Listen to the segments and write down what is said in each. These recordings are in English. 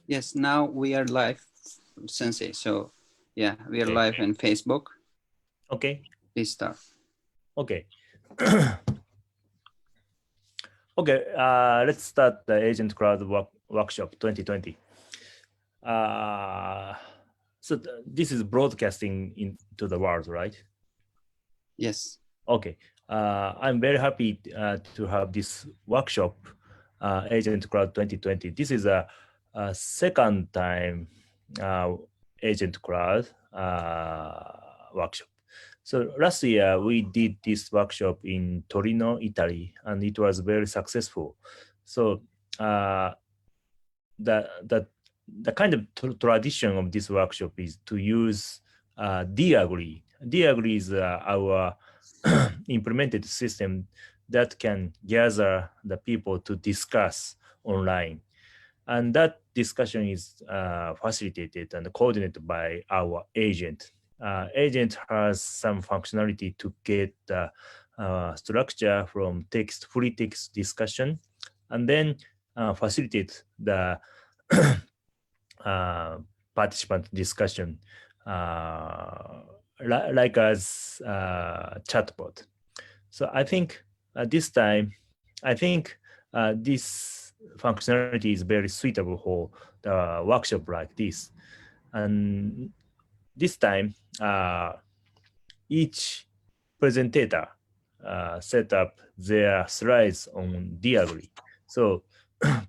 Yes, now we are live, Sensei. So yeah, we are live on Facebook. Okay. Please start. Okay. Okay, let's start the Agent Crowd Workshop 2020. So this is broadcasting into the world, right? Yes. Okay. I'm very happy to have this workshop, Agent Crowd 2020. This is a second time Agent Crowd workshop. So last year we did this workshop in Torino, Italy, and it was very successful. So the kind of tradition of this workshop is to use DAgree. DAgree is our implemented system that can gather the people to discuss online. And that discussion is facilitated and coordinated by our agent. Agent has some functionality to get the structure from free text discussion, and then facilitate the participant discussion like as chatbot. So I think this time, I think this functionality is very suitable for the workshop like this. And this time, each presenter set up their slides on DAgree. So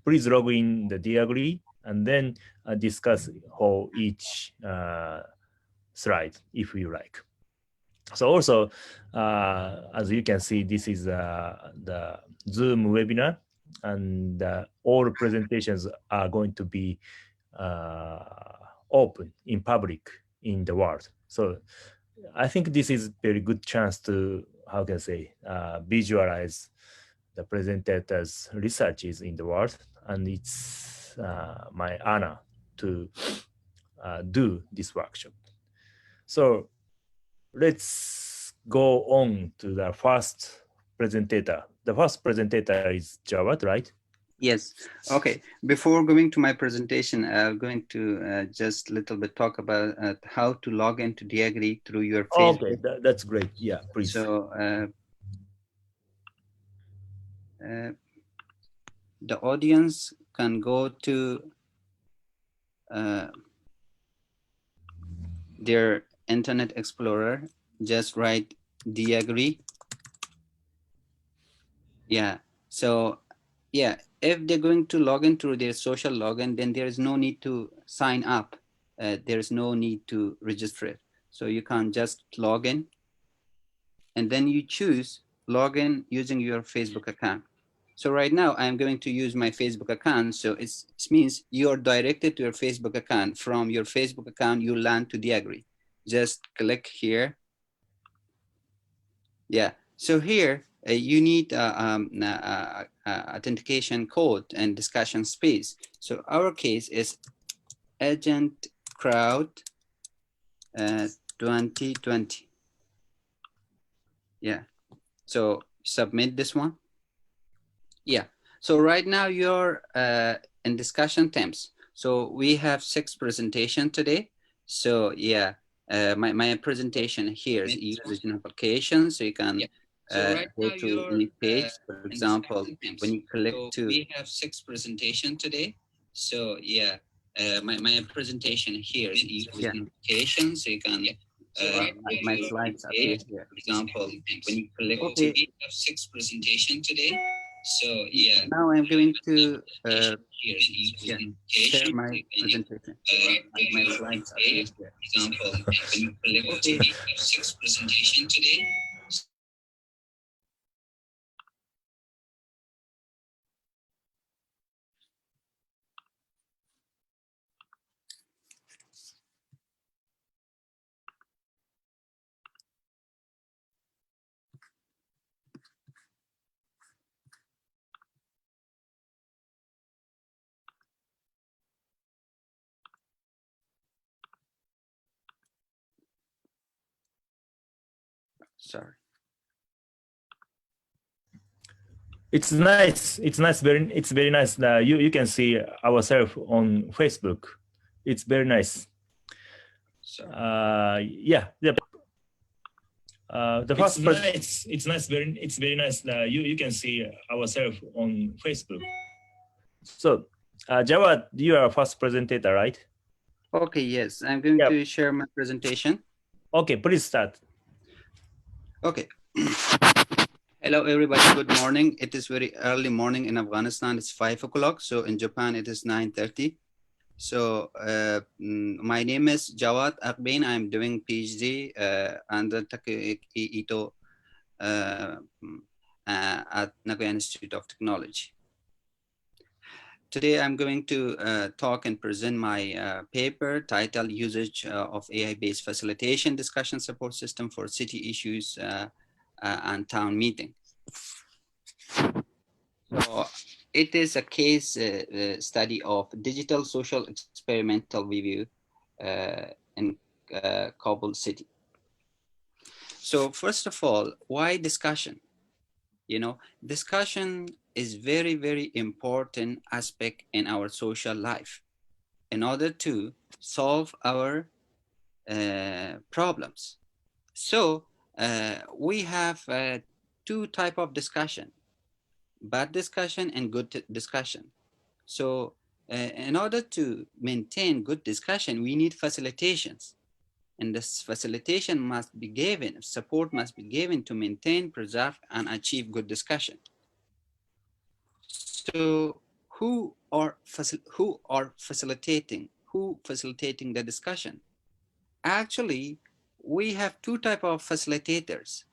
please log in the DAgree and then discuss for each slide if you like. So also, as you can see, this is the Zoom webinar, and all presentations are going to be open in public in the world. So I think this is a very good chance to, how can I say, visualize the presenter's researches in the world, and it's my honor to do this workshop. So let's go on to the first presenter. The first presenter is Jawad, right? Yes. Okay. Before going to my presentation, I'm going to just a little bit talk about how to log into DAgree through your Facebook. Okay, that's great. Yeah, please. So the audience can go to their Internet Explorer, just write DAgree. Yeah. So yeah, if they're going to log in through their social login, then there is no need to sign up. There is no need to register it. So you can just log in, and then you choose login using your Facebook account. So right now I'm going to use my Facebook account. So it means you're directed to your Facebook account. From your Facebook account, you land to DAgree. Just click here. Yeah. So here you need authentication code and discussion space. So our case is AgentCrowd 2020. Yeah. So submit this one. Yeah. So right now you're in discussion themes. So we have 6 presentations today. So yeah, my presentation here is using applications. So you can go to any page. For example, when you click to, we have 6 presentations today. So yeah, my presentation here is using applications. So you can my slides appear here. For example, when you click to, we have 6 presentations today. So yeah, now I'm going to share my presentation. My slides appear here. For example, when you click to, we have 6 presentations today. Sorry. It's nice. It's nice. It's very nice. You can see ourselves on Facebook. It's very nice. Yeah. The first. It's nice. It's very nice. You can see ourselves on Facebook. So, Jawad, you are first presenter, right? Okay. Yes, I'm going to share my presentation. Okay, please start. Okay. Hello, everybody. Good morning. It is very early morning in Afghanistan. It's 5 o'clock. So in Japan, it is 9:30. So my name is Jawad Akbain. I'm doing PhD under Takeuchi Ito at Nagoya Institute of Technology. Today, I'm going to talk and present my paper titled Usage of AI-based Facilitation Discussion Support System for City Issues and Town Meeting. So it is a case study of digital social experimental review in Kabul city. So first of all, why discussion? You know, discussion is very, very important aspect in our social life in order to solve our problems. So we have two type of discussion, bad discussion and good discussion. So in order to maintain good discussion, we need facilitations. And this facilitation must be given, support must be given to maintain, preserve, and achieve good discussion. So who are facilitating the discussion? Actually, we have two types of facilitators.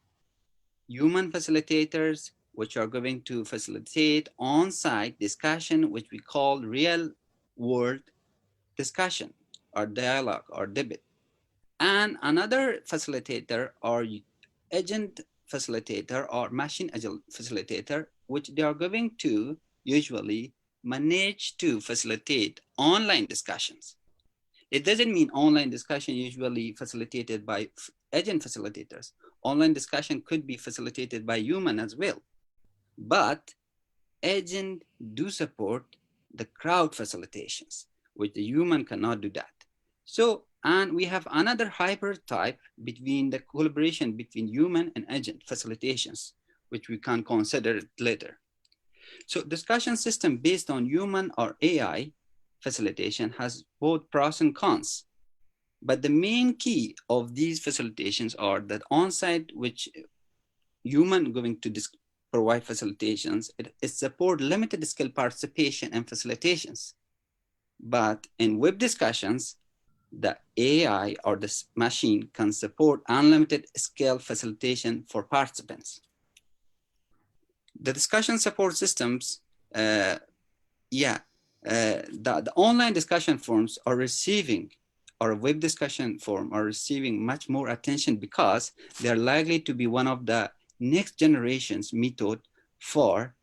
Human facilitators, which are going to facilitate on-site discussion, which we call real-world discussion or dialogue or debate. And another facilitator or agent facilitator or machine agent facilitator, which they are going to usually manage to facilitate online discussions. It doesn't mean online discussion usually facilitated by agent facilitators. Online discussion could be facilitated by human as well. But agent do support the crowd facilitations, which the human cannot do that. So, and we have another hybrid type between the collaboration between human and agent facilitations, which we can consider later. So discussion system based on human or AI facilitation has both pros and cons. But the main key of these facilitations are that on-site, which human going to provide facilitations, it support limited scale participation and facilitations. But in web discussions, the AI or the machine can support unlimited scale facilitation for participants. The discussion support systems, the online discussion forums are receiving, or a web discussion forum are receiving much more attention because they're likely to be one of the next generation's method for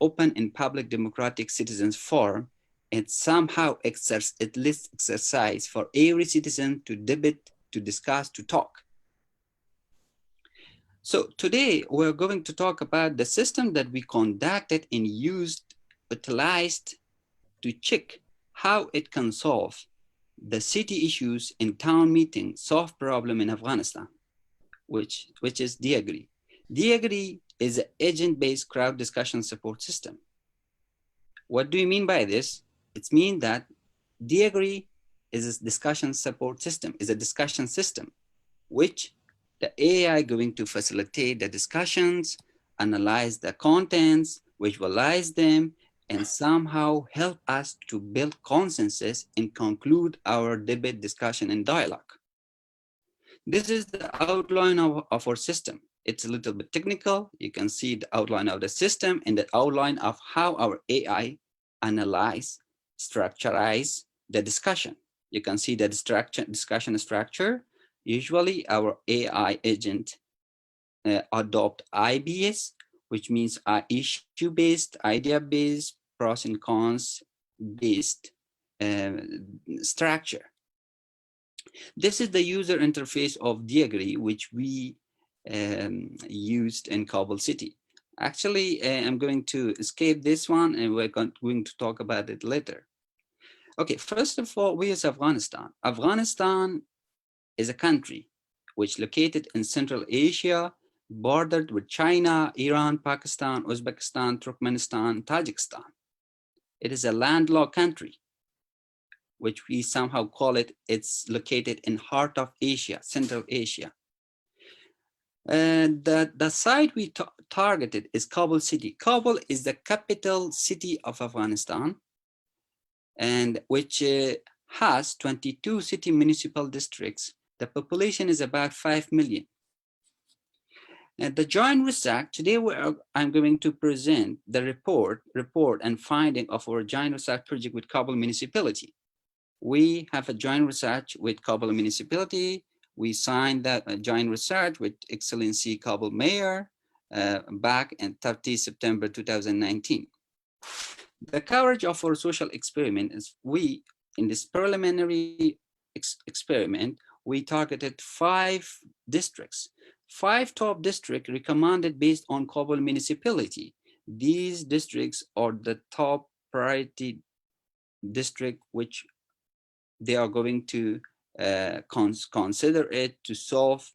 open and public democratic citizens forum, and somehow exerts at least exercise for every citizen to debate, to discuss, to talk. So today we're going to talk about the system that we conducted and utilized to check how it can solve the city issues in town meeting solve problem in Afghanistan, which is DAGREE. DAGREE is an agent-based crowd discussion support system. What do you mean by this? It means that DAGREE is a discussion support system, is a discussion system, which the AI going to facilitate the discussions, analyze the contents, visualize them, and somehow help us to build consensus and conclude our debate, discussion, and dialogue. This is the outline of our system. It's a little bit technical. You can see the outline of the system and the outline of how our AI analyze, structurize the discussion. You can see the discussion structure. Usually our AI agent adopt IBS, which means issue-based, idea-based, pros and cons based structure. This is the user interface of DAGREE, which we used in Kabul city. Actually, I'm going to escape this one and we're going to talk about it later. Okay, first of all, where is Afghanistan? Afghanistan is a country which located in Central Asia, bordered with China, Iran, Pakistan, Uzbekistan, Turkmenistan, Tajikistan. It is a landlocked country, which we somehow call it. It's located in heart of Asia, Central Asia. And the site we targeted is Kabul city. Kabul is the capital city of Afghanistan, and which has 22 city municipal districts. The population is about 5 million. And the joint research, today I'm going to present the report and finding of our joint research project with Kabul municipality. We have a joint research with Kabul municipality. We signed that joint research with Excellency Kabul Mayor back in 30 September 2019. The coverage of our social experiment is in this preliminary experiment, we targeted 5 districts. 5 top districts recommended based on Kabul municipality. These districts are the top priority district which they are going to consider it to solve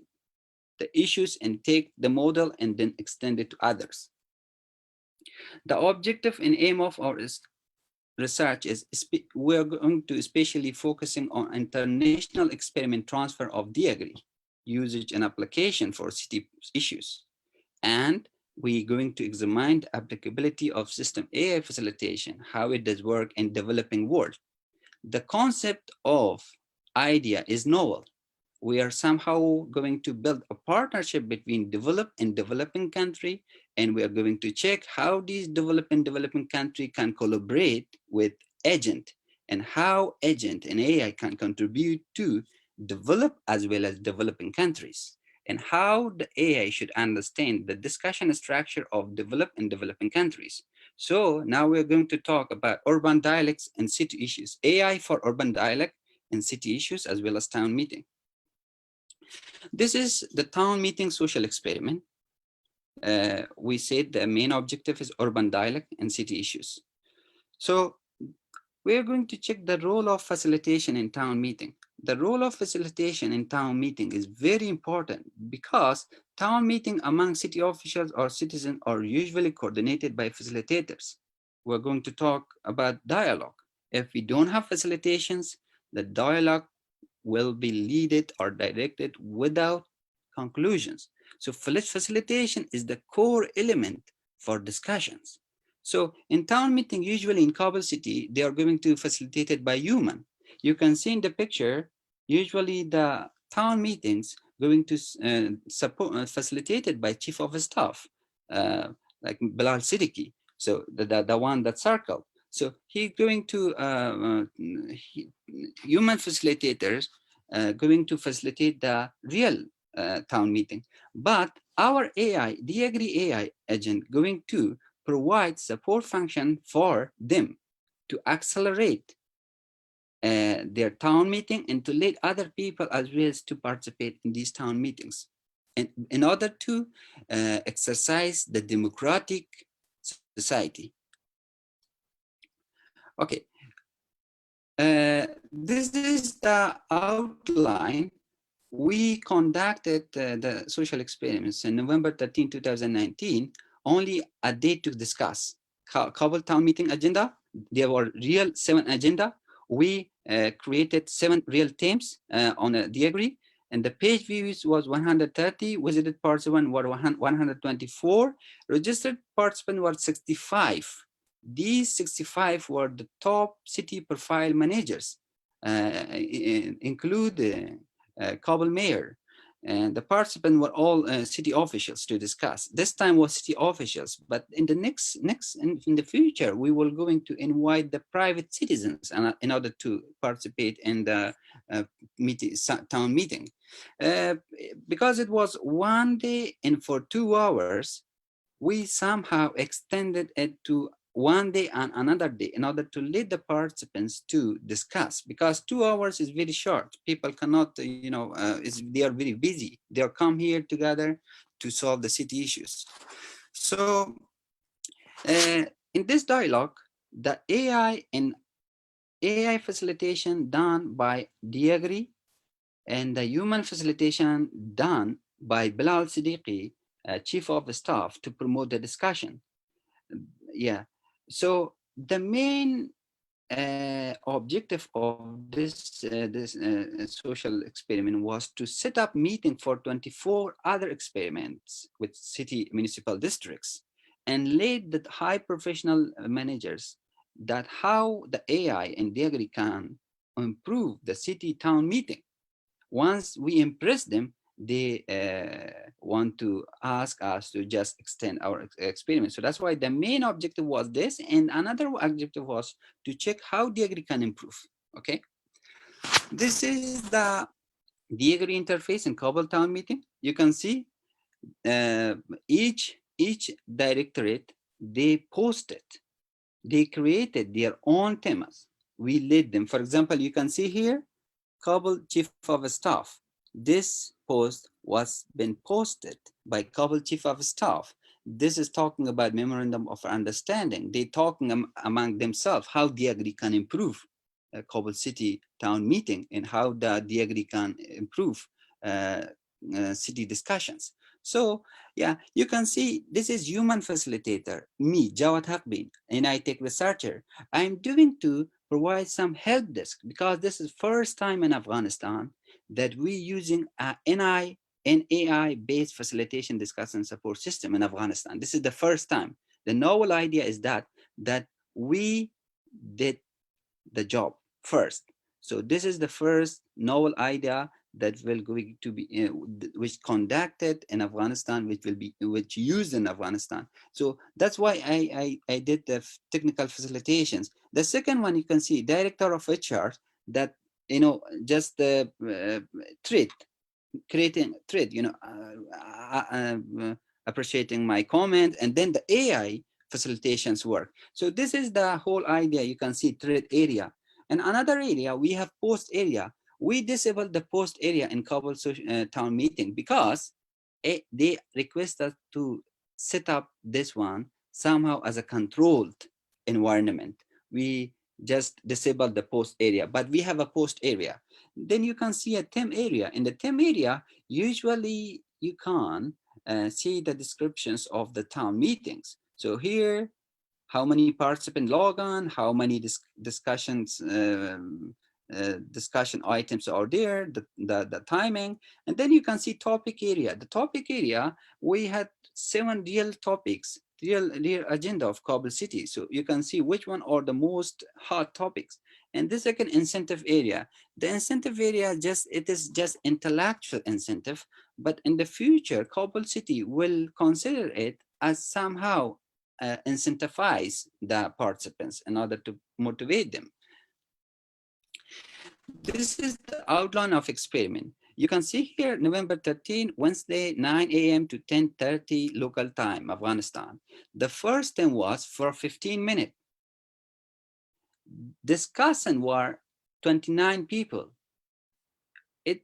the issues and take the model and then extend it to others. The objective and aim of our research is we're going to especially focusing on international experiment transfer of DAGRI, usage and application for city issues. And we're going to examine the applicability of system AI facilitation, how it does work in developing world. The concept of idea is novel. We are somehow going to build a partnership between developed and developing country, and we are going to check how these developing country can collaborate with agent and how agent and AI can contribute to develop as well as developing countries, and how the AI should understand the discussion structure of developed and developing countries. So now we're going to talk about urban dialects and city issues, AI for urban dialect and city issues, as well as town meeting. This is the town meeting social experiment. We said the main objective is urban dialect and city issues. So we're going to check the role of facilitation in town meeting. The role of facilitation in town meeting is very important because town meeting among city officials or citizens are usually coordinated by facilitators. We're going to talk about dialogue. If we don't have facilitations, the dialogue will be leaded or directed without conclusions. So facilitation is the core element for discussions. So in town meeting, usually in Kabul city, they are going to facilitated by human. You can see in the picture, usually the town meetings going to facilitated by chief of staff, like Bilal Siddiqui. So the one that circled. So he's going to human facilitators going to facilitate the real town meeting. But our AI, the AgreeAI agent, going to provide support function for them to accelerate their town meeting and to let other people as well as to participate in these town meetings, and in order to exercise the democratic society. Okay, this is the outline. We conducted the social experiments in November 13, 2019, only a day to discuss. Kabul town meeting agenda, there were real 7 agenda. We created 7 real themes on the Agree, and the page views was 130, visited participants were 124, registered participants were 65. These 65 were the top city profile managers, include Kabul mayor, and the participants were all city officials to discuss. This time was city officials, but in the in the future, we will going to invite the private citizens in order to participate in the town meeting. Because it was one day and for 2 hours, we somehow extended it to one day and another day in order to let the participants to discuss, because 2 hours is very short. People cannot, they are very busy. They'll come here together to solve the city issues. So in this dialogue, the AI facilitation done by Diagri and the human facilitation done by Bilal Siddiqui, Chief of Staff, to promote the discussion. Yeah. So the main objective of this social experiment was to set up meeting for 24 other experiments with city municipal districts and lead the high professional managers that how the AI and Diagri can improve the city town meeting. Once we impress them, they want to ask us to just extend our experiment. So that's why the main objective was this, and another objective was to check how Diagri can improve. Okay, this is the Diagri interface in Kabul town meeting. You can see each directorate, they created their own themes. We led them. For example, you can see here Kabul Chief of Staff. This post was been posted by Kabul Chief of Staff. This is talking about memorandum of understanding. They talking among themselves how Diagri can improve Kabul city town meeting and how the Diagri can improve city discussions. So yeah, you can see this is human facilitator, me, Jawad Haqbin, and I take researcher. I'm doing to provide some help desk because this is first time in Afghanistan that we using a NI and AI based facilitation discussion support system in Afghanistan. This is the first time. The novel idea is that we did the job first. So this is the first novel idea that will going to be which conducted in Afghanistan, which used in Afghanistan. So that's why I did the technical facilitations. The second one you can see director of HR that just the thread, creating thread, appreciating my comment, and then the AI facilitations work. So this is the whole idea. You can see thread area. And another area, we have post area. We disabled the post area in Kabul town meeting because they request us to set up this one somehow as a controlled environment. We just disable the post area, but we have a post area. Then you can see a theme area. In the theme area, usually you can see the descriptions of the town meetings. So here, how many participants log on, how many discussion items are there, the timing, and then you can see topic area. The topic area, we had 7 real topics, real agenda of Kabul city. So you can see which one are the most hot topics. And the second, incentive area. The incentive area, it is just intellectual incentive, but in the future, Kabul city will consider it as somehow incentivize the participants in order to motivate them. This is the outline of experiment. You can see here, November 13, Wednesday, 9 a.m. to 10:30 local time, Afghanistan. The first thing was for 15 minutes. Discussion were 29 people. It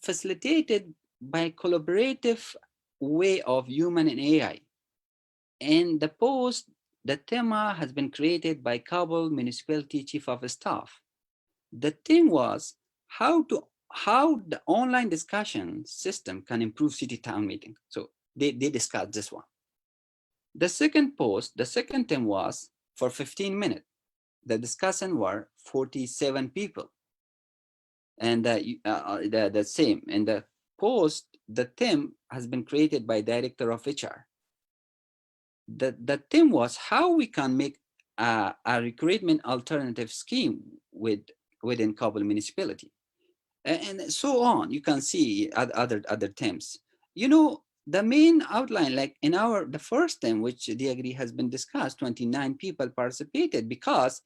facilitated by collaborative way of human and AI. And the post, the theme has been created by Kabul Municipality Chief of Staff. The theme was how the online discussion system can improve city town meeting. So they discussed this one. The second post, the second theme was for 15 minutes. The discussion were 47 people. And the same. And the post, the theme has been created by Director of HR. The theme was how we can make a recruitment alternative scheme within Kabul municipality, and so on. You can see other themes. The main outline, like in the first theme, which the Agri has been discussed, 29 people participated because,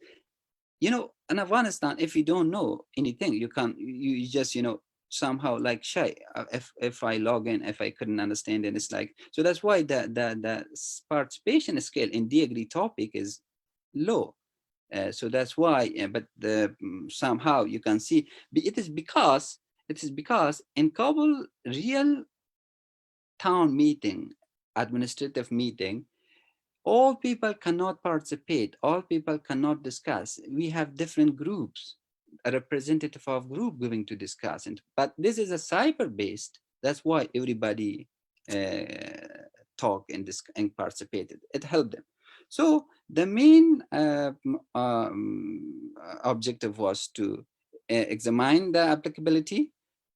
in Afghanistan, if you don't know anything, you just, somehow like shy. If I log in, if I couldn't understand it, it's like, so that's why the participation scale in the Agri topic is low. So that's why, but somehow you can see it is because in Kabul real town meeting administrative meeting, all people cannot participate, all people cannot discuss. We have different groups, a representative of group going to discuss. But this is a cyber-based, that's why everybody talk and participated. It helped them. So the main objective was to examine the applicability,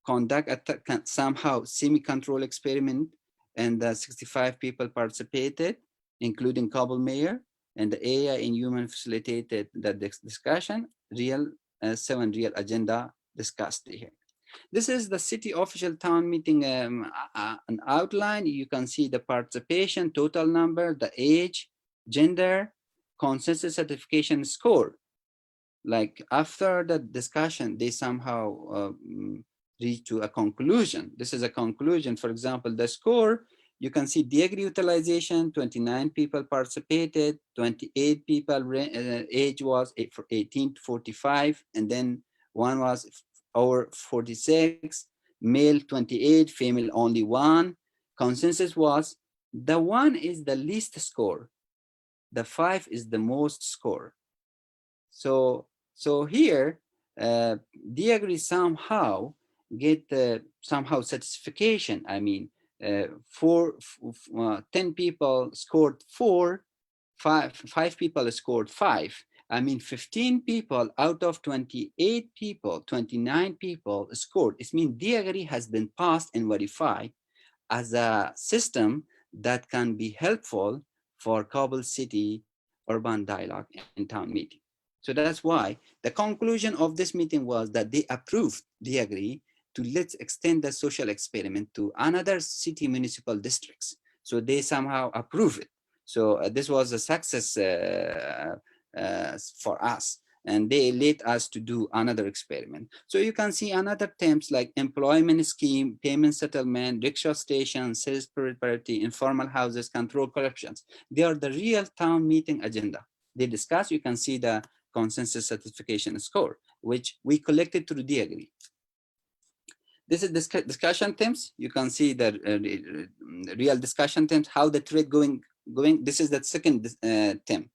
conduct a somehow semi-control experiment, and 65 people participated, including Kabul mayor, and the AI and human facilitated the discussion. 7 real agenda discussed here. This is the city official town meeting an outline. You can see the participation, total number, the age, gender, consensus certification score. Like after the discussion, they somehow reach to a conclusion. This is a conclusion. For example, the score, you can see degree utilization, 29 people participated, 28 people, age was 18 to 45, and then one was over 46, male 28, female only 1. Consensus was the 1 is the least score, the 5 is the most score. So here, Diagri somehow get somehow satisfaction. I mean, 10 people scored 4, 5 people scored 5. I mean, 15 people out of 28 people, 29 people scored. It means Diagri has been passed and verified as a system that can be helpful for Kabul city urban dialogue and town meeting. So that's why the conclusion of this meeting was that they approved, they agree to let's extend the social experiment to another city municipal districts. So they somehow approve it. So this was a success for us. And they let us to do another experiment. So you can see another terms like employment scheme, payment settlement, rickshaw station, sales prosperity, informal houses, control corruptions. They are the real town meeting agenda. They discuss, you can see the consensus certification score, which we collected through the Agree. This is discussion themes. You can see the real discussion themes, how the trade going. This is the second theme.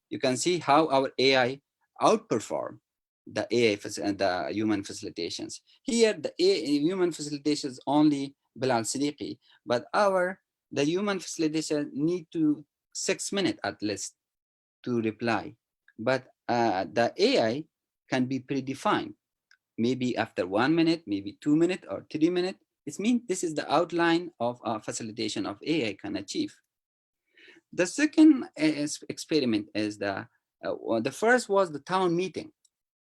You can see how our AI outperform the AI and the human facilitations. Here, the human facilitations only Bilal Siddiqui, but the human facilitation need to 6 minutes at least to reply. But the AI can be predefined, maybe after 1 minute, maybe 2 minutes or 3 minutes. It means this is the outline of facilitation of AI can achieve. The second experiment is the first was the town meeting,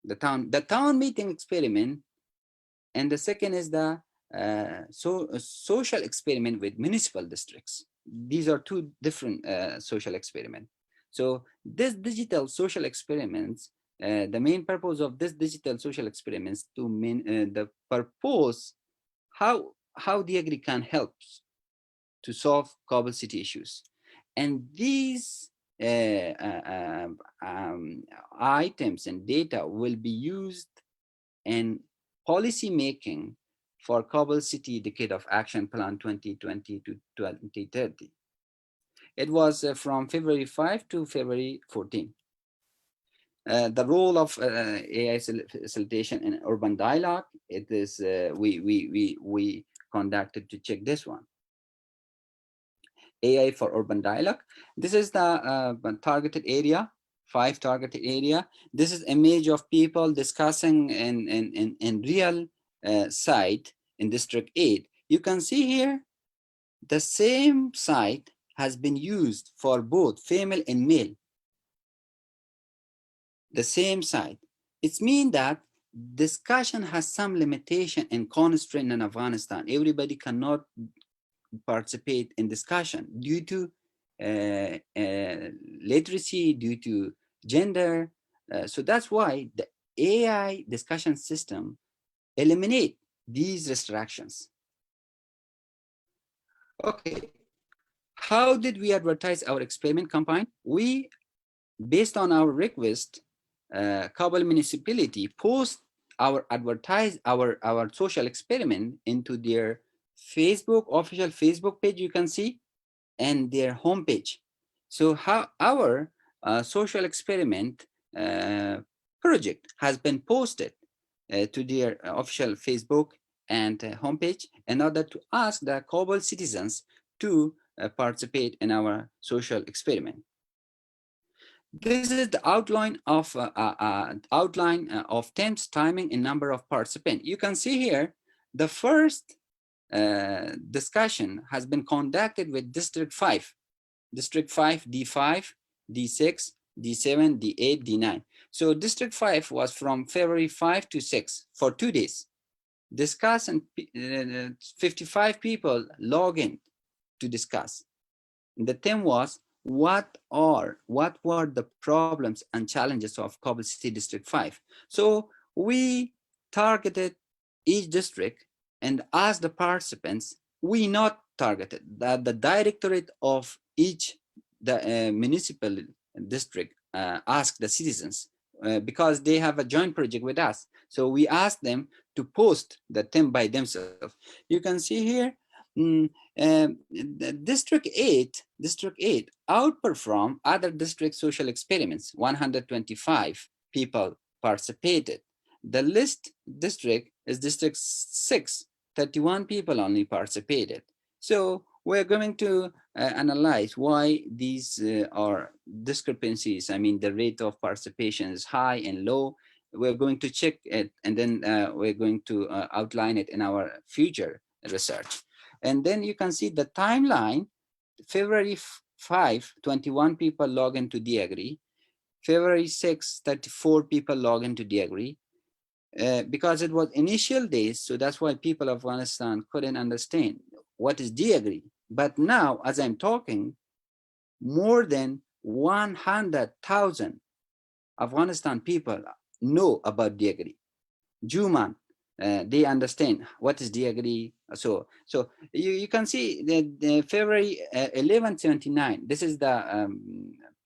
the town meeting experiment, and the second is the social experiment with municipal districts. These are two different social experiments. So this digital social experiments, the main purpose of this digital social experiments to the purpose how the Agri can help to solve Kabul city issues. And these items and data will be used in policy making for Kabul City Decade of Action Plan 2020 to 2030. It was from February 5 to February 14. The role of AI facilitation in urban dialogue, it is we conducted to check this one. AI for urban dialogue. This is the targeted area, 5 targeted area. This is image of people discussing in real site in District 8. You can see here, the same site has been used for both female and male. The same site. It means that discussion has some limitation and constraint in Afghanistan. Everybody cannot participate in discussion due to literacy, due to gender. So that's why the AI discussion system eliminate these restrictions. Okay, how did we advertise our experiment campaign? We, based on our request, Kabul municipality post our social experiment into their Facebook, official Facebook page, you can see, and their homepage. So how our social experiment project has been posted to their official Facebook and homepage in order to ask the Kabul citizens to participate in our social experiment. This is the outline of temps, timing, and number of participants. You can see here the first discussion has been conducted with District 5, D5, D6, D7, D8, D9. So District 5 was from February 5 to 6 for 2 days. Discuss, and 55 people log in to discuss. And the theme was, what were the problems and challenges of Kabul City District 5? So we targeted each district and asked the participants, we not targeted, that the directorate of each municipal district asked the citizens because they have a joint project with us. So we asked them to post the theme by themselves. You can see here, District 8 outperformed other district social experiments. 125 people participated. The least district is District 6, 31 people only participated. So we're going to analyze why these are discrepancies. I mean, the rate of participation is high and low. We're going to check it, and then we're going to outline it in our future research. And then you can see the timeline. February 5, 21 people log into DAgree. February 6, 34 people log into DAgree. Because it was initial days, so that's why people of Afghanistan couldn't understand what is DAgree. But now, as I'm talking, more than 100,000 Afghanistan people know about DAgree. Juman, they understand what is DAgree. So you can see the February 11/79. This is the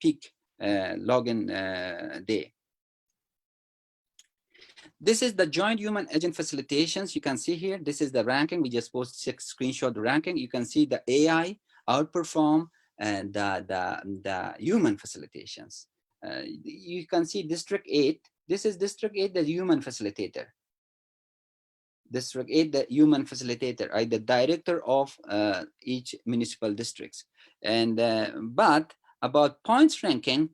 peak login day. This is the joint human agent facilitations. You can see here, this is the ranking. We just posted 6 screenshot ranking. You can see the AI outperform and the human facilitations. You can see District 8. This is District 8, the human facilitator. District 8, the human facilitator, the director of each municipal districts. And but about points ranking,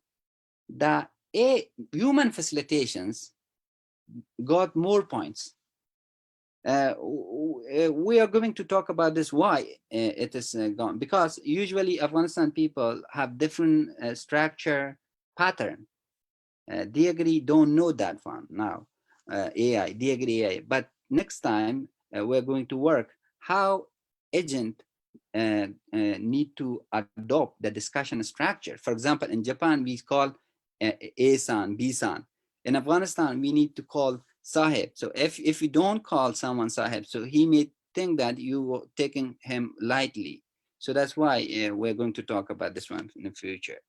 the human facilitations got more points. We are going to talk about this, why it is gone, because usually Afghanistan people have different structure pattern. DAgree don't know that one now, DAgree AI, but next time we're going to work how agent need to adopt the discussion structure. For example, in Japan, we call A-san, B-san. In Afghanistan, we need to call Sahib. So if you don't call someone Sahib, so he may think that you are taking him lightly. So that's why we're going to talk about this one in the future.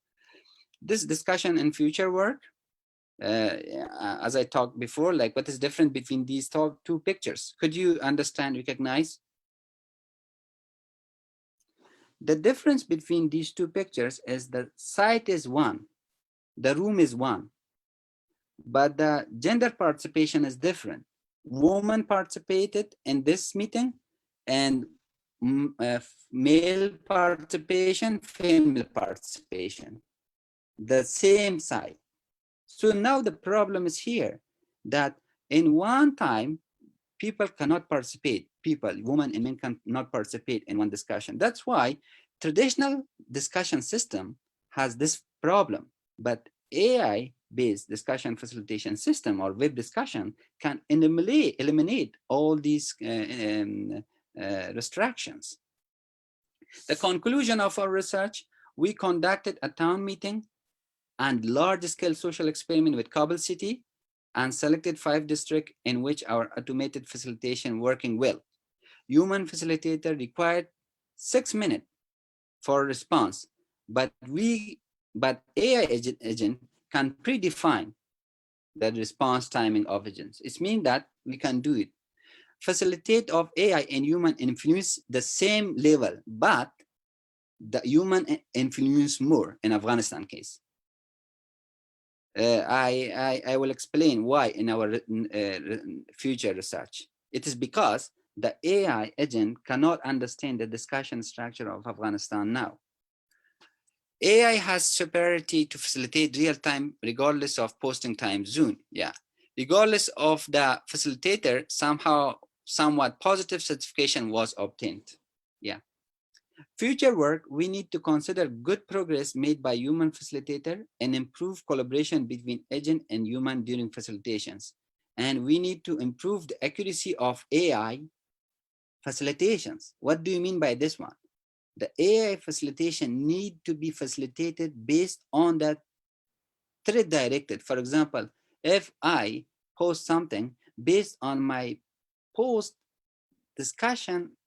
This discussion in future work, as I talked before, like what is different between these two pictures? Could you understand, recognize? The difference between these two pictures is the site is one, the room is one, but the gender participation is different. Women participated in this meeting, and male participation, female participation, the same site. So now the problem is here that in one time, people cannot participate. People, women and men cannot participate in one discussion. That's why traditional discussion system has this problem, but AI-based discussion facilitation system or web discussion can eliminate all these restrictions. The conclusion of our research, we conducted a town meeting and large-scale social experiment with Kabul City and selected 5 districts in which our automated facilitation working well. Human facilitator required 6 minutes for response, but AI agent can predefine the response timing of agents. It means that we can do it. Facilitate of AI and human influence the same level, but the human influence more in Afghanistan case. I will explain why in our future research. It is because the AI agent cannot understand the discussion structure of Afghanistan now. AI has superiority to facilitate real time regardless of posting time zone. Yeah, regardless of the facilitator, somewhat positive certification was obtained. Yeah. Future work, we need to consider good progress made by human facilitator and improve collaboration between agent and human during facilitations. And we need to improve the accuracy of AI facilitations. What do you mean by this one? The AI facilitation need to be facilitated based on the thread directed. For example, if I post something based on my post discussion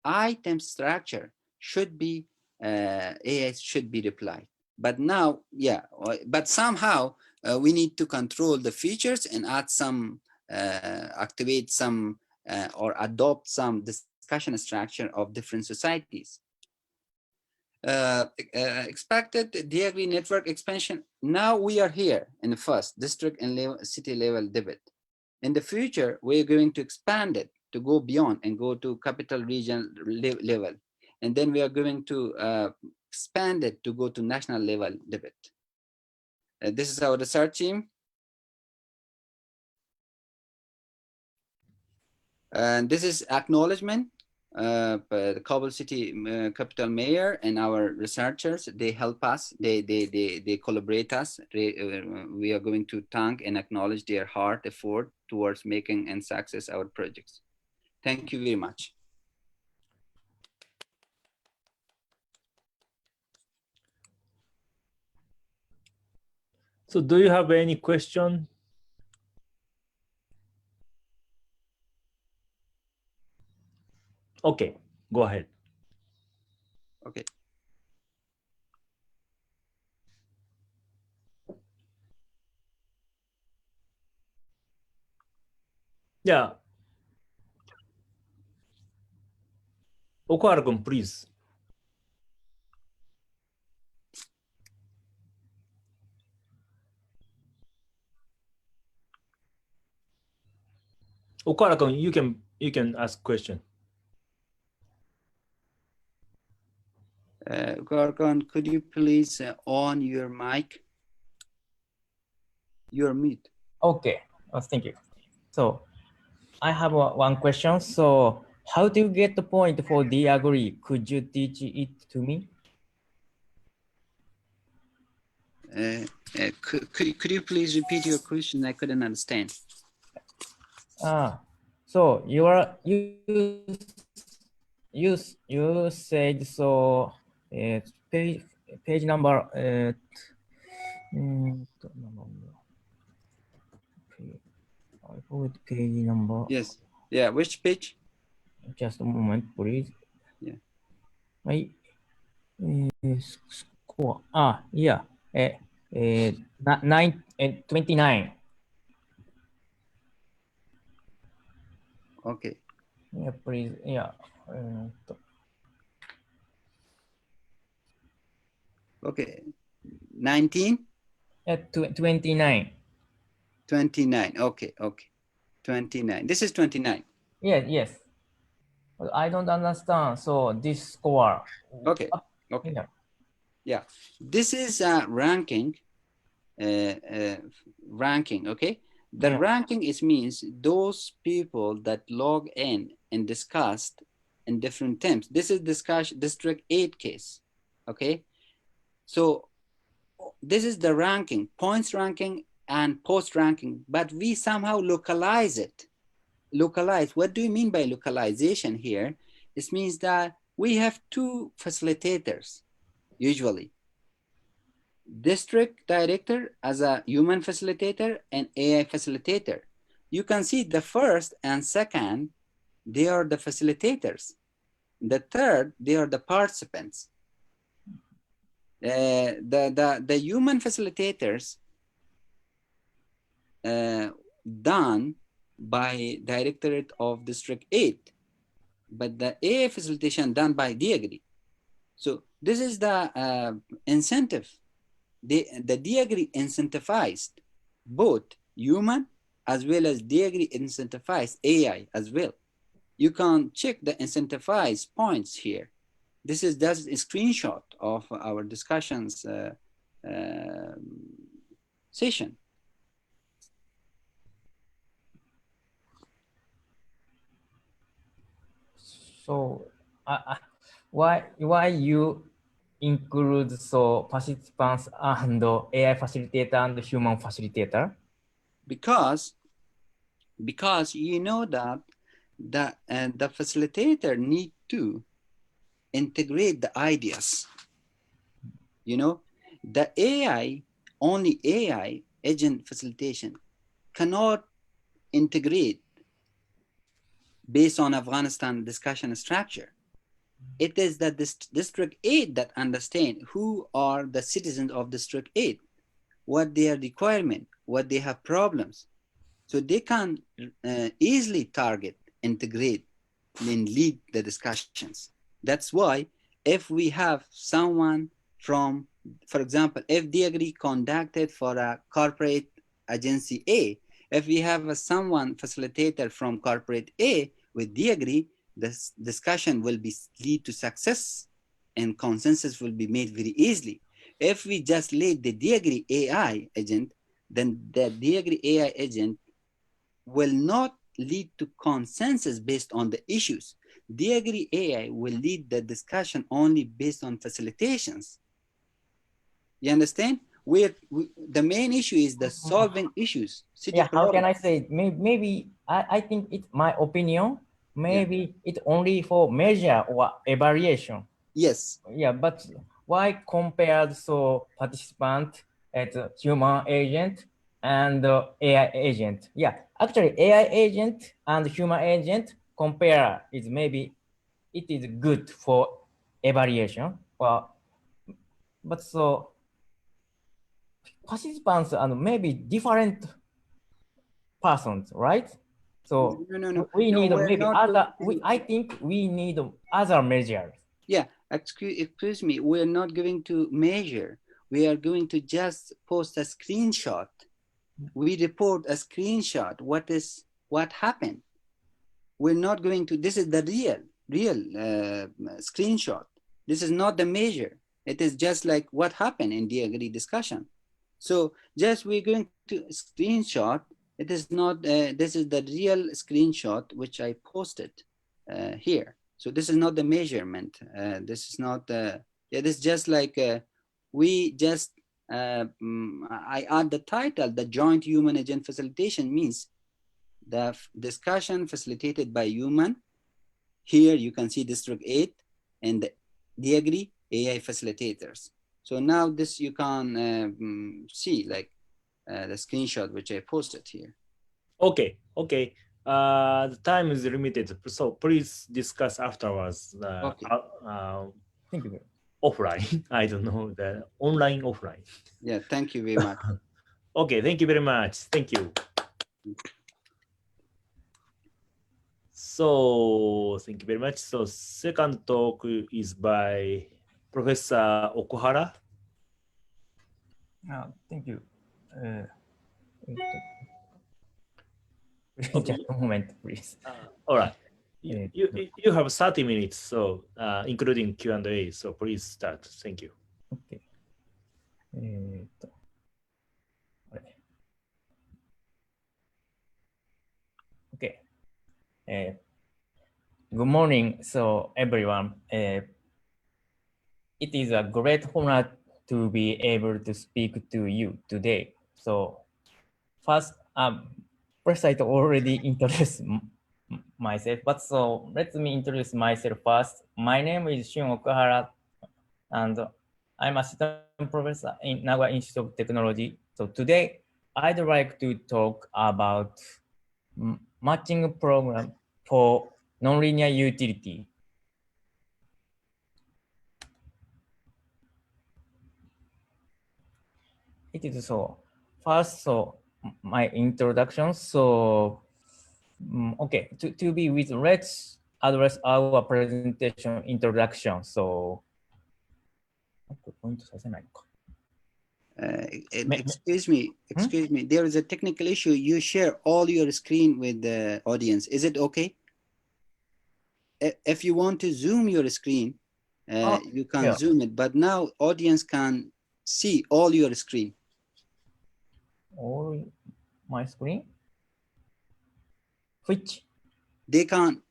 item structure should be AI should be replied. But now, yeah, but somehow we need to control the features and add some, activate some, or adopt some discussion structure of different societies. Expected DAGRI network expansion. Now we are here in the first district and city level debate. In the future, we're going to expand it to go beyond and go to capital region level. And then we are going to expand it to go to national level debate. This is our research team. And this is acknowledgement. The Kabul city capital mayor and our researchers, they help us, they collaborate us. We are going to thank and acknowledge their hard effort towards making and success our projects. Thank you very much. So do you have any question? Okay, go ahead. Okay. Yeah. Okuara-kun, please. Okuara-kun, you can ask question. Gorgon, could you please on your mic? You're mute. Okay, thank you. So I have one question. So how do you get the point for the agree? Could you teach it to me? Could you please repeat your question? I couldn't understand. So you said so. Page number. I forgot page number. Yes. Yeah. Which page? Just a moment, please. Yeah. My score. Yeah. 29. Okay. Yeah, please. Yeah. Okay. 19? 29. 29. Okay. Okay. 29. This is 29. Yes. I don't understand. So this score. Okay. Okay. Yeah. This is ranking. Ranking. Okay. The ranking means those people that log in and discussed in different terms. This is district 8 case. Okay. So this is the ranking, points ranking and post ranking, but we somehow localize it. Localize. What do you mean by localization here? This means that we have two facilitators, usually. District director as a human facilitator and AI facilitator. You can see the first and second, they are the facilitators. The third, they are the participants. The human facilitators done by Directorate of District 8, but the AI facilitation done by DAGRI. So this is the incentive. The DAgree incentivized both human as well as DAgree incentivized AI as well. You can check the incentivized points here. This is just a screenshot of our discussions session. So why you include so participants and AI facilitator and human facilitator? Because you know that the facilitator need to integrate the ideas. You know, the only AI agent facilitation cannot integrate based on Afghanistan discussion structure. It is that this District 8 that understand who are the citizens of District 8, what their requirement, what they have problems. So they can easily target, integrate, and lead the discussions. That's why if we have someone from, for example, if DAgree conducted for a corporate agency A, if we have someone facilitator from corporate A with DAgree, this discussion will be lead to success and consensus will be made very easily. If we just lead the DAgree AI agent, then the DAgree AI agent will not lead to consensus based on the issues. DAgree AI will lead the discussion only based on facilitations. You understand? The main issue is the solving issues. Yeah, how can I say? Maybe I think it's my opinion. Maybe it's only for measure or evaluation. Yes. Yeah, but why compared so participant as a human agent and AI agent? Yeah, actually AI agent and human agent compare is maybe it is good for evaluation. Well, but so participants and maybe different persons, right? So no. we need maybe other. To... I think we need other measures. Yeah, excuse me. We're not going to measure. We are going to just post a screenshot. We report a screenshot. What happened? We're not going to. This is the real screenshot. This is not the measure. It is just like what happened in the Agree discussion. So just we're going to screenshot. It is not. This is the real screenshot which I posted here. So this is not the measurement. This is not. Yeah, this is just like we just. I add the title. The joint human agent facilitation means the discussion facilitated by human. Here you can see District 8 and the Agree AI facilitators. So now this you can see like the screenshot which I posted here. Okay. The time is limited, so please discuss afterwards. Okay. Thank you. Offline. I don't know, the online, offline. Yeah, thank you very much. Okay, thank you very much. Thank you. So thank you very much. So second talk is by Professor Okuhara. Thank you. Okay. Just a moment, please. All right. You have 30 minutes, so including Q&A. So please start. Thank you. Okay. Okay. Good morning, so everyone. It is a great honor to be able to speak to you today. So first, first I already introduced myself, but so let me introduce myself first. My name is Shun Okuhara, and I'm assistant professor in Nagoya Institute of Technology. So today, I'd like to talk about matching program for nonlinear utility. It is so. First, so my introduction. So, okay, to be with, let's address our presentation introduction. So, ポイントさせないのか。Excuse me, excuse me. There is a technical issue. You share all your screen with the audience. Is it okay? If you want to zoom your screen, you can yeah. zoom it. But now audience can see all your screen. All my screen? Which? They can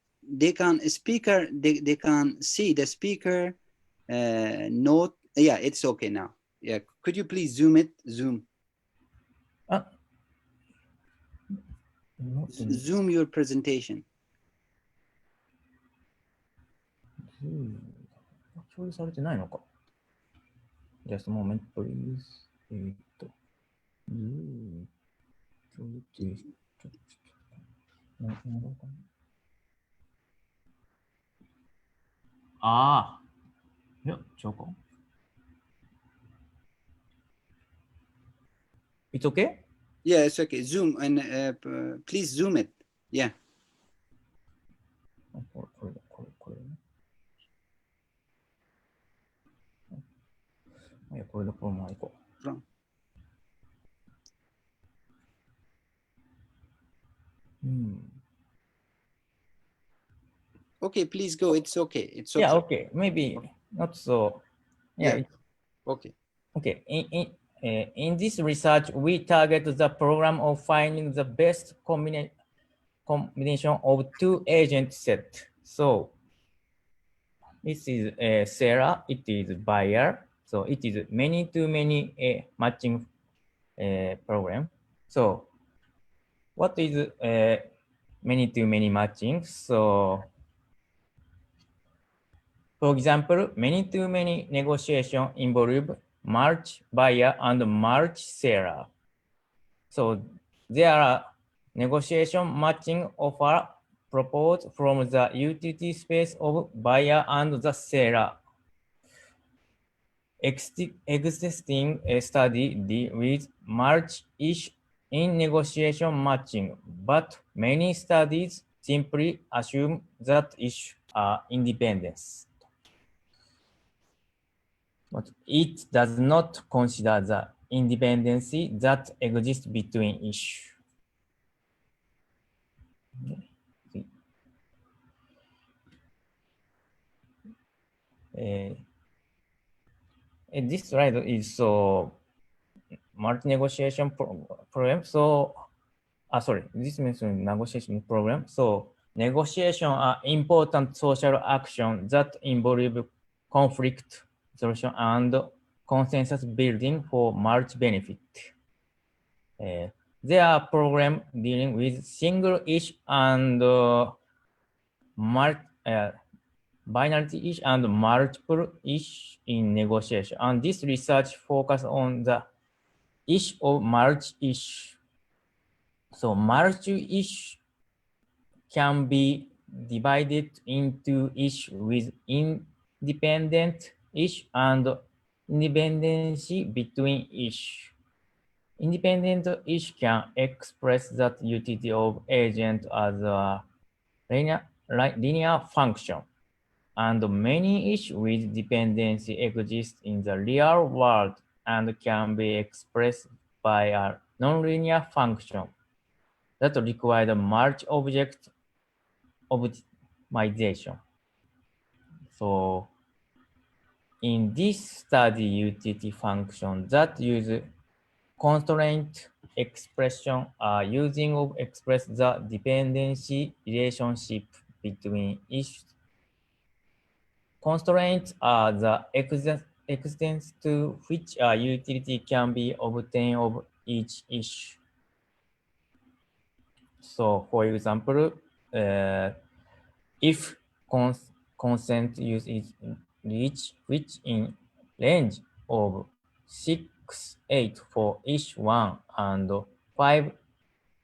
speaker. They can see the speaker. Note. Yeah, it's okay now. Yeah, could you please zoom it? Zoom. Zoom your presentation. 表示されてないのか。Just a moment, please. ああ。いや、違うか。It's okay? Yeah, it's okay. Zoom and please zoom it. Yeah. これね。いや、これでこのまま行こう。Wrong. Okay, please go. It's okay. It's okay. Yeah, okay. Maybe not so. Yeah. Okay. Okay. In this research, we target the program of finding the best combination of two agent set. So this is Sarah. It is buyer. So it is many-to-many matching program. So what is many-to-many matching? So for example, many-to-many negotiation involve merge buyer and merge seller. So there are negotiation matching offer proposed from the utility space of buyer and the seller. Existing study deal with merge issue in negotiation matching, but many studies simply assume that issues are independent. But it does not consider the independency that exists between issues. This slide is so multi-negotiation program. So, sorry, this means negotiation program. So, negotiation are important social action that involve conflict solution and consensus building for much benefit. There are programs dealing with single issue and binary issue and multiple issue in negotiation. And this research focuses on the issue of merge issue. So merge issue can be divided into issue with independent issue and independency between issue. Independent issue can express that utility of agent as a linear function, and many issues with dependency exist in the real world and can be expressed by a nonlinear function that requires a merge object optimization. So in this study, utility functions that use constraint expression are using to express the dependency relationship between issues. Constraints are the extents to which a utility can be obtained of each issue. So, for example, if consent use is reached, which in range of 6, 8 for each 1 and 5,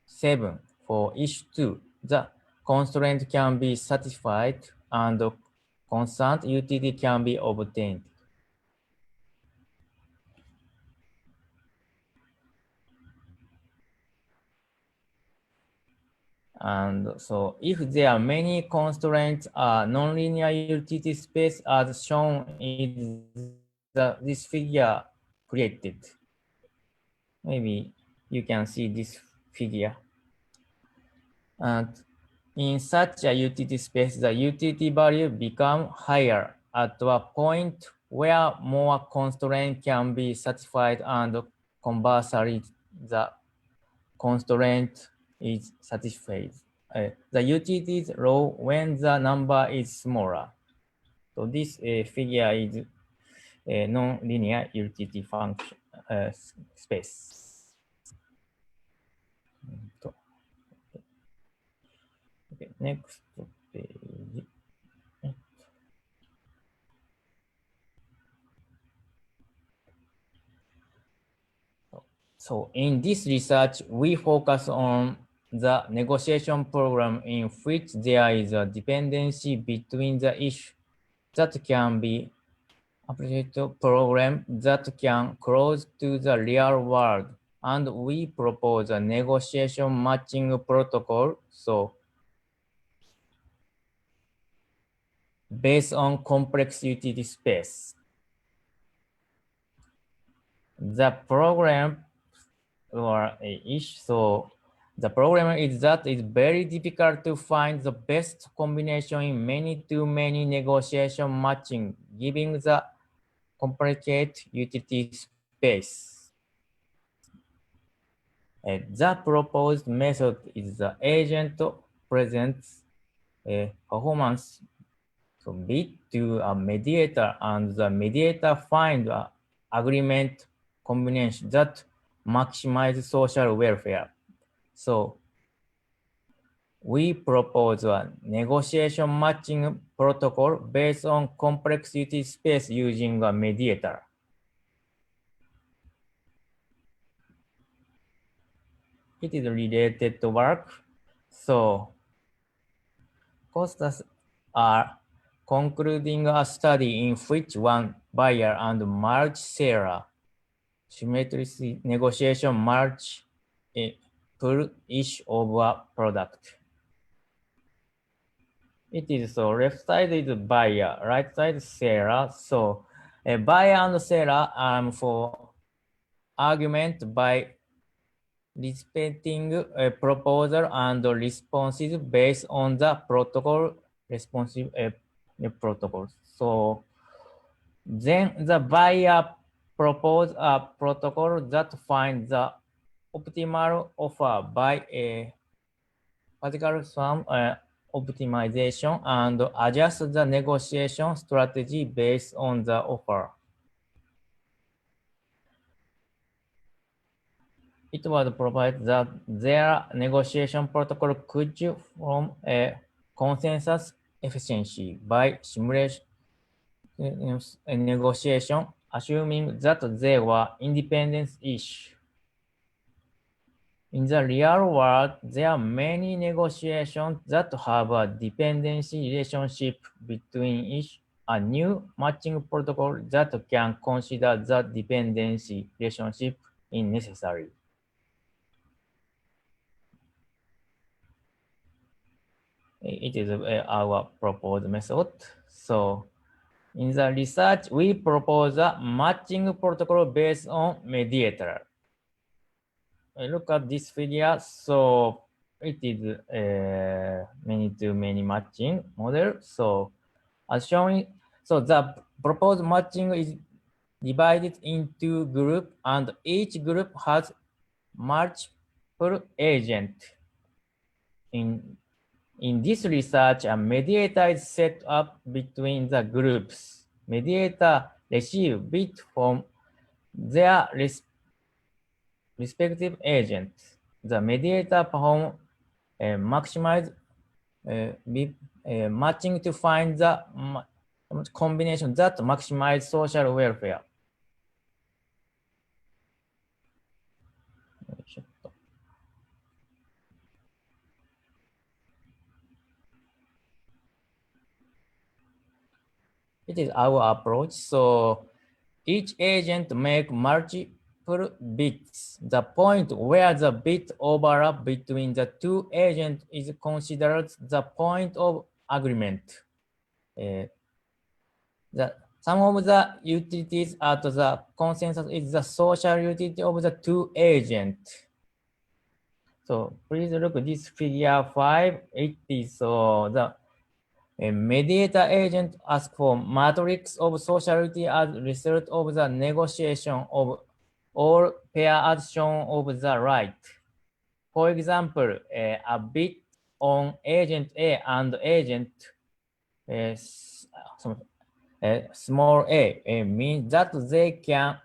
7 for each 2, the constraint can be satisfied and constant utility can be obtained. And so if there are many constraints, a nonlinear utility space as shown is the this figure created. Maybe you can see this figure. And in such a utility space, the utility value become higher at a point where more constraint can be satisfied, and conversely, the constraint is satisfied. The utility is low when the number is smaller. So this figure is a non-linear utility function space. Okay, next page. So in this research, we focus on the negotiation program in which there is a dependency between the issue that can be applied program that can close to the real world, and we propose a negotiation matching protocol. So based on complex utility space, the program or a issue. So the problem is that it's very difficult to find the best combination in many-to-many negotiation matching, given the complicated utility space. The proposed method is the agent presents a performance bit to a mediator, and the mediator finds an agreement combination that maximizes social welfare. So we propose a negotiation matching protocol based on complex utility space using a mediator. It is related to work. So Costas are concluding a study in which one buyer and merge seller symmetrically negotiation merge per each of a product. It is so left side is buyer, right side seller. So a buyer and seller for argument by respecting a proposal and responses based on the protocol responsive protocol. So then the buyer propose a protocol that finds the optimal offer by a particular sum optimization and adjust the negotiation strategy based on the offer. It was provided that their negotiation protocol could form a consensus efficiency by simulation negotiation, assuming that they were independent issues. In the real world, there are many negotiations that have a dependency relationship between each. A new matching protocol that can consider the dependency relationship is necessary. It is our proposed method. So in the research, we propose a matching protocol based on mediator. Look at this figure. So it is a many-to-many matching model. So as shown, so the proposed matching is divided into groups, and each group has multiple agents. In this research, a mediator is set up between the groups. Mediator receive bit from their respective agents. The mediator perform maximize matching to find the combination that maximize social welfare. It is our approach. So each agent make multiple bits. The point where the bit overlap between the two agents is considered the point of agreement. some of the utilities at the consensus is the social utility of the two agents. So please look at this figure 5. It is the mediator agent asks for matrix of sociality as a result of the negotiation of all pair as shown of the right. For example, a bit on agent A and agent small a means that they can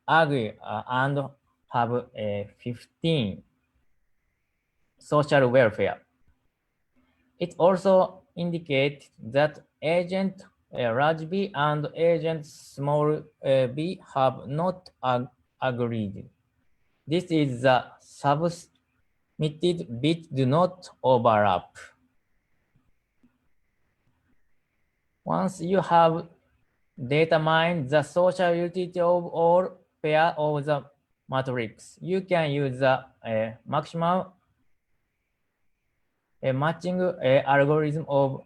agree and have 15 social welfare. It also indicates that agent large B and agent small b have not agreed. This is the submitted bits do not overlap. Once you have determined the social utility of all pair of the matrix, you can use the maximum matching algorithm of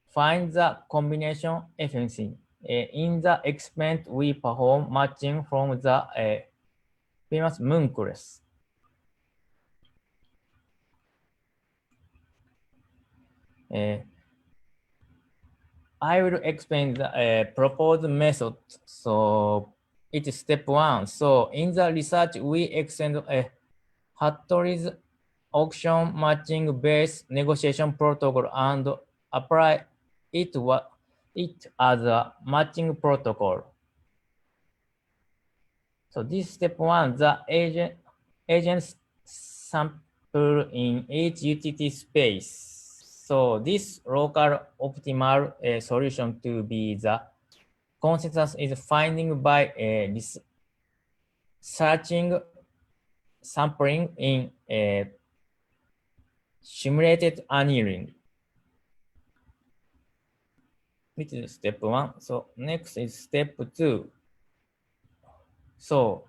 find the combination efficiency. In the experiment, we perform matching from the famous Munchausen. I will explain the proposed method. So it is step 1. So in the research, we extend Hattori's auction matching based negotiation protocol and apply it as a matching protocol. So this step 1, the agents sample in each utility space. So this local optimal solution to be the consensus is finding by searching sampling in simulated annealing. This is step 1. So next is step 2. So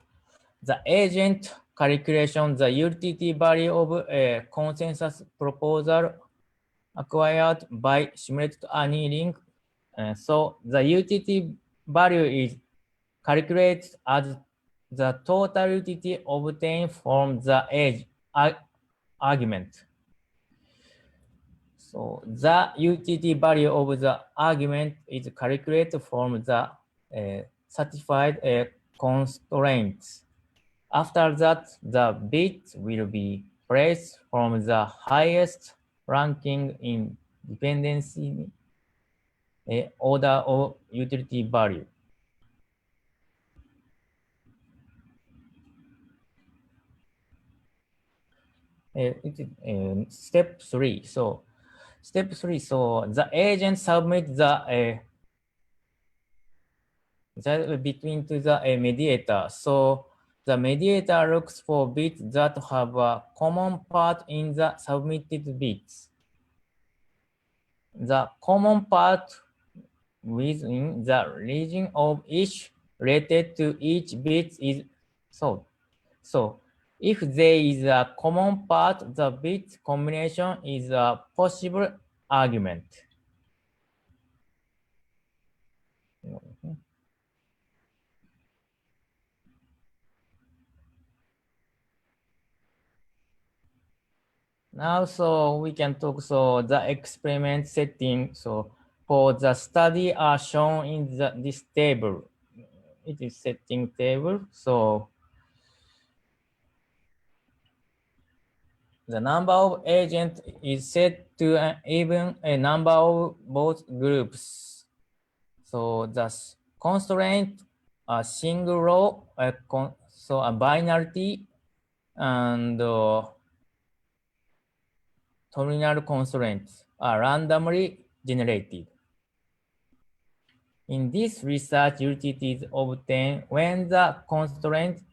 the agent calculation the utility value of a consensus proposal acquired by simulated annealing. So the utility value is calculated as the total utility obtained from the edge argument. So the utility value of the argument is calculated from the satisfied constraints. After that, the bit will be placed from the highest ranking in dependency order of utility value. Step 3. So step 3. So the agent submits the between to the mediator. So the mediator looks for bits that have a common part in the submitted bits. The common part within the region of each related to each bit is solved. So if there is a common part, the bit combination is a possible argument. Now, so we can talk the experiment setting. So for the study are shown in this table. It is setting table. So the number of agents is set to an even a number of both groups. So the constraint a single row, so a binarity and terminal constraints are randomly generated. In this research, utility is obtained when the constraint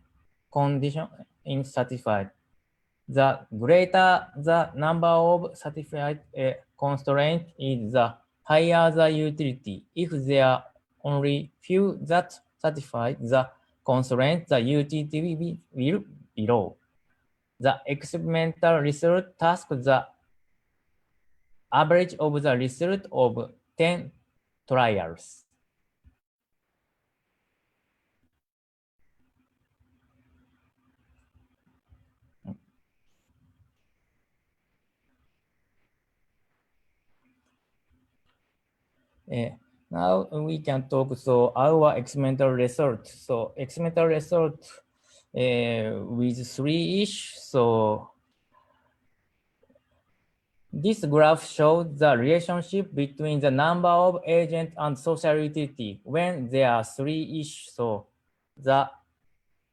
condition is satisfied. The greater the number of satisfied constraints is, the higher the utility. If there are only few that satisfy the constraint, the utility will be low. The experimental result task the average of the result of 10 trials. Now we can talk so our experimental result. So experimental result with 3-ish. So this graph shows the relationship between the number of agents and social utility when there are 3-ish. So the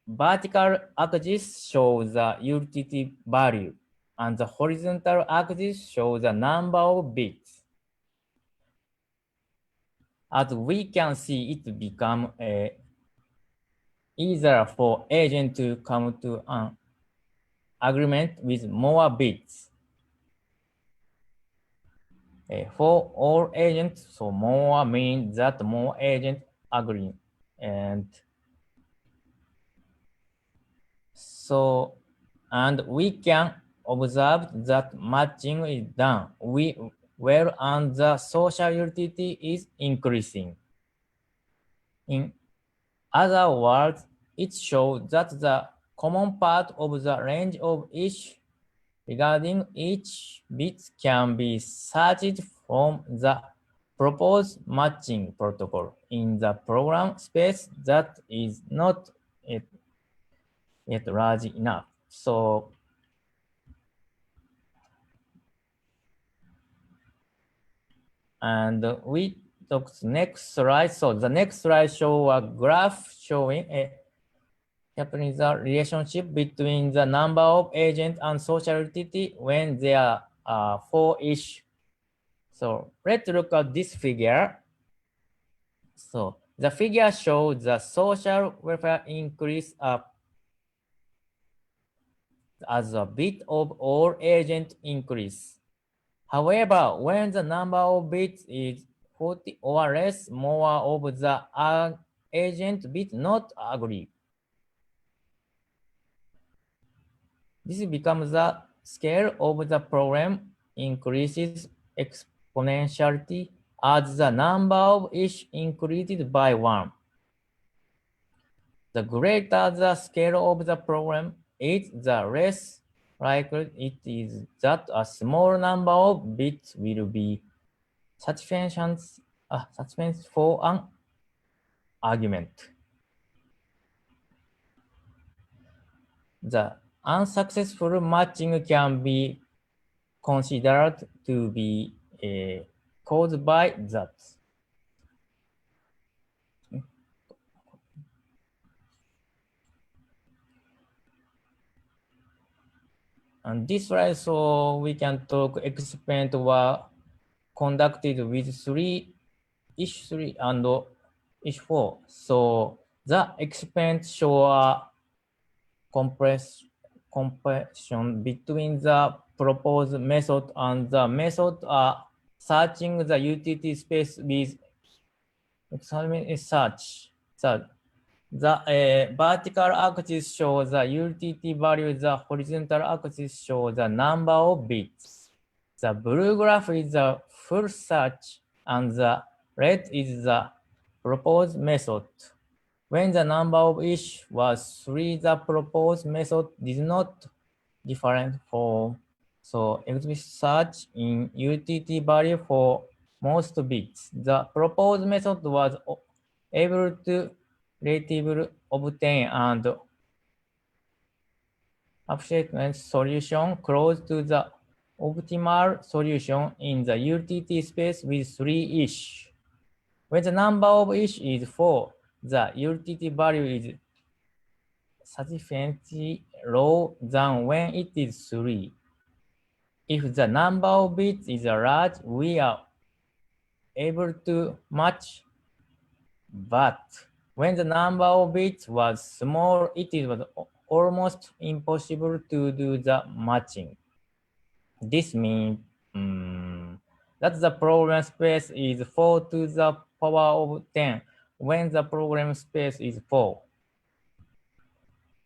vertical axis shows the utility value and the horizontal axis shows the number of bits. As we can see, it become easier for agent to come to an agreement with more bits. For all agents, so more means that more agents agree. And so, and we can observe that matching is done well and the social utility is increasing. In other words, it shows that the common part of the range of each regarding each bit can be searched from the proposed matching protocol in the program space that is not yet large enough. So and we took the next slide. So the next slide shows a graph showing the relationship between the number of agents and social utility when there are 4-ish. So let's look at this figure. So the figure shows the social welfare increase up as a bit of all agent increase. However, when the number of bits is 40 or less, more of the agent bit not agree. This becomes the scale of the problem increases exponentially as the number of each increases by 1. The greater the scale of the problem is, the less likely it is that a small number of bits will be sufficient for an argument. The unsuccessful matching can be considered to be caused by that. And this slide, so we can talk experiment were conducted with 3 and 4. So the experiment show a compression between the proposed method and the method searching the utility space with search. The vertical axis shows the utility value, the horizontal axis shows the number of bits. The blue graph is the full search and the red is the proposed method. When the number of each was 3, the proposed method did not different from so exhibit search in utility value for most bits. The proposed method was able to relatively obtain and approximate solution close to the optimal solution in the utility space with 3-ish. When the number of each is 4, the utility value is sufficiently low than when it is 3. If the number of bits is large, we are able to match, but when the number of bits was small, it was almost impossible to do the matching. This means that the problem space is 4 to the power of 10 when the problem space is 4.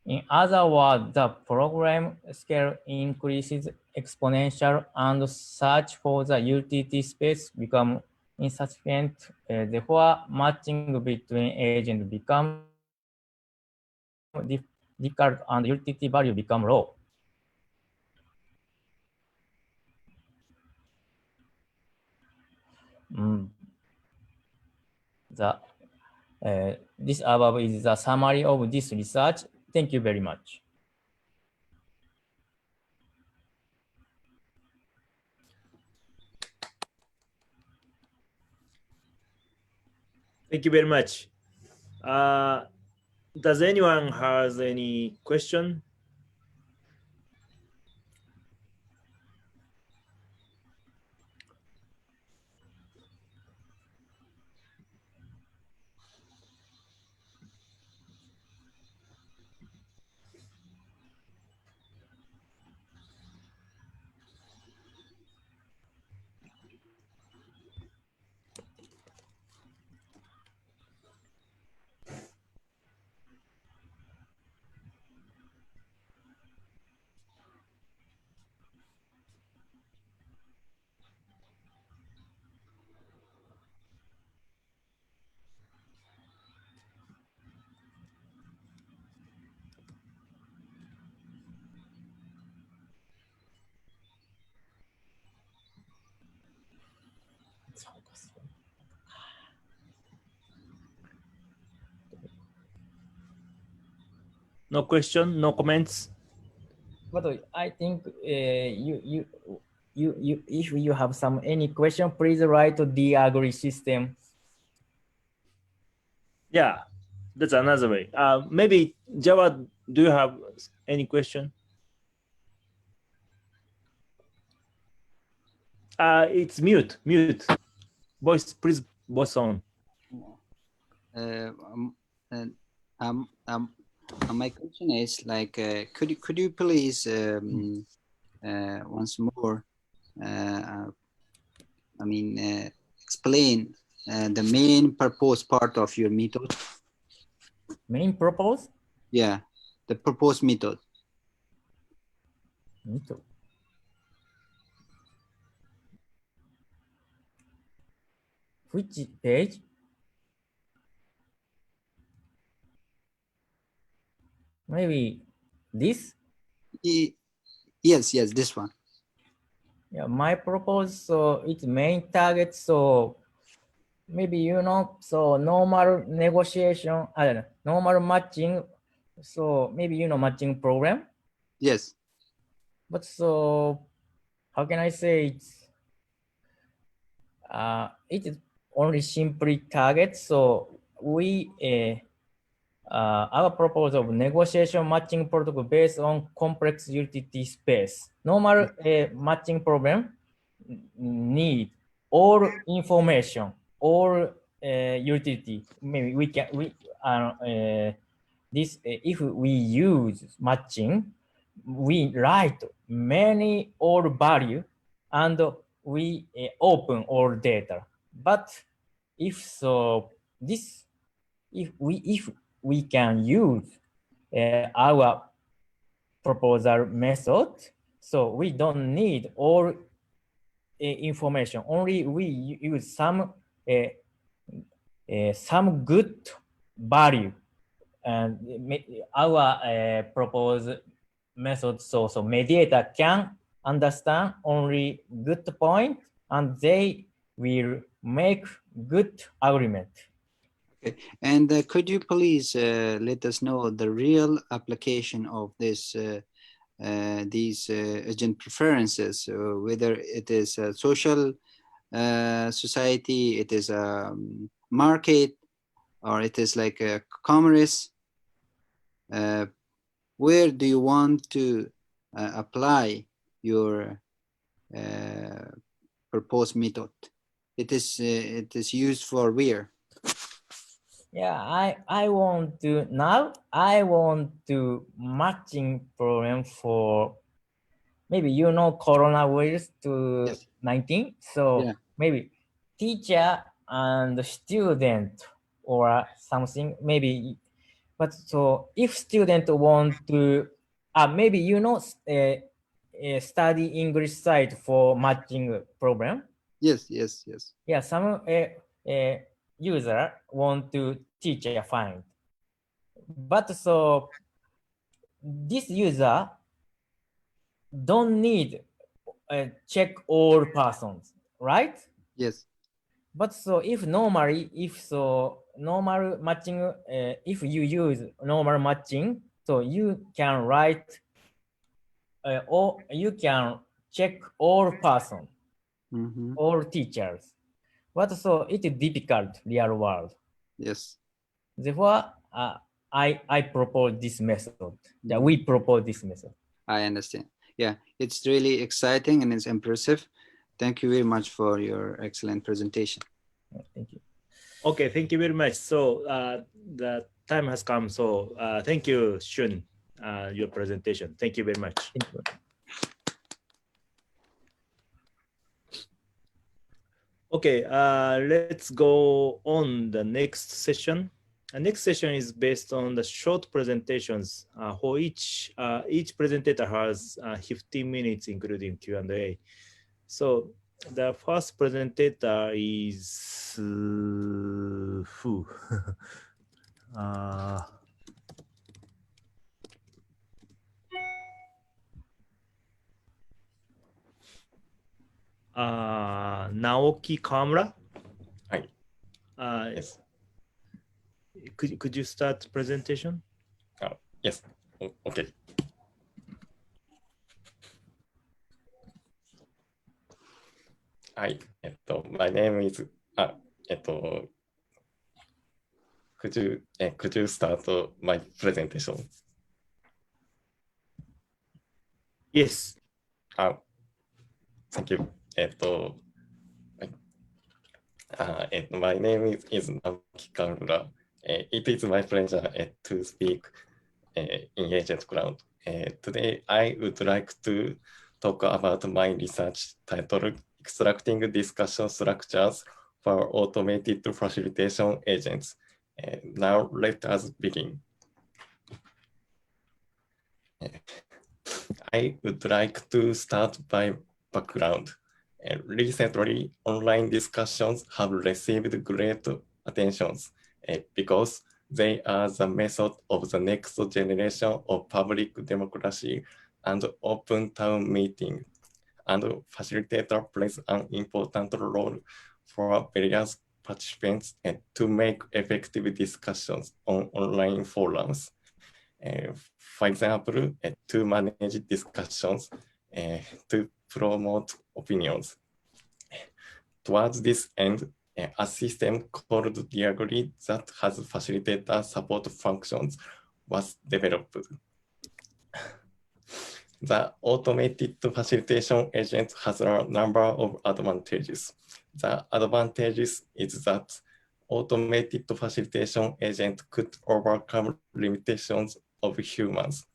In other words, the program scale increases exponential and search for the utility space become insufficient. Therefore, matching between agents become difficult and utility value become low. This above is the summary of this research. Thank you very much. Thank you very much. Does anyone has any question? No question, no comments. But I think if you have any question, please write to the Agree system. Yeah, that's another way. Maybe Java, do you have any question? It's mute. Voice, please, voice on. My question is like, could you please once more, explain the main purpose part of your method? Main purpose? Yeah, the proposed method. Method. Which page? Maybe this? Yes, this one. Yeah, my proposal, so its main target, so maybe so normal negotiation, I don't know, normal matching, so maybe matching program. Yes. But so how can I say it is only simply target. So we our proposal of negotiation matching protocol based on complex utility space. Normal matching problem need all information, all utility. Maybe this if we use matching, we write many all value and we open all data. But if so, if we can use our proposal method, so we don't need all information. Only we use some good value, and our proposed method. So mediator can understand only good point, and they will make good agreement. Okay, and could you please let us know the real application of this these agent preferences, whether it is a social society, it is a market, or it is like a commerce? Where do you want to apply your proposed method? It is used for where? Yeah, I want to matching program for maybe coronavirus to 19. So Yeah. maybe teacher and student or something maybe. But so if student want to maybe study English site for matching program. Yes. Yeah, some user want to teacher find, but so this user don't need check all persons, right? Yes. But so if normally, if so normal matching, if you use normal matching, so you can write or you can check all person, Mm-hmm. all teachers. But so it is difficult real world. Yes. Therefore, I propose this method. Yeah, we propose this method. I understand. Yeah, it's really exciting and it's impressive. Thank you very much for your excellent presentation. Thank you. Okay, thank you very much. So the time has come. So thank you, Shun, your presentation. Thank you very much. Thank you. Okay, let's go on the next session. The next session is based on the short presentations for each presenter has 15 minutes, including Q&A. So the first presenter is who? Naoki Kamura. Hi. Yes. Could you start presentation? Yes. Okay. Hi. My name is could you start my presentation? Yes. Thank you. My name is Naoki Kamura. It is my pleasure to speak in AgentCrowd. Today, I would like to talk about my research titled Extracting Discussion Structures for Automated Facilitation Agents. Now, let us begin. I would like to start by background. Recently, online discussions have received great attention because they are the method of the next generation of public democracy and open town meeting. And facilitator plays an important role for various participants to make effective discussions on online forums. For example, to manage discussions, to promote opinions. Towards this end, a system called Diagree that has facilitator support functions was developed. The automated facilitation agent has a number of advantages. The advantages is that automated facilitation agent could overcome limitations of humans.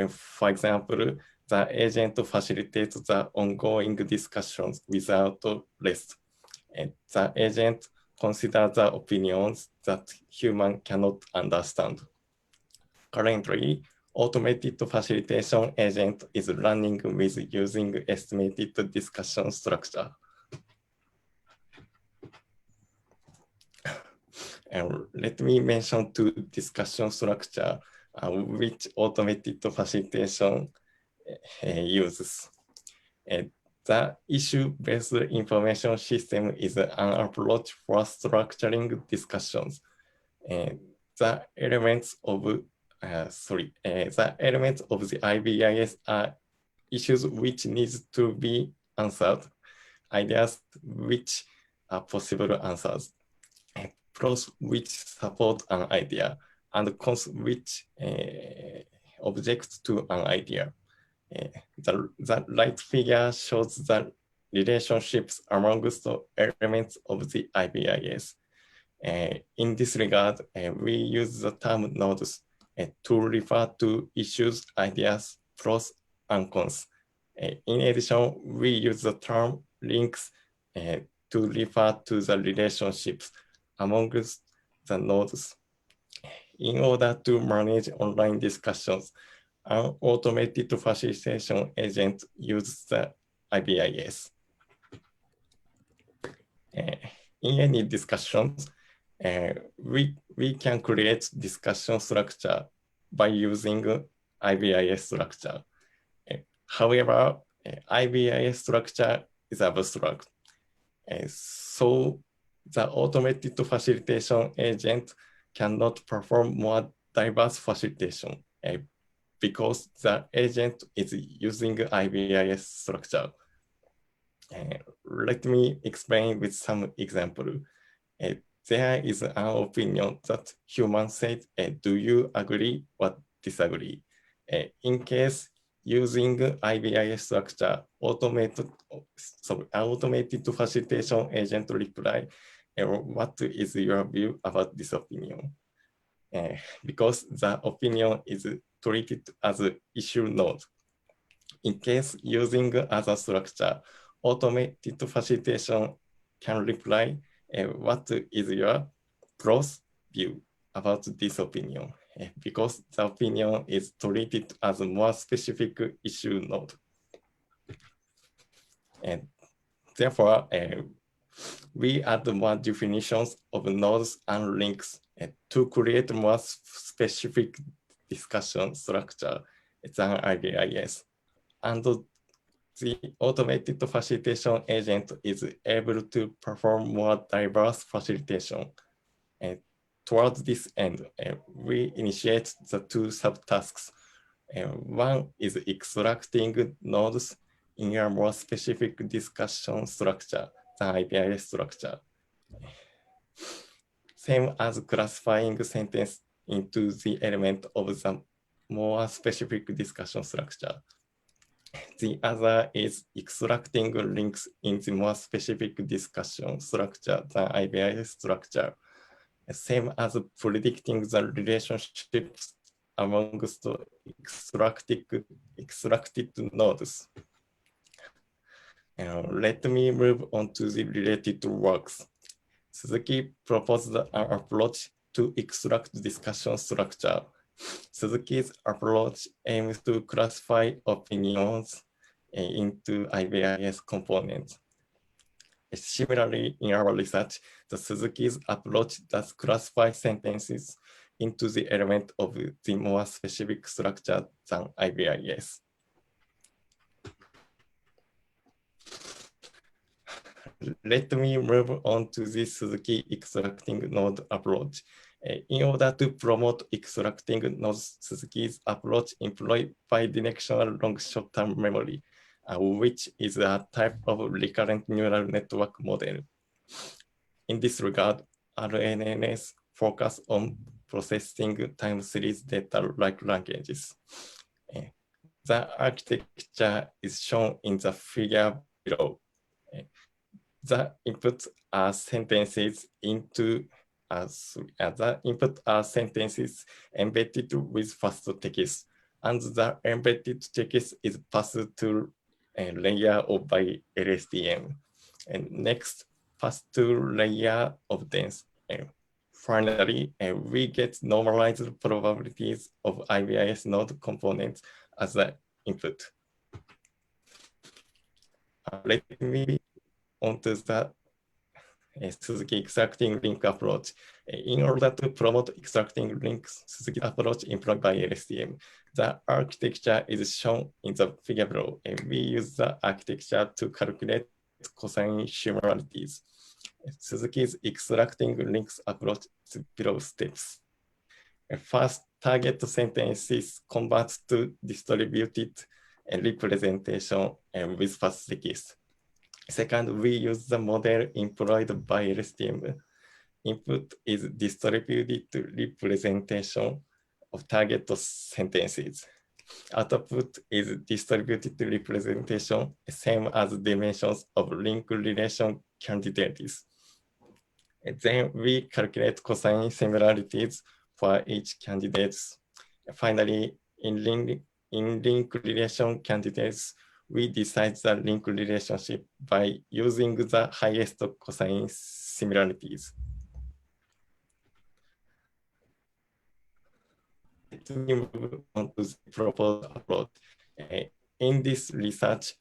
For example, the agent facilitates the ongoing discussions without rest. The agent considers the opinions that human cannot understand. Currently, automated facilitation agent is running with using estimated discussion structure. Let me mention two discussion structure which automated facilitation uses. The issue-based information system is an approach for structuring discussions. The elements of the IBIS are issues which need to be answered, ideas which are possible answers, pros which support an idea, and cons which object to an idea. The right figure shows the relationships amongst the elements of the IBIS. In this regard, we use the term nodes to refer to issues, ideas, pros, and cons. In addition, we use the term links to refer to the relationships amongst the nodes. In order to manage online discussions, an automated facilitation agent uses the IBIS. In any discussions, we can create discussion structure by using IBIS structure. However, IBIS structure is abstract. So the automated facilitation agent cannot perform more diverse facilitation because the agent is using IBIS structure. Let me explain with some example. There is an opinion that humans say, do you agree or disagree? In case using IBIS structure, automated facilitation agent reply, what is your view about this opinion? Because the opinion is treated as an issue node. In case using other structure, automated facilitation can reply, what is your pros view about this opinion? Because the opinion is treated as a more specific issue node. And therefore, we add more definitions of nodes and links to create more specific discussion structure than IBIS. And the automated facilitation agent is able to perform more diverse facilitation. Towards this end, we initiate the two subtasks. One is extracting nodes in a more specific discussion structure than IBIS structure. Same as classifying sentence into the element of the more specific discussion structure. The other is extracting links in the more specific discussion structure than IBIS structure. Same as predicting the relationships amongst extracted nodes. Let me move on to the related works. Suzuki proposed an approach to extract discussion structure. Suzuki's approach aims to classify opinions into IBIS components. Similarly, in our research, the Suzuki's approach does classify sentences into the element of the more specific structure than IBIS. Let me move on to the Suzuki extracting node approach. In order to promote extracting nodes, Suzuki's approach employs bidirectional long short-term memory, which is a type of recurrent neural network model. In this regard, RNNs focus on processing time series data like languages. The architecture is shown in the figure below. The inputs are sentences embedded with fast text, and the embedded text is passed to a layer of by LSTM. And next, passed to layer of dense. Finally, we get normalized probabilities of IBIS node components as the input. Let me onto the Suzuki extracting link approach. In order to promote extracting links, Suzuki approach employed by LSTM. The architecture is shown in the figure below. We use the architecture to calculate cosine similarities. Suzuki's extracting links approach is below steps. First, target sentences convert to distributed representation with fast text. Second, we use the model employed by LSTM. Input is distributed representation of target sentences. Output is distributed representation, same as dimensions of link relation candidates. And then we calculate cosine similarities for each candidate. Finally, in link relation candidates, we decide the link relationship by using the highest cosine similarities. Let me move on to the proposed approach. In this research,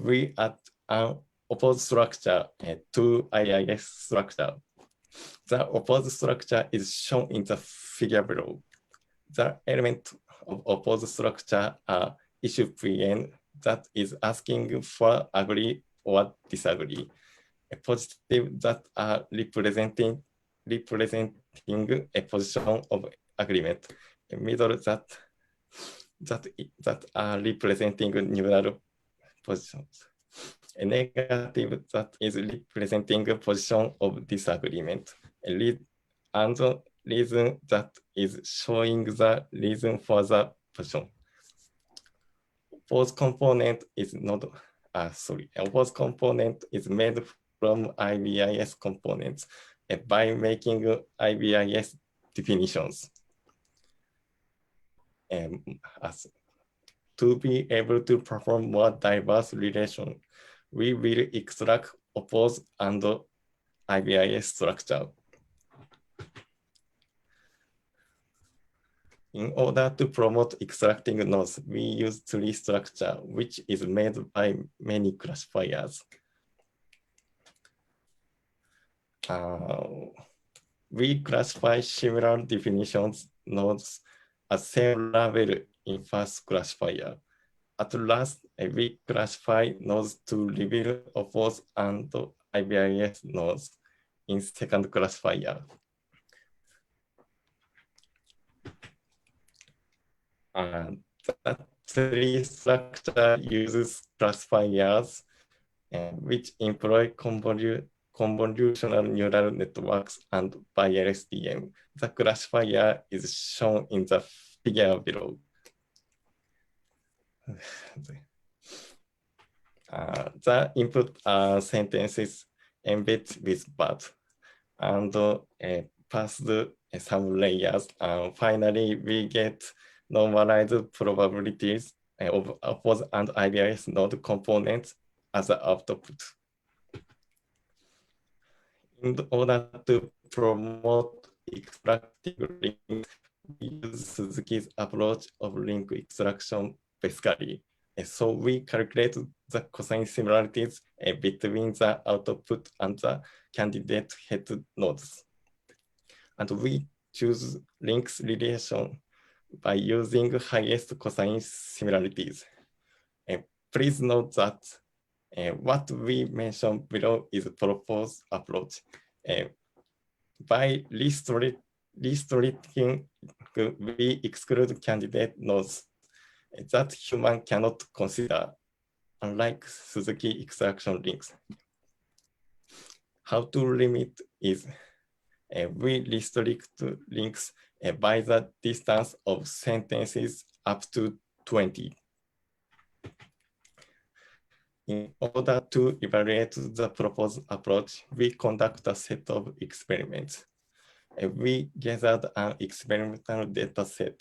we add an opposed structure to IIS structure. The opposed structure is shown in the figure below. The element of opposed structure are issue PN that is asking for agree or disagree. a positive that are representing a position of agreement, a middle that are representing neutral positions, a negative that is representing a position of disagreement, and the reason that is showing the reason for the position. Opposed component is not, opposed component is made from IBIS components by making IBIS definitions. To be able to perform more diverse relation, we will extract opposed and IBIS structure. In order to promote extracting nodes, we use tree structure, which is made by many classifiers. We classify similar definitions nodes at same level in first classifier. At last, we classify nodes to reveal opposed and IBIS nodes in second classifier. The tree structure uses classifiers which employ convolutional neural networks and by LSTM. The classifier is shown in the figure below. The input are sentences embedded with but and passed some layers. Finally, we get normalized probabilities of opposed and IBIS node components as an output. In order to promote extracting links, we use Suzuki's approach of link extraction basically. So we calculate the cosine similarities between the output and the candidate head nodes. And we choose links relation by using highest cosine similarities. Please note that what we mentioned below is a proposed approach. By restricting, we exclude candidate nodes that human cannot consider, unlike Suzuki extraction links. How to limit is we restrict links by the distance of sentences up to 20. In order to evaluate the proposed approach, we conduct a set of experiments. We gathered an experimental data set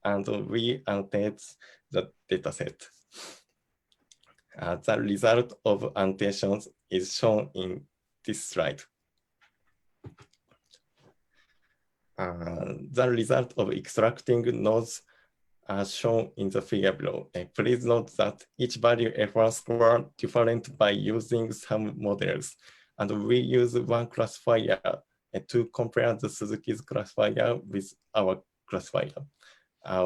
and we annotate the data set. The result of annotations is shown in this slide. The result of extracting nodes are shown in the figure below. Please note that each value F1 score different by using some models. And we use one classifier to compare the Suzuki's classifier with our classifier.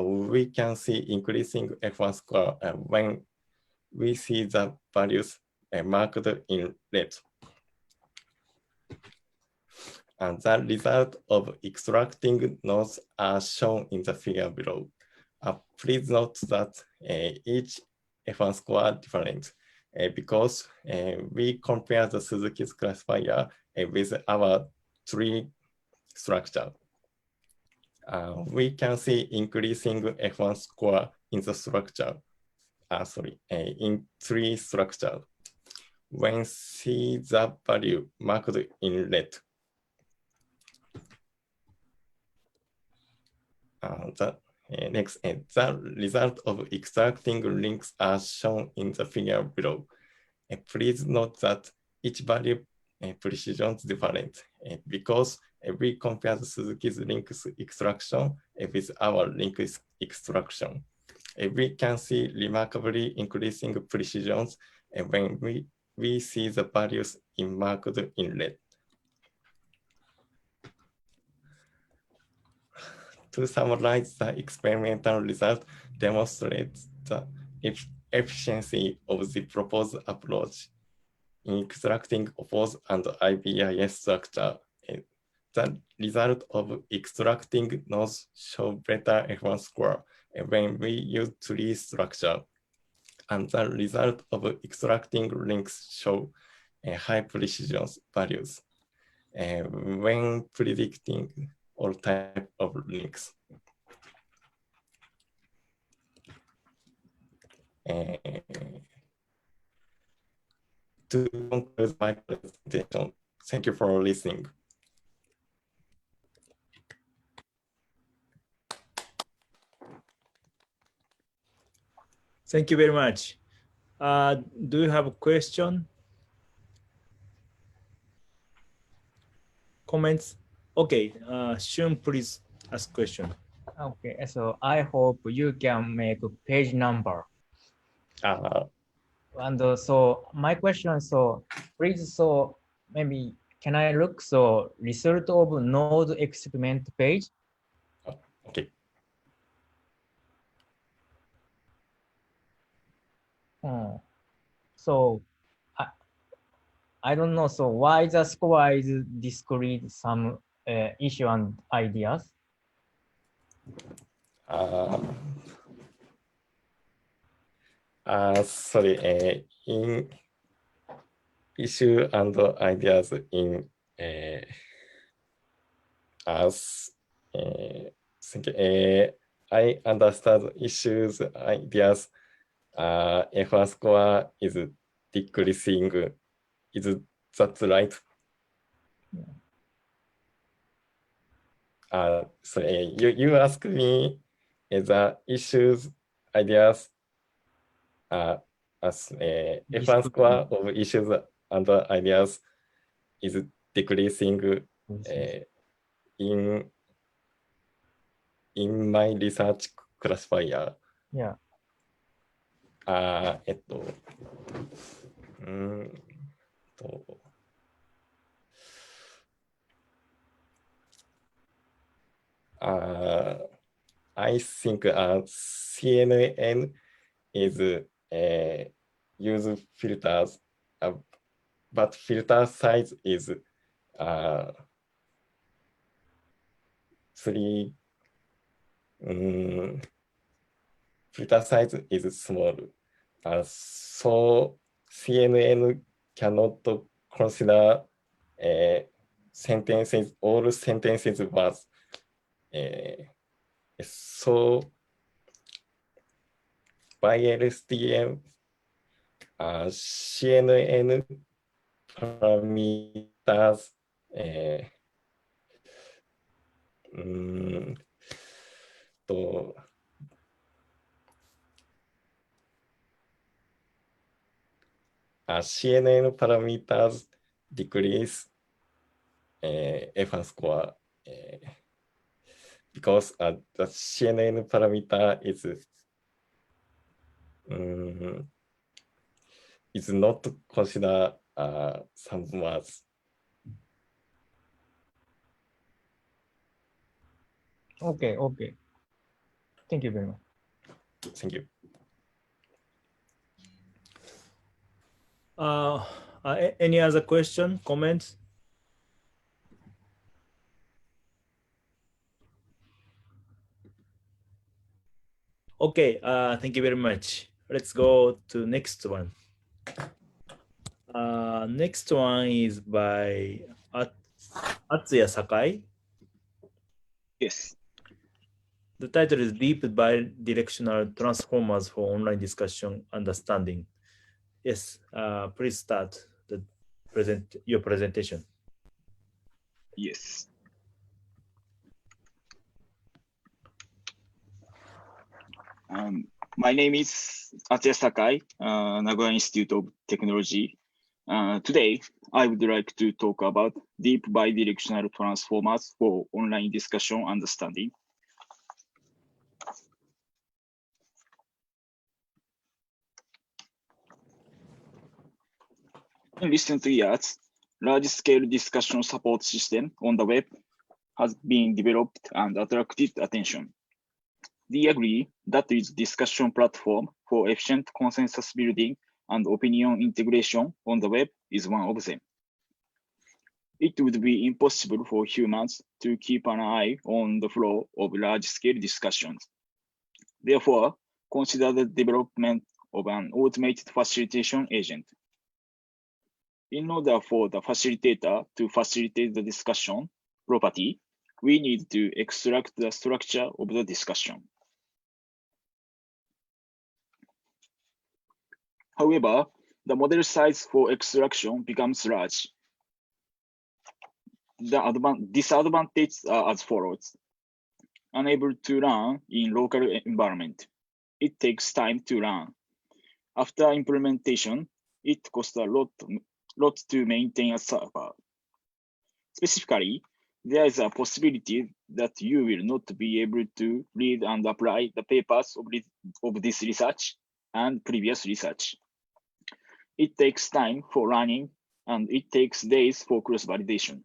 We can see increasing F1 score when we see the values marked in red. And the result of extracting nodes are shown in the figure below. Please note that each F1 score are different because we compare the Suzuki's classifier with our tree structure. We can see increasing F1 score in the structure, in tree structure when see the value marked in red. Next, the result of extracting links are shown in the figure below. Please note that each value precision is different because we compare the Suzuki's link extraction with our link extraction. We can see remarkably increasing precisions when we see the values marked in red. To summarize, the experimental result demonstrates the efficiency of the proposed approach in extracting OPPOS and IBIS structure. The result of extracting nodes show better F1 score when we use tree structure. And the result of extracting links show high precision values when predicting all type of links. To conclude my presentation, thank you for listening. Thank you very much. Do you have a question? Comments? Okay, Shun, please ask question. Okay, so I hope you can make a page number. And so my question is, so please, so maybe can I look so result of node experiment page? Okay. So I don't know. So why the score is discrete some issue and ideas? Sorry, in issue and ideas in as I understand issues, ideas, F1 score is decreasing. Is that right? So you ask me the issues, ideas, as F1 score of issues and ideas is decreasing in my research classifier. Yeah. I think CNN is use filters, but filter size is 3. Filter size is small. So CNN cannot consider sentences, all sentences words. So by LSTM, CNN parameters CNN parameters decrease F1 score because the CNN parameter is not consider some words. Okay, okay. Thank you very much. Thank you. Any other question, comments? Okay, thank you very much. Let's go to next one. Next one is by Atsuya Sakai. Yes. The title is Deep Bidirectional Transformers for Online Discussion Understanding. Yes, please start your presentation. Yes. My name is Atsuya Sakai, Nagoya Institute of Technology. Today, I would like to talk about deep bidirectional transformers for online discussion understanding. In recent years, large-scale discussion support system on the web has been developed and attracted attention. We agree that is discussion platform for efficient consensus building and opinion integration on the web is one of them. It would be impossible for humans to keep an eye on the flow of large-scale discussions. Therefore, consider the development of an automated facilitation agent. In order for the facilitator to facilitate the discussion property, we need to extract the structure of the discussion. However, the model size for extraction becomes large. The disadvantages are as follows. Unable to run in local environment. It takes time to run. After implementation, it costs a lot to maintain a server. Specifically, there is a possibility that you will not be able to read and apply the papers of this research and previous research. It takes time for running, and it takes days for cross-validation.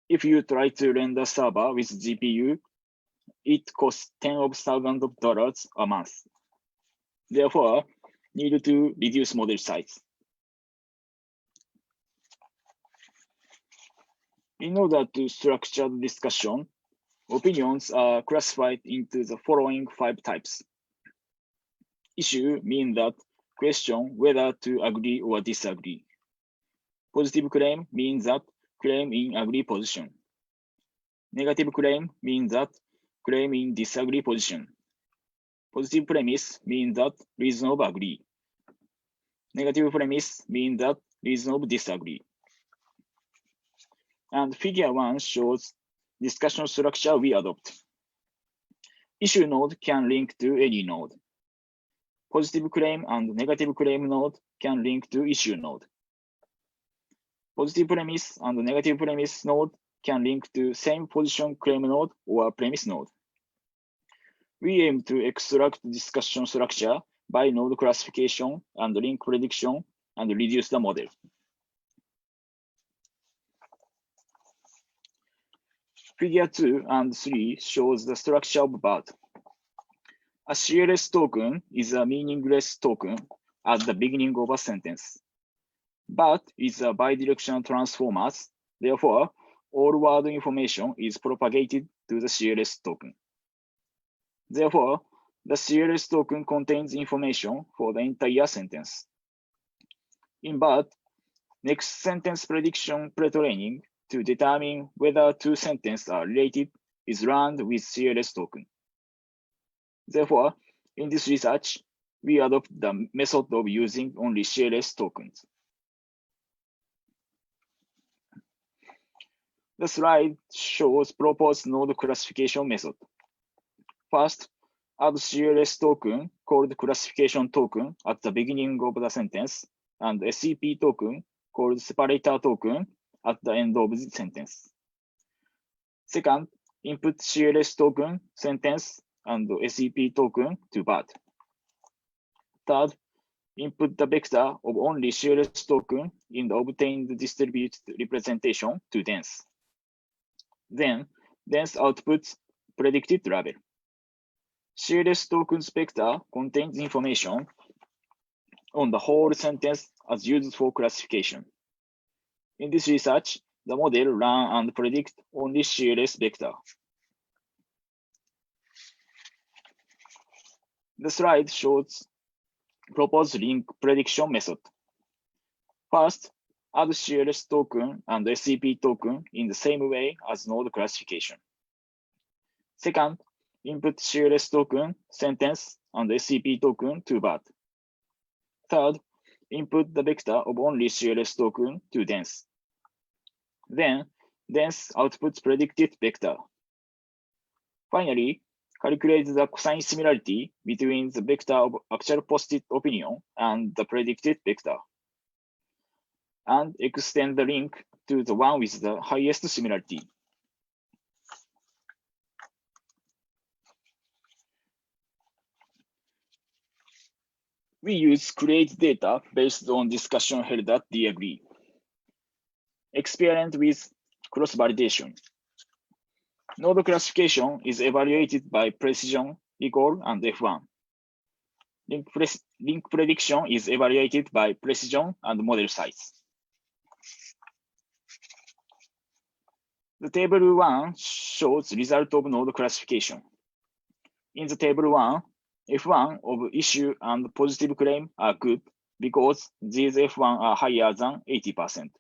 If you try to render server with GPU, it costs tens of thousands of dollars a month. Therefore, need to reduce model size. In order to structure the discussion, opinions are classified into the following 5 types. Issue means that question whether to agree or disagree. Positive claim means that claim in agree position. Negative claim means that claim in disagree position. Positive premise means that reason of agree. Negative premise means that reason of disagree. And figure 1 shows discussion structure we adopt. Issue node can link to any node. Positive claim and negative claim node can link to issue node. Positive premise and negative premise node can link to same position claim node or premise node. We aim to extract discussion structure by node classification and link prediction and reduce the model. Figure 2 and 3 shows the structure of BAT. A CLS token is a meaningless token at the beginning of a sentence. BAT is a bidirectional transformer, therefore, all word information is propagated to the CLS token. Therefore, the CLS token contains information for the entire sentence. In BAT, next sentence prediction pre-training to determine whether 2 sentences are related is run with CLS token. Therefore, in this research, we adopt the method of using only CLS tokens. The slide shows proposed node classification method. First, add CLS token called classification token at the beginning of the sentence and SCP token called separator token at the end of the sentence. Second, input CLS token sentence and SCP token to BAT. Third, input the vector of only CLS token in the obtained distributed representation to dense. Then, dense outputs predicted label. CLS token's vector contains information on the whole sentence as used for classification. In this research, the model run and predict only CLS vector. The slide shows proposed link prediction method. First, add CLS token and SCP token in the same way as node classification. Second, input CLS token, sentence, and SCP token to BAT. Third, input the vector of only CLS token to dense. Then, dense outputs predicted vector. Finally, calculate the cosine similarity between the vector of actual posted opinion and the predicted vector, and extend the link to the one with the highest similarity. We use create data based on discussion held at the Agree. Experiment with cross-validation. Node classification is evaluated by precision, recall, and F1. link prediction is evaluated by precision and model size. The table 1 shows result of node classification. In the table 1, F1 of issue and positive claim are good because these F1 are higher than 80%.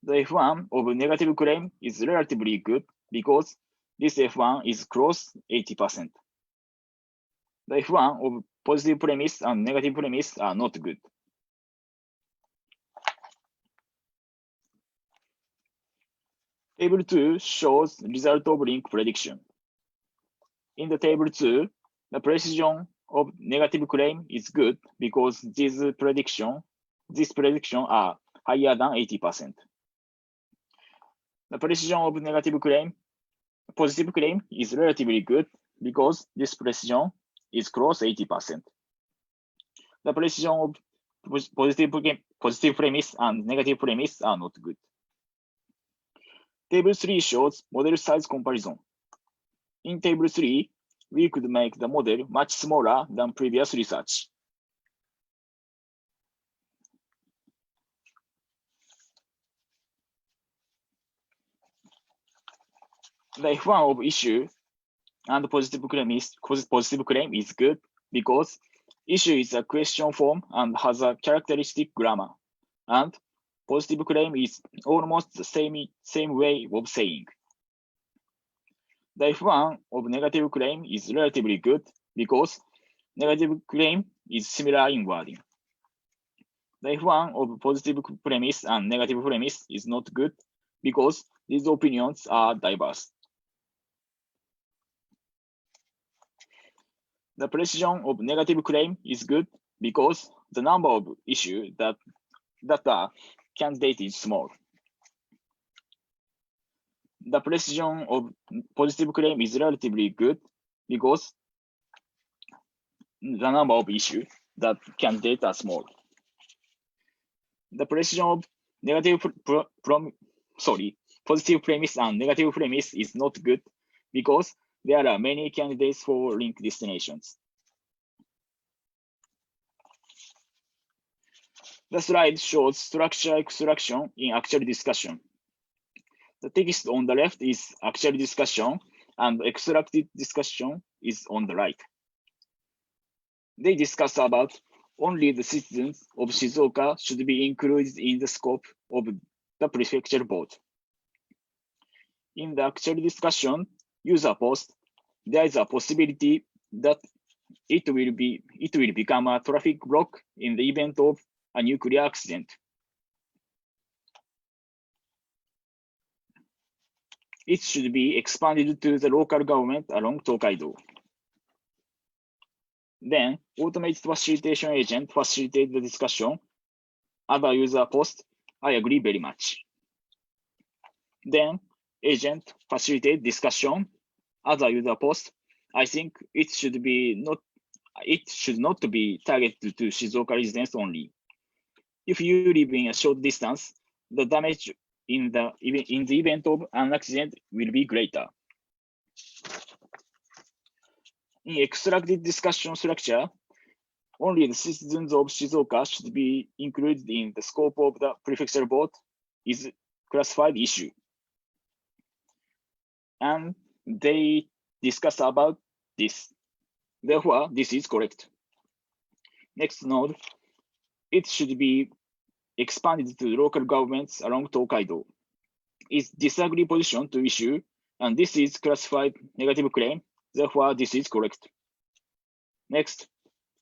The F1 of negative claim is relatively good because this F1 is close 80%. The F1 of positive premise and negative premise are not good. Table 2 shows result of link prediction. In the table 2, the precision of negative claim is good because these predictions are higher than 80%. The precision of positive claim is relatively good because this precision is close 80%. The precision of positive premise and negative premise are not good. Table 3 shows model size comparison. In table 3, we could make the model much smaller than previous research. The F1 of issue and positive claim is good because issue is a question form and has a characteristic grammar, and positive claim is almost the same way of saying. The F1 of negative claim is relatively good because negative claim is similar in wording. The F1 of positive premise and negative premise is not good because these opinions are diverse. The precision of negative claim is good because the number of issues that are candidate is small. The precision of positive claim is relatively good because the number of issues that candidate are small. The precision of positive premise and negative premise is not good because there are many candidates for link destinations. The slide shows structure extraction in actual discussion. The text on the left is actual discussion, and extracted discussion is on the right. They discuss about only the citizens of Shizuoka should be included in the scope of the prefecture board. In the actual discussion user post, there is a possibility that it will become a traffic block in the event of a nuclear accident. It should be expanded to the local government along Tokaido. Then, automated facilitation agent facilitate the discussion. Other user post, I agree very much. Then, agent facilitate discussion. Other user post, I think it should not be targeted to Shizuoka residents only. If you live in a short distance, the damage in the event of an accident will be greater. In extracted discussion structure, only the citizens of Shizuoka should be included in the scope of the prefecture board is classified issue. And they discuss about this. Therefore, this is correct. Next node, it should be expanded to local governments along Tokaido. Is disagree position to issue, and this is classified negative claim. Therefore, this is correct. Next,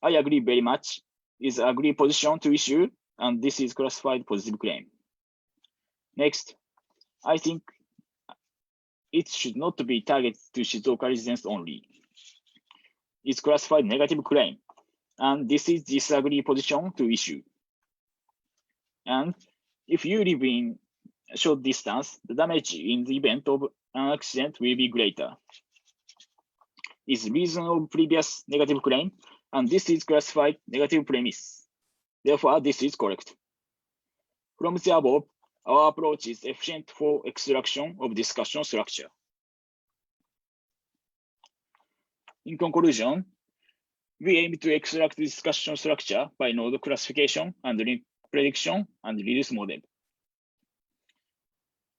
I agree very much is agree position to issue, and this is classified positive claim. Next, I think it should not be targeted to Shizuoka residents only. It's classified negative claim, and this is disagree position to issue. And if you live in a short distance, the damage in the event of an accident will be greater. Is reason of previous negative claim, and this is classified negative premise. Therefore, this is correct. From the above, our approach is efficient for extraction of discussion structure. In conclusion, we aim to extract discussion structure by node classification and link prediction and reduce model.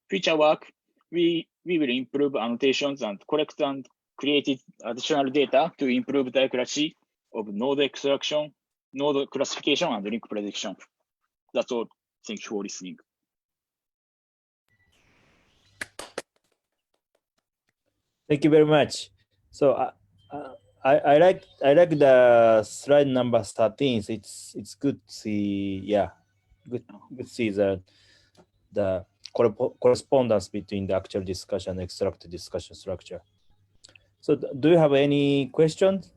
Future work, we will improve annotations and collect and create additional data to improve the accuracy of node extraction, node classification, and link prediction. That's all. Thank you for listening. Thank you very much. So I like the slide number 13. It's good to see, yeah, good to see the correspondence between the actual discussion and extracted discussion structure. So do you have any questions?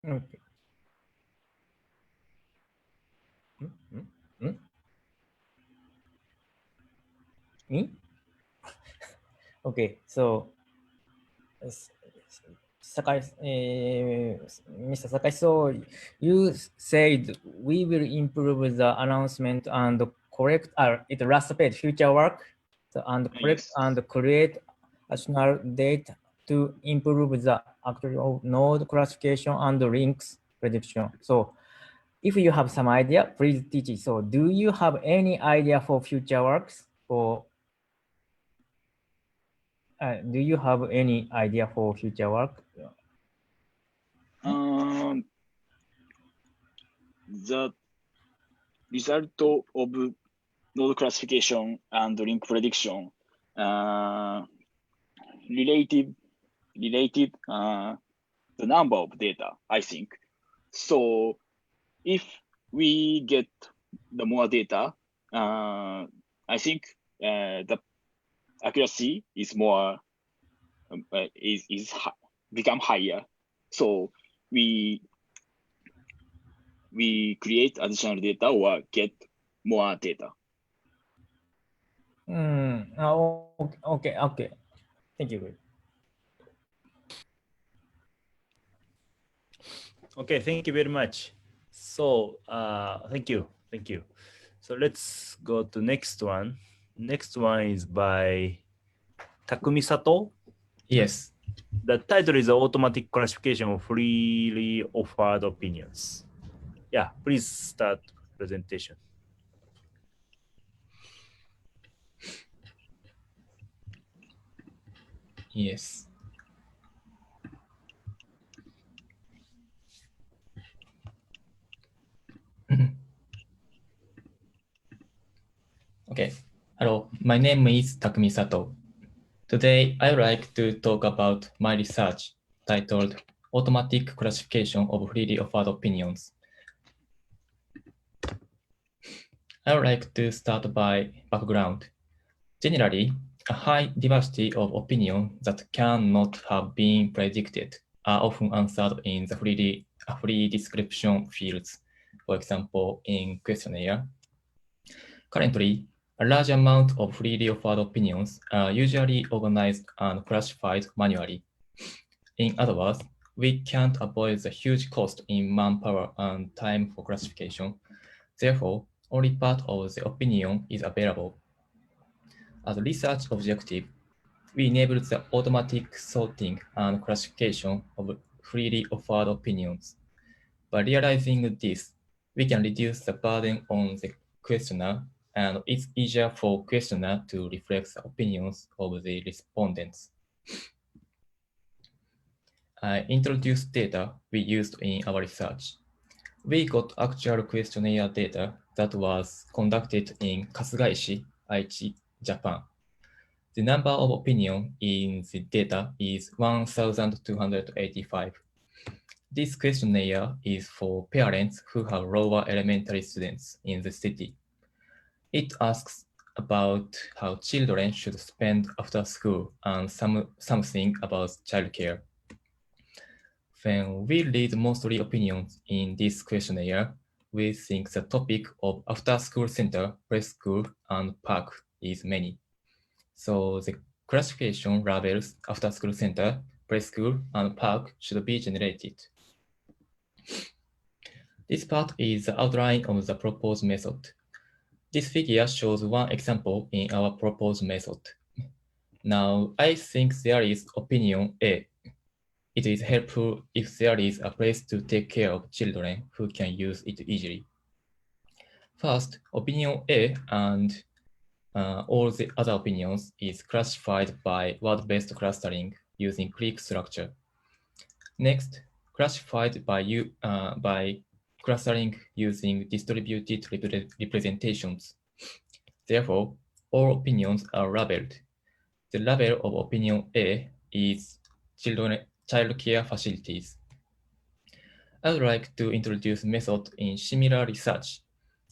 Okay. Me? Okay, so Sakai, Mr. Sakai, so you said we will improve the announcement and correct it last page future work, so, and correct Yes. and create additional data to improve the actual node classification and links prediction. So if you have some idea, please teach it. So do you have any idea for future works? Or do you have any idea for future work? The result of node classification and link prediction related the number of data, I think. So if we get the more data, I think the accuracy is more become higher. So we create additional data or get more data. Okay. Thank you. Okay, thank you very much. So thank you. So let's go to next one. Next one is by Takumi Sato. Yes. The title is Automatic Classification of Freely Offered Opinions. Yeah, please start presentation. Yes. Okay. Hello, my name is Takumi Sato. Today, I would like to talk about my research titled Automatic Classification of Freely Offered Opinions. I would like to start by background. Generally, a high diversity of opinions that cannot have been predicted are often answered in the free description fields, for example, in questionnaire. Currently, a large amount of freely offered opinions are usually organized and classified manually. In other words, we can't avoid the huge cost in manpower and time for classification. Therefore, only part of the opinion is available. As a research objective, we enable the automatic sorting and classification of freely offered opinions. By realizing this, we can reduce the burden on the questioner, and it's easier for questioner to reflect the opinions of the respondents. I introduced data we used in our research. We got actual questionnaire data that was conducted in Kasugaishi, Aichi, Japan. The number of opinions in the data is 1,285. This questionnaire is for parents who have lower elementary students in the city. It asks about how children should spend after school and something about childcare. When we read mostly opinions in this questionnaire, we think the topic of after-school center, preschool, and park is many. So the classification labels after-school center, preschool, and park should be generated. This part is the outline of the proposed method. This figure shows one example in our proposed method. Now, I think there is opinion A. It is helpful if there is a place to take care of children who can use it easily. First, opinion A and all the other opinions is classified by word-based clustering using clique structure. Next, classified by clustering using distributed representations. Therefore, all opinions are labeled. The label of opinion A is child care facilities. I would like to introduce method in similar research.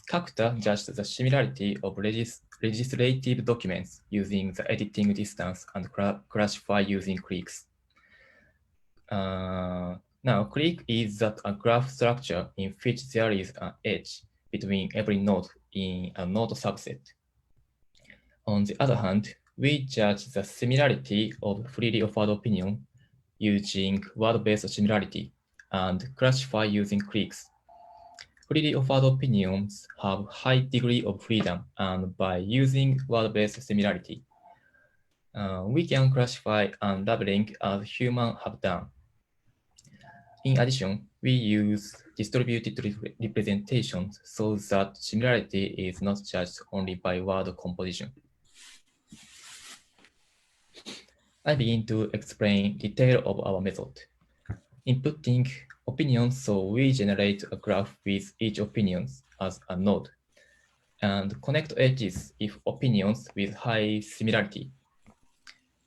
Capture just the similarity of legislative documents using the editing distance and classify using cliques. Now, clique is that a graph structure in which there is an edge between every node in a node subset. On the other hand, we judge the similarity of freely offered opinion using word-based similarity and classify using cliques. Freely offered opinions have high degree of freedom, and by using word-based similarity, we can classify and labeling as humans have done. In addition, we use distributed representations so that similarity is not judged only by word composition. I begin to explain detail of our method. Inputting opinions, so we generate a graph with each opinion as a node, and connect edges if opinions with high similarity.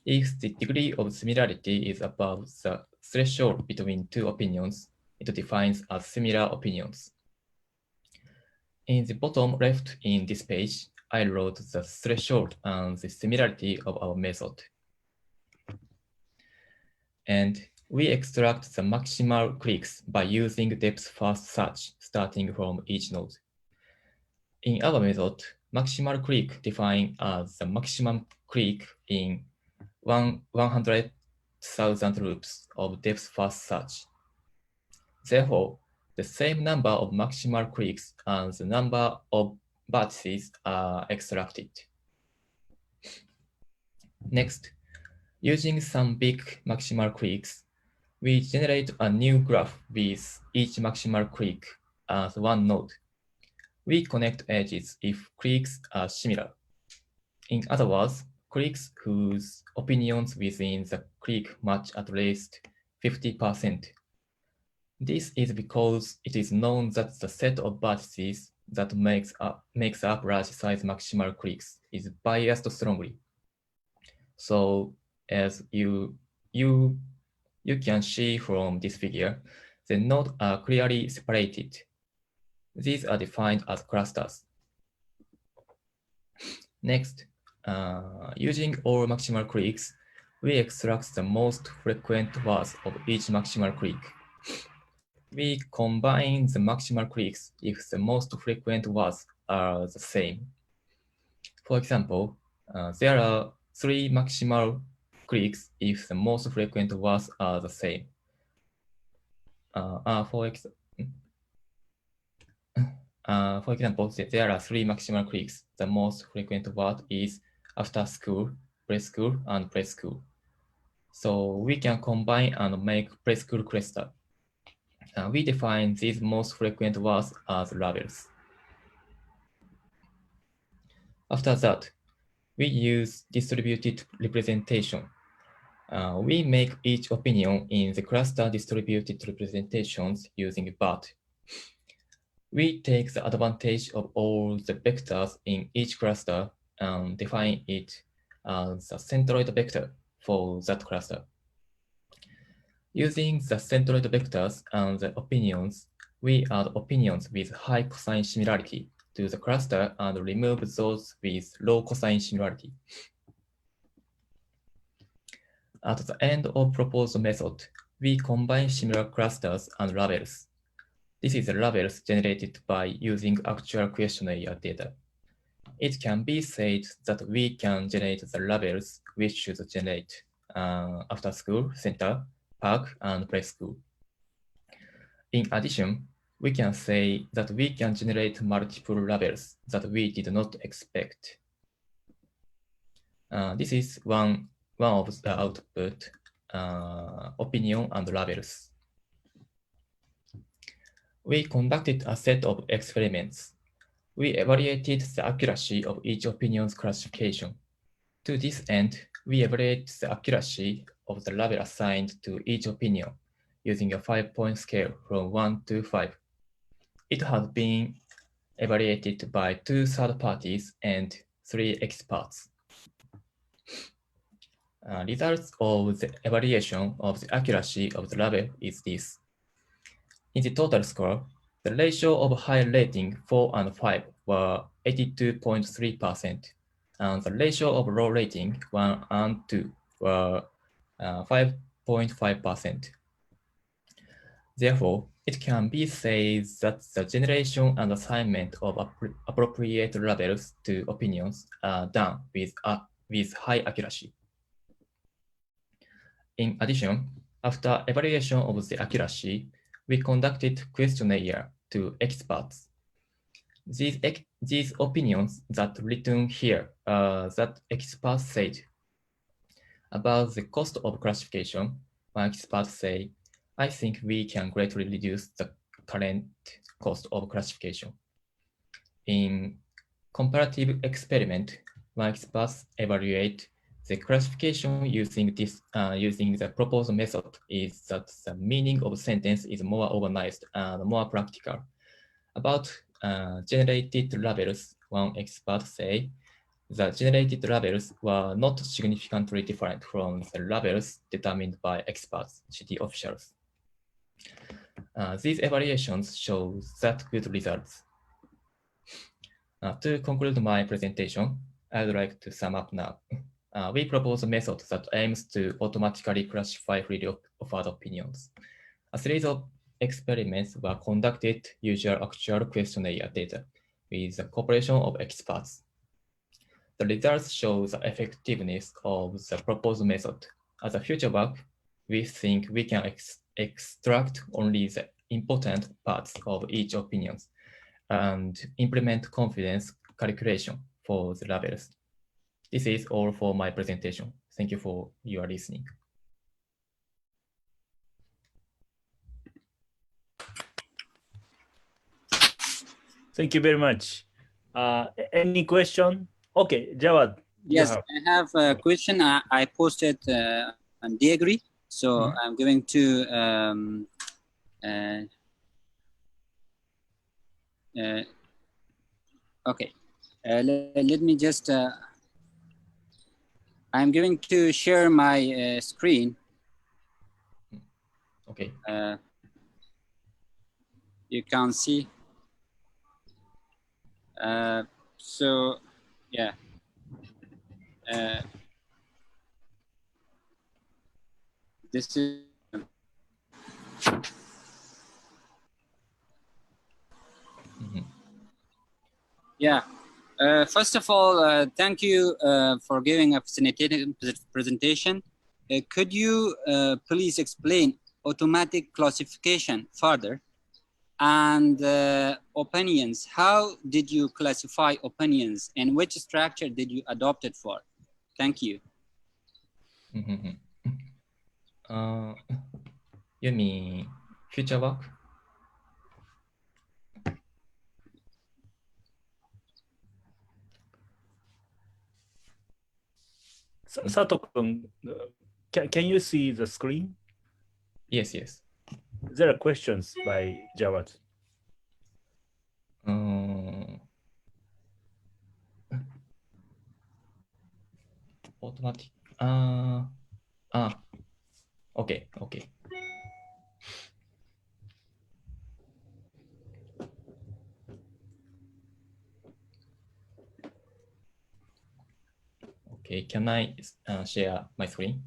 If the degree of similarity is above the threshold between two opinions, it defines as similar opinions. In the bottom left in this page, I wrote the threshold and the similarity of our method. And we extract the maximal cliques by using depth-first search starting from each node. In our method, maximal clique defined as the maximum clique in 100,000 loops of depth-first search. Therefore, the same number of maximal cliques and the number of vertices are extracted. Next, using some big maximal cliques, we generate a new graph with each maximal clique as one node. We connect edges if cliques are similar. In other words, cliques whose opinions within the clique match at least 50%. This is because it is known that the set of vertices that makes up large size maximal cliques is biased strongly. So as you can see from this figure, the nodes are clearly separated. These are defined as clusters. Next, using all maximal cliques, we extract the most frequent words of each maximal clique. We combine the maximal cliques if the most frequent words are the same. For example, there are 3 maximal cliques if the most frequent words are the same. For example, there are 3 maximal cliques. The most frequent word is after school, preschool, and preschool. So we can combine and make preschool cluster. We define these most frequent words as labels. After that, we use distributed representation. We make each opinion in the cluster distributed representations using BART. We take the advantage of all the vectors in each cluster and define it as the centroid vector for that cluster. Using the centroid vectors and the opinions, we add opinions with high cosine similarity to the cluster and remove those with low cosine similarity. At the end of proposed method, we combine similar clusters and labels. This is the labels generated by using actual questionnaire data. It can be said that we can generate the labels we should generate after school, center, park, and preschool. In addition, we can say that we can generate multiple labels that we did not expect. This is one of the output, opinion and labels. We conducted a set of experiments. We evaluated the accuracy of each opinion's classification. To this end, we evaluate the accuracy of the label assigned to each opinion using a 5-point scale from 1 to 5. It has been evaluated by 2 third parties and 3 experts. Results of the evaluation of the accuracy of the label is this. In the total score, the ratio of high rating 4 and 5 were 82.3%, and the ratio of low rating 1 and 2 were 5.5%. Therefore, it can be said that the generation and assignment of appropriate labels to opinions are done with high accuracy. In addition, after evaluation of the accuracy, we conducted questionnaire to experts. These opinions that written here that experts said. About the cost of classification, one expert say, I think we can greatly reduce the current cost of classification. In comparative experiment, one expert evaluate the classification using the proposed method is that the meaning of sentence is more organized and more practical. About generated labels, one expert say the generated labels were not significantly different from the labels determined by experts, city officials. These evaluations show that good results. To conclude my presentation, I would like to sum up now. We propose a method that aims to automatically classify freely offered opinions. A series of experiments were conducted using actual questionnaire data with the cooperation of experts. The results show the effectiveness of the proposed method. As a future work, we think we can extract only the important parts of each opinion and implement confidence calculation for the labels. This is all for my presentation. Thank you for your listening. Thank you very much. Any question? Okay, Jawad. Yes, I have a question. I posted on Agree, so I'm going to okay. Let me just. I'm going to share my screen. Okay. You can see. So, yeah. This is. Yeah. First of all, thank you for giving a fascinating presentation. Could you please explain automatic classification further and opinions? How did you classify opinions and which structure did you adopt it for? Thank you. You mean future work? Sato-kun, can you see the screen? Yes, yes. There are questions by Jawad. Automatic. Okay, okay. Okay, can I share my screen?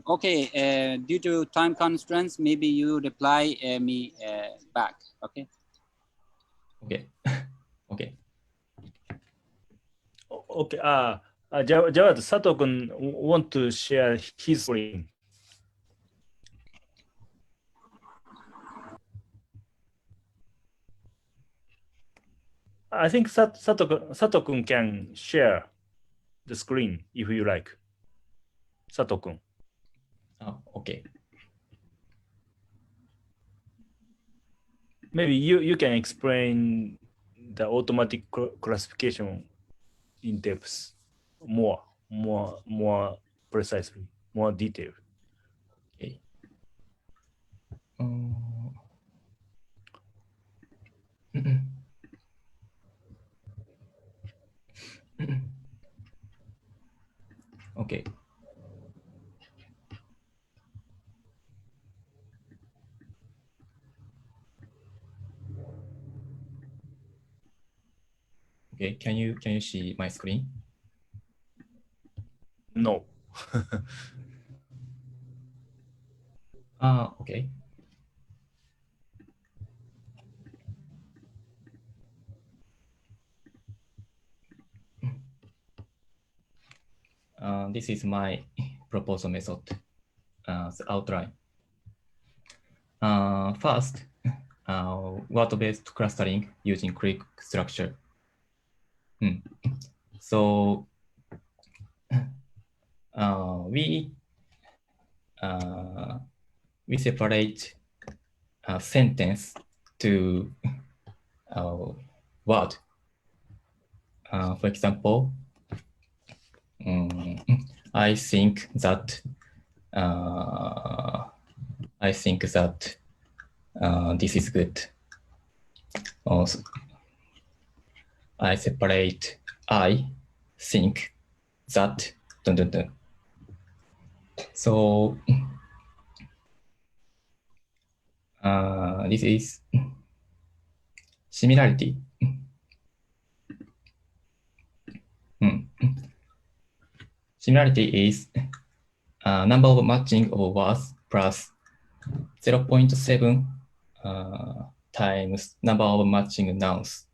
Okay, due to time constraints, maybe you reply me back, okay? Okay. Okay. Okay. Jawad, Sato-kun want to share his screen. I think Sato-kun can share the screen if you like. Sato-kun. Okay. Maybe you can explain the automatic classification in depth more precisely, more detailed. Okay. Okay. Okay. Can you see my screen? No. Okay. This is my proposal method, the outline. First, word-based clustering using click structure. So we separate a sentence to word. For example, I think that this is good. Also, I separate I think that. Dun, dun, dun. So this is similarity. Similarity is number of matching of words plus 0.7 times number of matching nouns.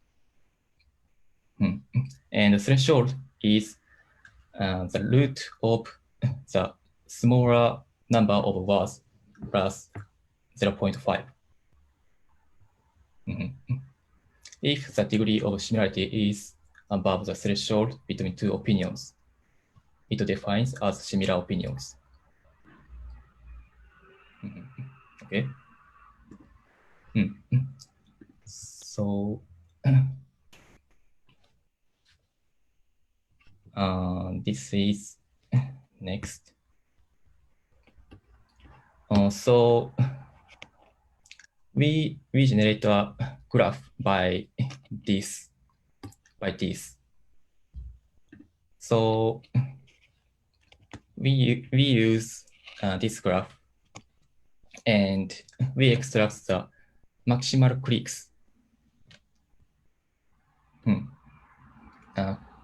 And the threshold is the root of the smaller number of words plus 0.5. If the degree of similarity is above the threshold between two opinions, it defines as similar opinions. Okay. So this is next. So we generate a graph by this. So we use this graph and we extract the maximal clicks.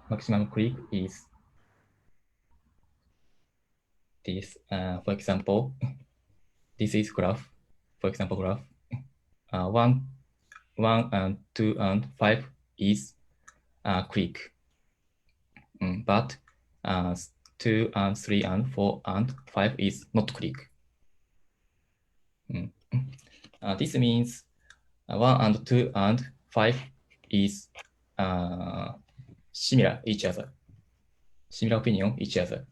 Maximum click is this. For example, this is graph. For example, graph 1, 1, 2, and 5 is click. But 2 and 3 and 4 and 5 is not click. This means 1 and 2 and 5 is similar each other. Similar opinion each other.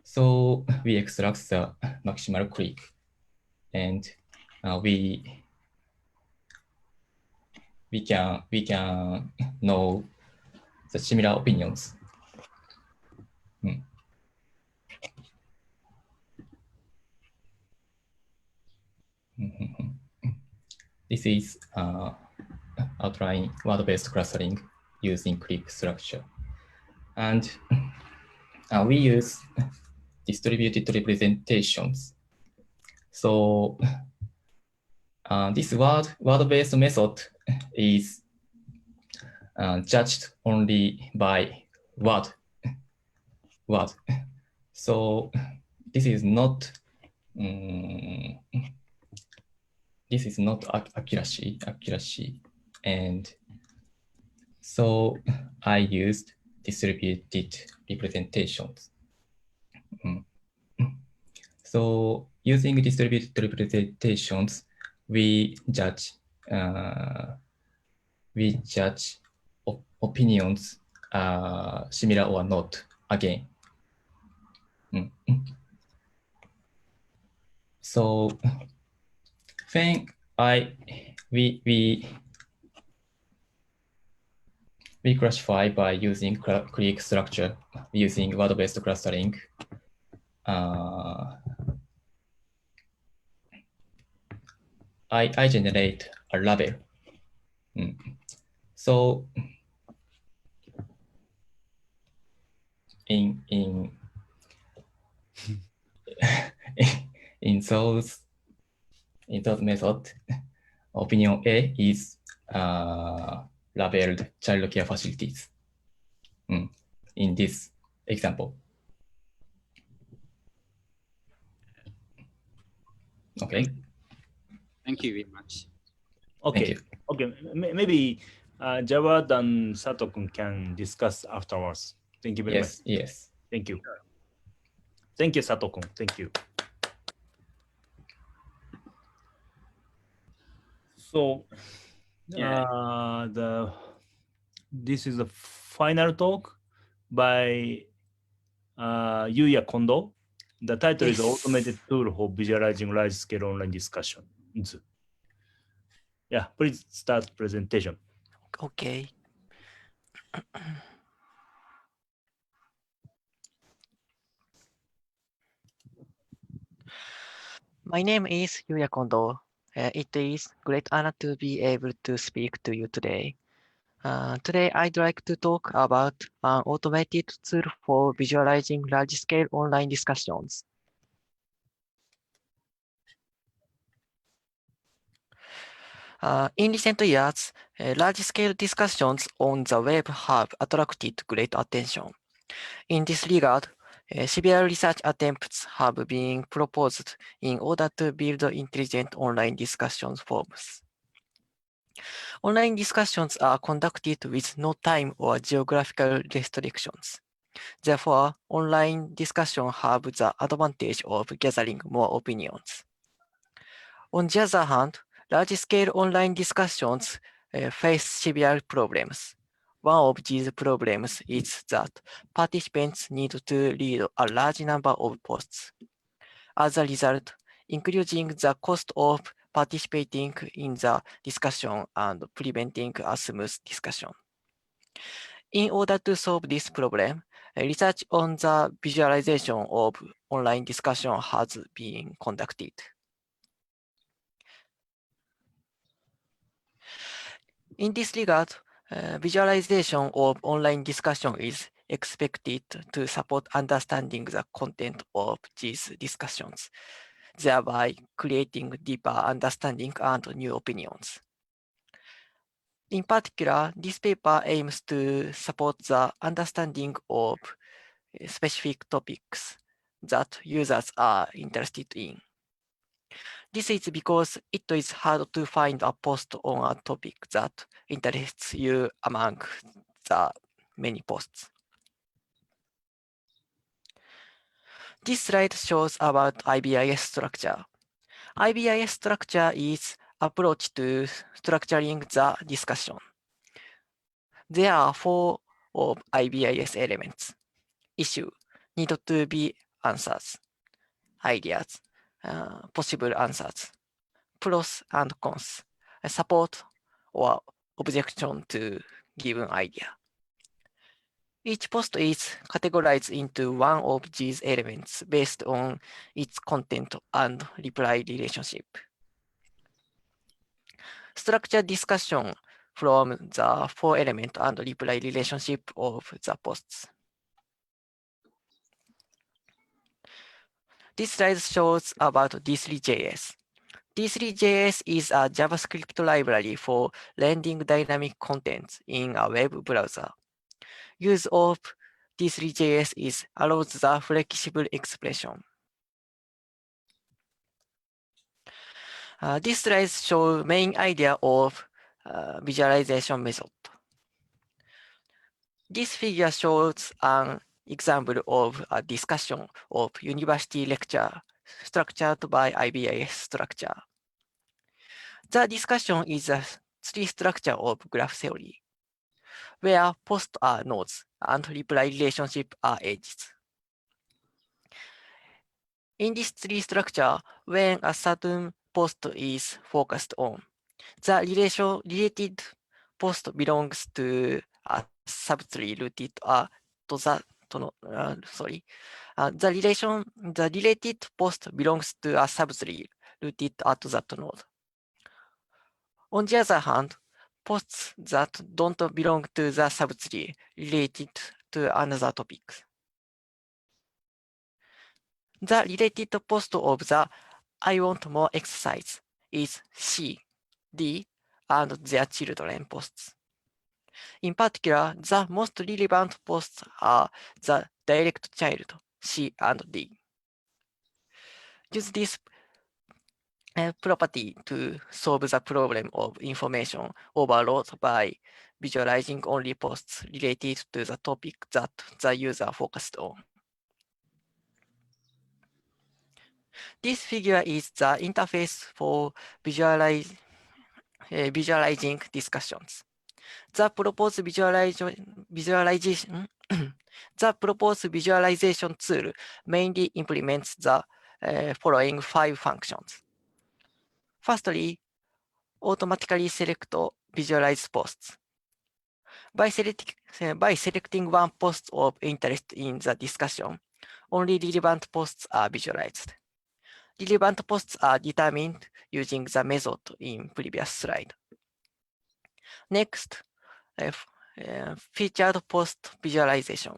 So we extract the maximal click and we can know the similar opinions. This is outline word-based clustering using click structure. And we use distributed representations. So this word-based method is judged only by word. So this is not this is not accuracy, and so I used distributed representations. So using distributed representations, we judge opinions similar or not again. So when we classify by using clique structure, using word-based clustering. I generate a label. So in those methods, opinion A is labeled child care facilities. In this example. Okay. Thank you very much. Okay. Okay. Maybe Jawad and Sato-kun can discuss afterwards. Thank you very much. Yes. Thank you. Thank you, Sato-kun. Thank you. So, this is the final talk by Yuya Kondo. The title is Automated Tool for Visualizing Large-Scale Online Discussions. Yeah, please start presentation. Okay. My name is Yuya Kondo. It is great honor to be able to speak to you today. Today, I'd like to talk about an automated tool for visualizing large-scale online discussions. In recent years, large-scale discussions on the web have attracted great attention. In this regard, several research attempts have been proposed in order to build intelligent online discussion forums. Online discussions are conducted with no time or geographical restrictions. Therefore, online discussions have the advantage of gathering more opinions. On the other hand, large-scale online discussions face severe problems. One of these problems is that participants need to read a large number of posts. As a result, increasing the cost of participating in the discussion and preventing a smooth discussion. In order to solve this problem, research on the visualization of online discussion has been conducted. In this regard, visualization of online discussion is expected to support understanding the content of these discussions, thereby creating deeper understanding and new opinions. In particular, this paper aims to support the understanding of specific topics that users are interested in. This is because it is hard to find a post on a topic that interests you among the many posts. This slide shows about IBIS structure. IBIS structure is approach to structuring the discussion. There are 4 of IBIS elements: issue, need to be answers, ideas, possible answers, pros and cons, support or objection to given idea. Each post is categorized into one of these elements based on its content and reply relationship. Structure discussion from the 4 element and reply relationship of the posts. This slide shows about D3.js. D3.js is a JavaScript library for rendering dynamic content in a web browser. Use of D3.js allows the flexible expression. These slides show main idea of visualization method. This figure shows an example of a discussion of university lecture structured by IBIS structure. The discussion is a tree structure of graph theory, where posts are nodes and reply relationship are edges. In this tree structure, when a certain post is focused on, the related post belongs to a subtree rooted to the the related post belongs to a subtree rooted at that node. On the other hand, posts that don't belong to the subtree related to another topic. The related post of the I want more exercise is C, D, and their children posts. In particular, the most relevant posts are the direct child, C and D. Use this property to solve the problem of information overload by visualizing only posts related to the topic that the user focused on. This figure is the interface for visualizing discussions. The proposed visualization tool mainly implements the following 5 functions. Firstly, automatically select visualize posts. By selecting one post of interest in the discussion, only relevant posts are visualized. Relevant posts are determined using the method in previous slide. Next, featured post visualization.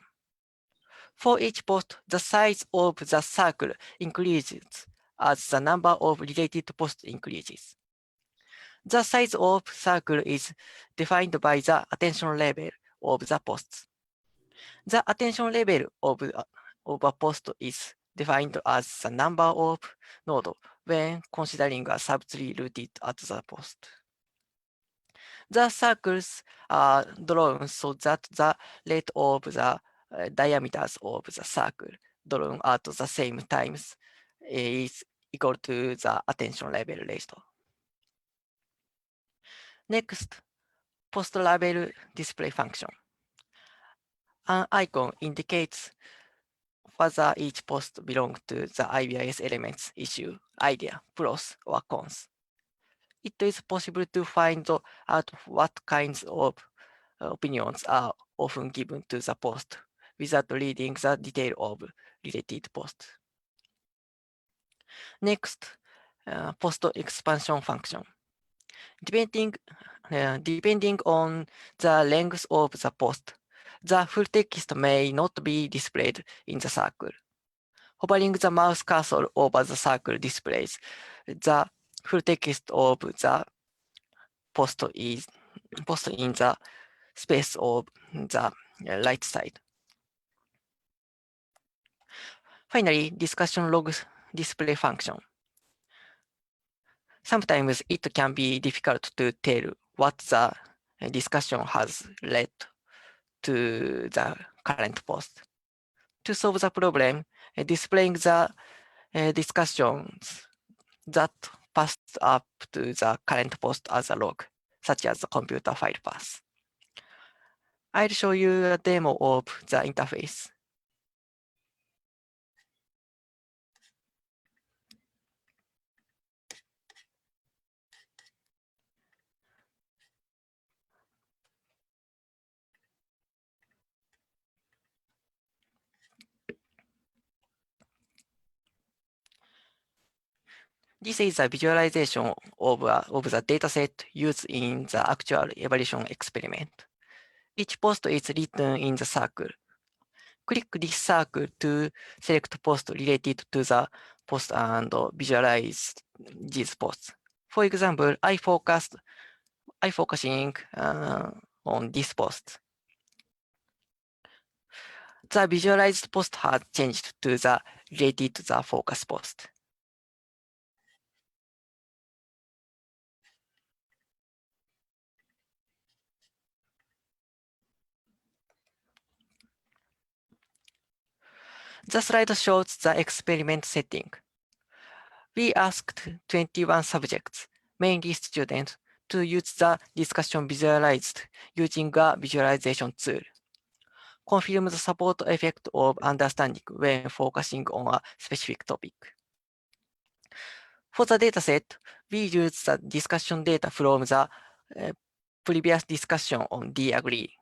For each post, the size of the circle increases as the number of related posts increases. The size of circle is defined by the attention level of the posts. The attention level of a post is defined as the number of nodes when considering a subtree rooted at the post. The circles are drawn so that the rate of the diameters of the circle drawn at the same times is equal to the attention level ratio. Next, post label display function. An icon indicates whether each post belongs to the IBIS elements issue, idea, pros, or cons. It is possible to find out what kinds of opinions are often given to the post without reading the detail of related posts. Next, post expansion function. Depending on the length of the post, the full text may not be displayed in the circle. Hovering the mouse cursor over the circle displays the full text of the post in the space of the right side. Finally, discussion logs display function. Sometimes it can be difficult to tell what the discussion has led to the current post. To solve the problem, displaying the discussions that passed up to the current post as a log, such as the computer file path. I'll show you a demo of the interface. This is a visualization of the dataset used in the actual evaluation experiment. Each post is written in the circle. Click this circle to select post related to the post and visualize these posts. For example, I focusing on this post. The visualized post has changed to the related to the focus post. The slide shows the experiment setting. We asked 21 subjects, mainly students, to use the discussion visualized using a visualization tool. Confirm the support effect of understanding when focusing on a specific topic. For the dataset, we use the discussion data from the previous discussion on Agree.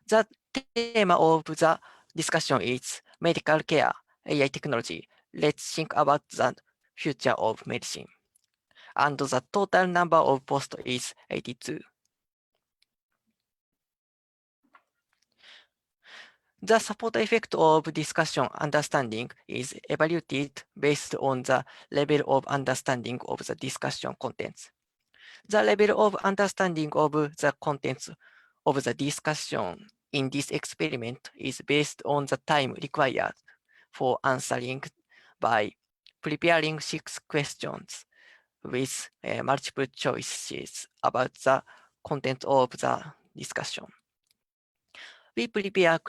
The theme of the discussion is medical care, AI technology. Let's think about the future of medicine. And the total number of posts is 82. The support effect of discussion understanding is evaluated based on the level of understanding of the discussion contents. The level of understanding of the contents of the discussion in this experiment is based on the time required for answering by preparing 6 questions with multiple choices about the content of the discussion. We prepare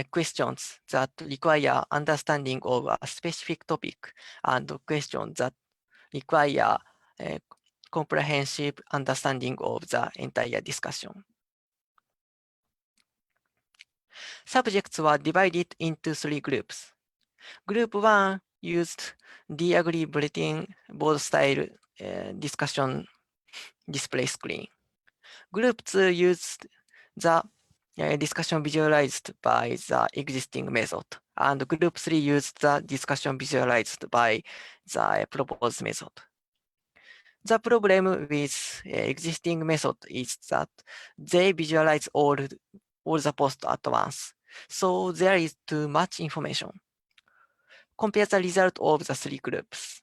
questions that require understanding of a specific topic and questions that require comprehensive understanding of the entire discussion. Subjects were divided into 3 groups. Group 1 used Agree bulletin board style discussion display screen. Group 2 used the discussion visualized by the existing method, and Group 3 used the discussion visualized by the proposed method. The problem with existing method is that they visualize all the posts at once, so there is too much information. Compare the result of the 3 groups.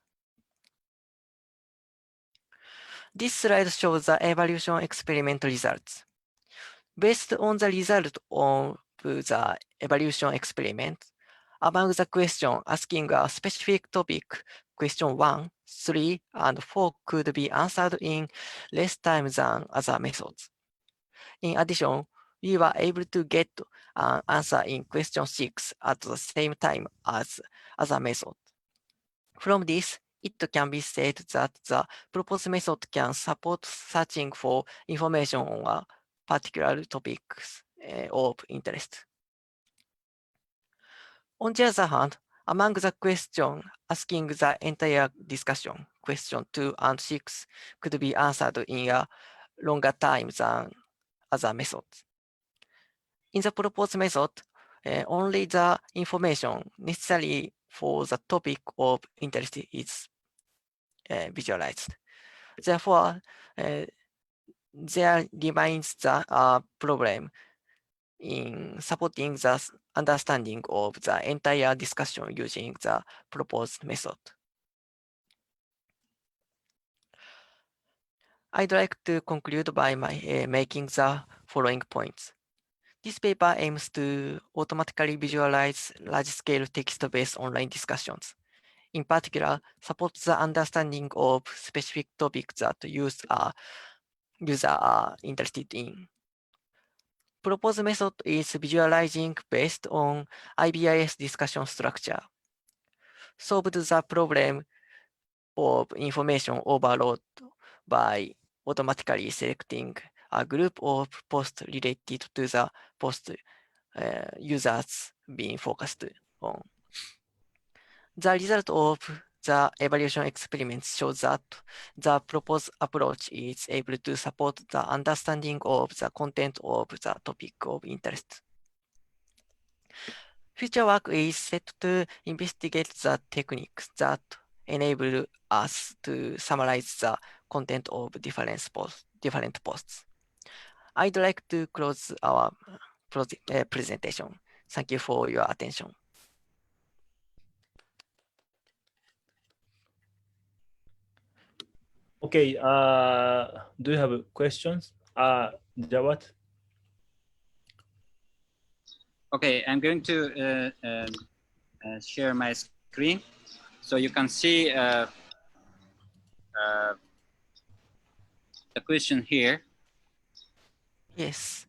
This slide shows the evaluation experiment results. Based on the result of the evaluation experiment, among the questions asking a specific topic, question 1, 3, and 4 could be answered in less time than other methods. In addition, we were able to get an answer in question 6 at the same time as other methods. From this, it can be said that the proposed method can support searching for information on a particular topics of interest. On the other hand, among the questions asking the entire discussion, question 2 and 6 could be answered in a longer time than other methods. In the proposed method, only the information necessary for the topic of interest is visualized. Therefore, there remains the problem in supporting the understanding of the entire discussion using the proposed method. I'd like to conclude by making the following points. This paper aims to automatically visualize large-scale text-based online discussions. In particular, supports the understanding of specific topics that users are interested in. Proposed method is visualizing based on IBIS discussion structure. Solved the problem of information overload by automatically selecting a group of posts related to the post users being focused on. The result of the evaluation experiments shows that the proposed approach is able to support the understanding of the content of the topic of interest. Future work is set to investigate the techniques that enable us to summarize the content of different posts. I'd like to close our presentation. Thank you for your attention. Okay, do you have questions? Jawad? Okay, I'm going to share my screen so you can see the question here. Yes.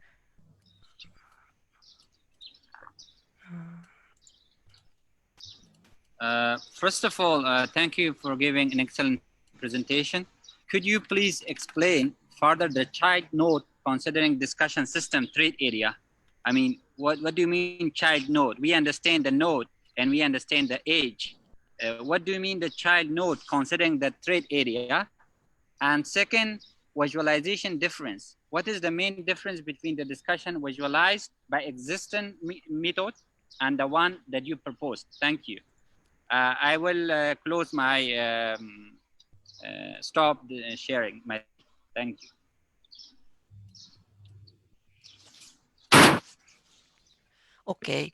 First of all, thank you for giving an excellent presentation. Could you please explain further the child node considering discussion system threat area? I mean, what do you mean child node? We understand the node and we understand the age. What do you mean the child node considering the threat area? And second, visualization difference. What is the main difference between the discussion visualized by existing method and the one that you proposed? Thank you. I will close my stop sharing. Thank you. Okay.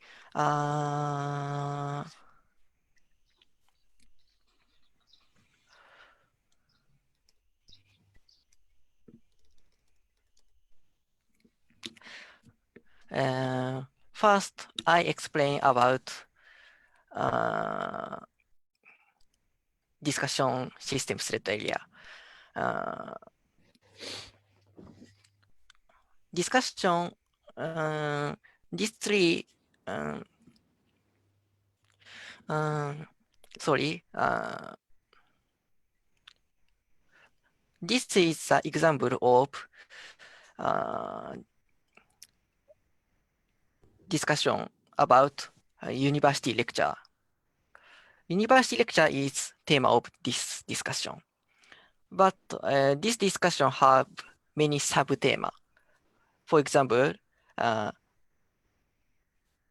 First, I explain about discussion system threat area. Discussion, these three, sorry, this is an example of discussion about university lecture. University lecture is theme of this discussion, but this discussion have many sub-thema. For example,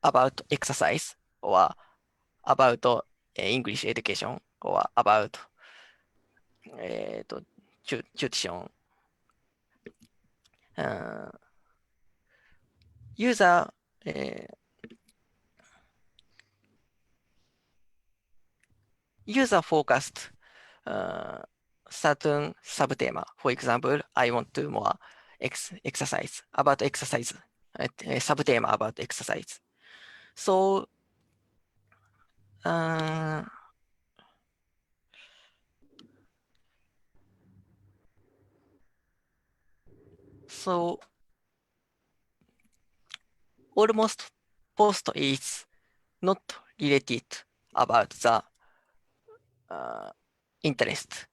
about exercise or about English education or about tuition. User user-focused certain sub-thema. For example, I want to more exercise, about exercise, sub-thema about exercise. So, almost post is not related about the interest.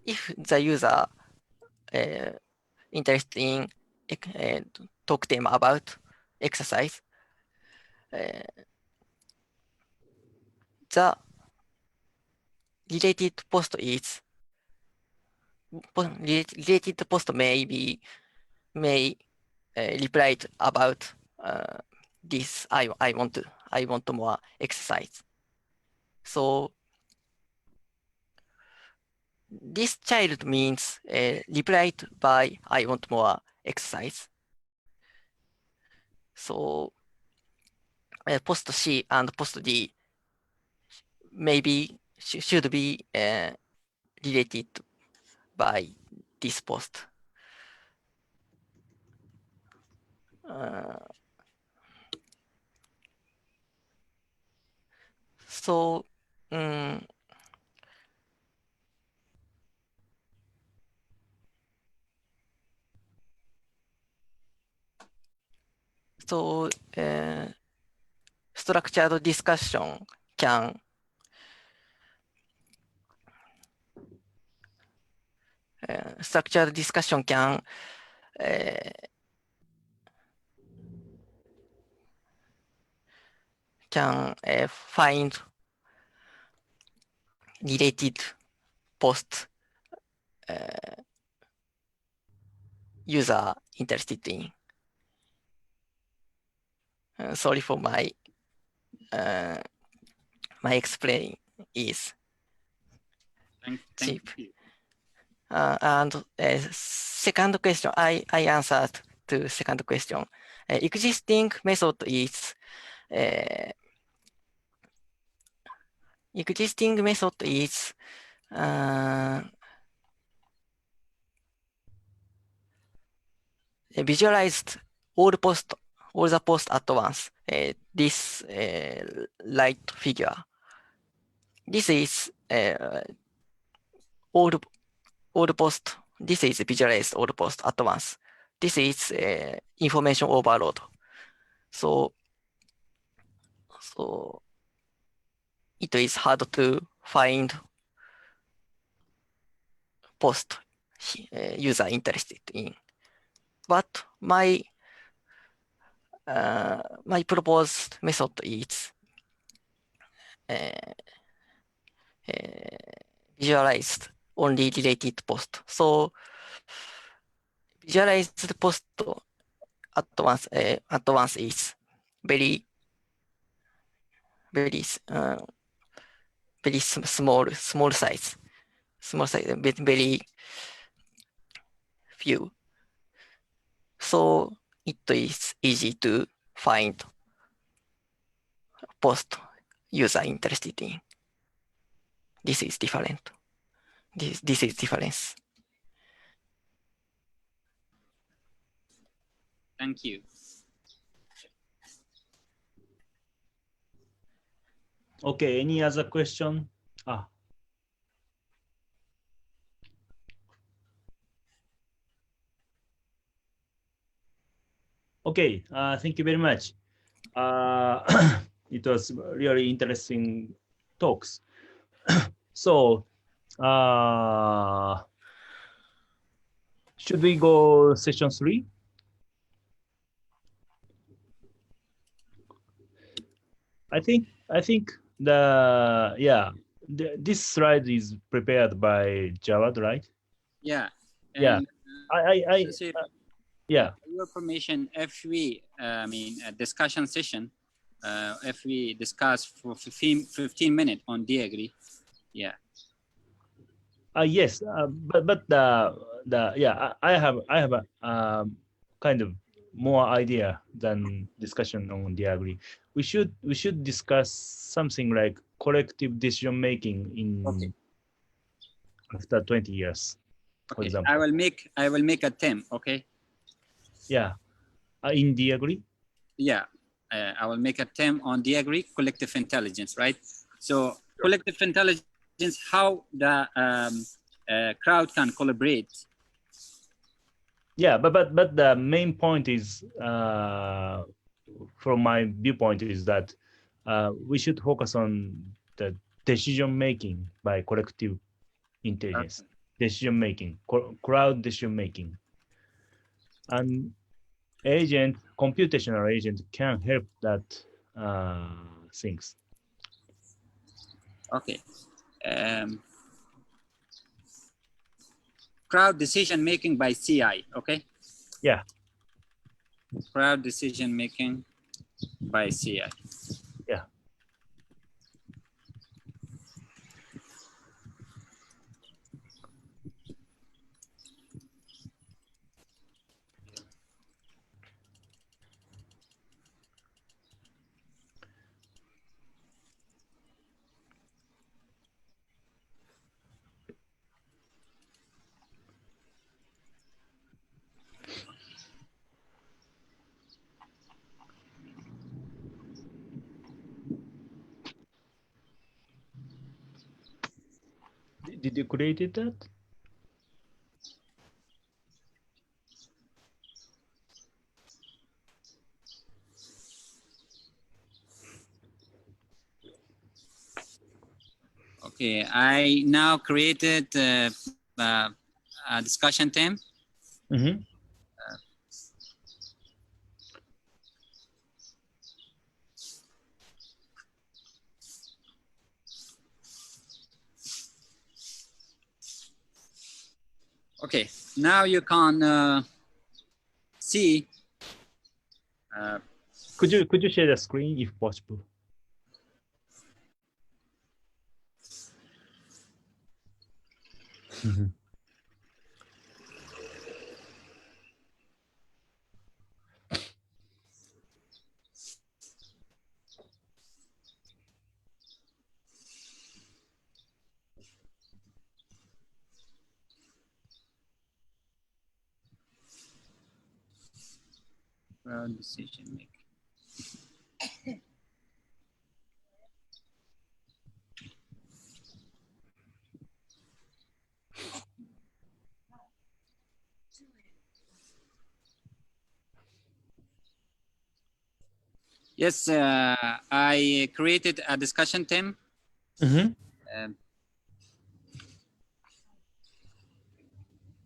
If the user interested in talk them about exercise, the related post is related post may reply about this. I want more exercise. So this child means replied by I want more exercise. So post C and post D maybe should be related by this post. So structured discussion can find related post user interested in. Sorry for my my explain is cheap. And second question, I answered to second question. Existing method is visualized all the post at once. This light figure. This is all the post. This is visualized all the post at once. this is information overload. So it is hard to find post user interested in. But my proposed method is visualized only related post. So visualized post at once is very small size, very few. So it is easy to find post user interested in. This is different. This is difference. Thank you. Okay, any other question? Okay, thank you very much. It was really interesting talks. So, should we go session 3? I think this slide is prepared by Jawad, right? Yeah. Yeah. Yeah. Your permission, if we, discussion session, if we discuss for 15 minutes on DAgree, yeah. Yes, but I have a kind of more idea than discussion on DAgree. We should discuss something like collective decision making in after 20 years, for Okay. example. I will make a theme. Okay. Yeah. In DAgree. Yeah. I will make a theme on DAgree collective intelligence, right? So collective intelligence, how the crowd can collaborate. Yeah, but the main point is, from my viewpoint, is that we should focus on the decision making by collective intelligence, decision making, crowd decision making, and computational agent can help that things. Okay. Crowd decision making by CI. Okay. Yeah. Crowd decision making by CI. Yeah. Did you create that? Okay, I now created a discussion theme. Mm-hmm. Okay, now you can see. Could you share the screen if possible? Mm-hmm. Crowd decision making. Yes, I created a discussion team.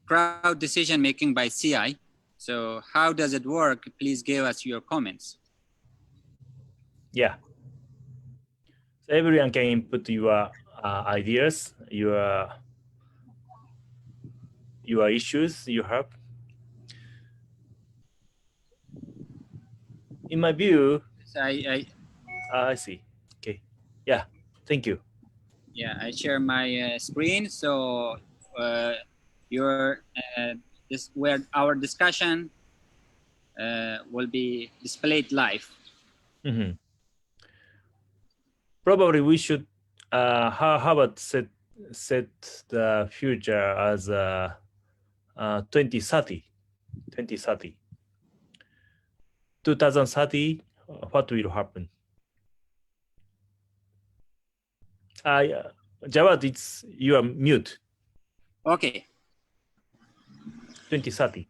Crowd decision making by CI. So how does it work? Please give us your comments. Yeah. So everyone can input your ideas, your issues you have. In my view, I see. Okay. Yeah. Thank you. Yeah, I share my screen. So where our discussion will be displayed live. Probably we should. How about set the future as 2030? 2030. 2030. What will happen? Jawad, you are mute. Okay. 2030.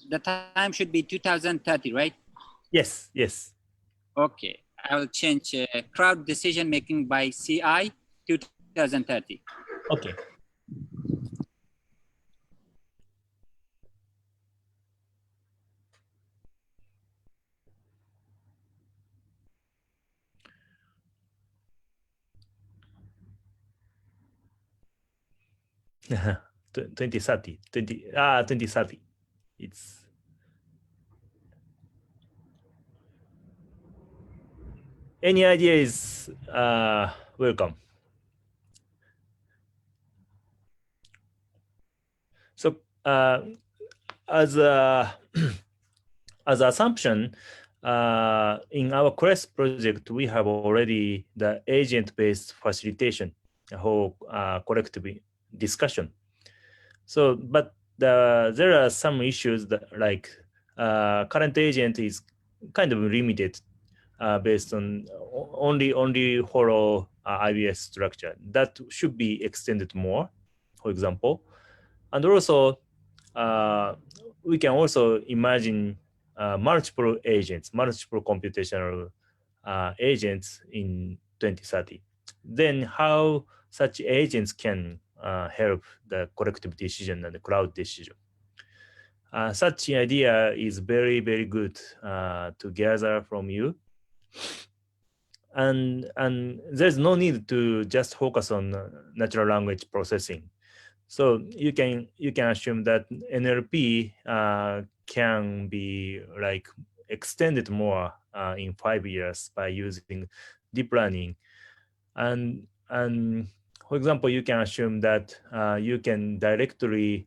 The time should be 2030, right? Yes, yes. Okay, I will change crowd decision making by CI 2030. Okay. Uh-huh. 2030. 2030. It's any idea is welcome. So as a as assumption, in our Quest project, we have already the agent-based facilitation whole collective discussion. So, but there are some issues that like current agent is kind of limited based on only hollow IBS structure. That should be extended more, for example. And also, we can also imagine multiple agents, multiple computational agents in 2030. Then how such agents can help the collective decision and the crowd decision. Such idea is very, very good to gather from you. And there's no need to just focus on natural language processing. So you can assume that NLP can be like extended more in 5 years by using deep learning, and for example, you can assume that you can directly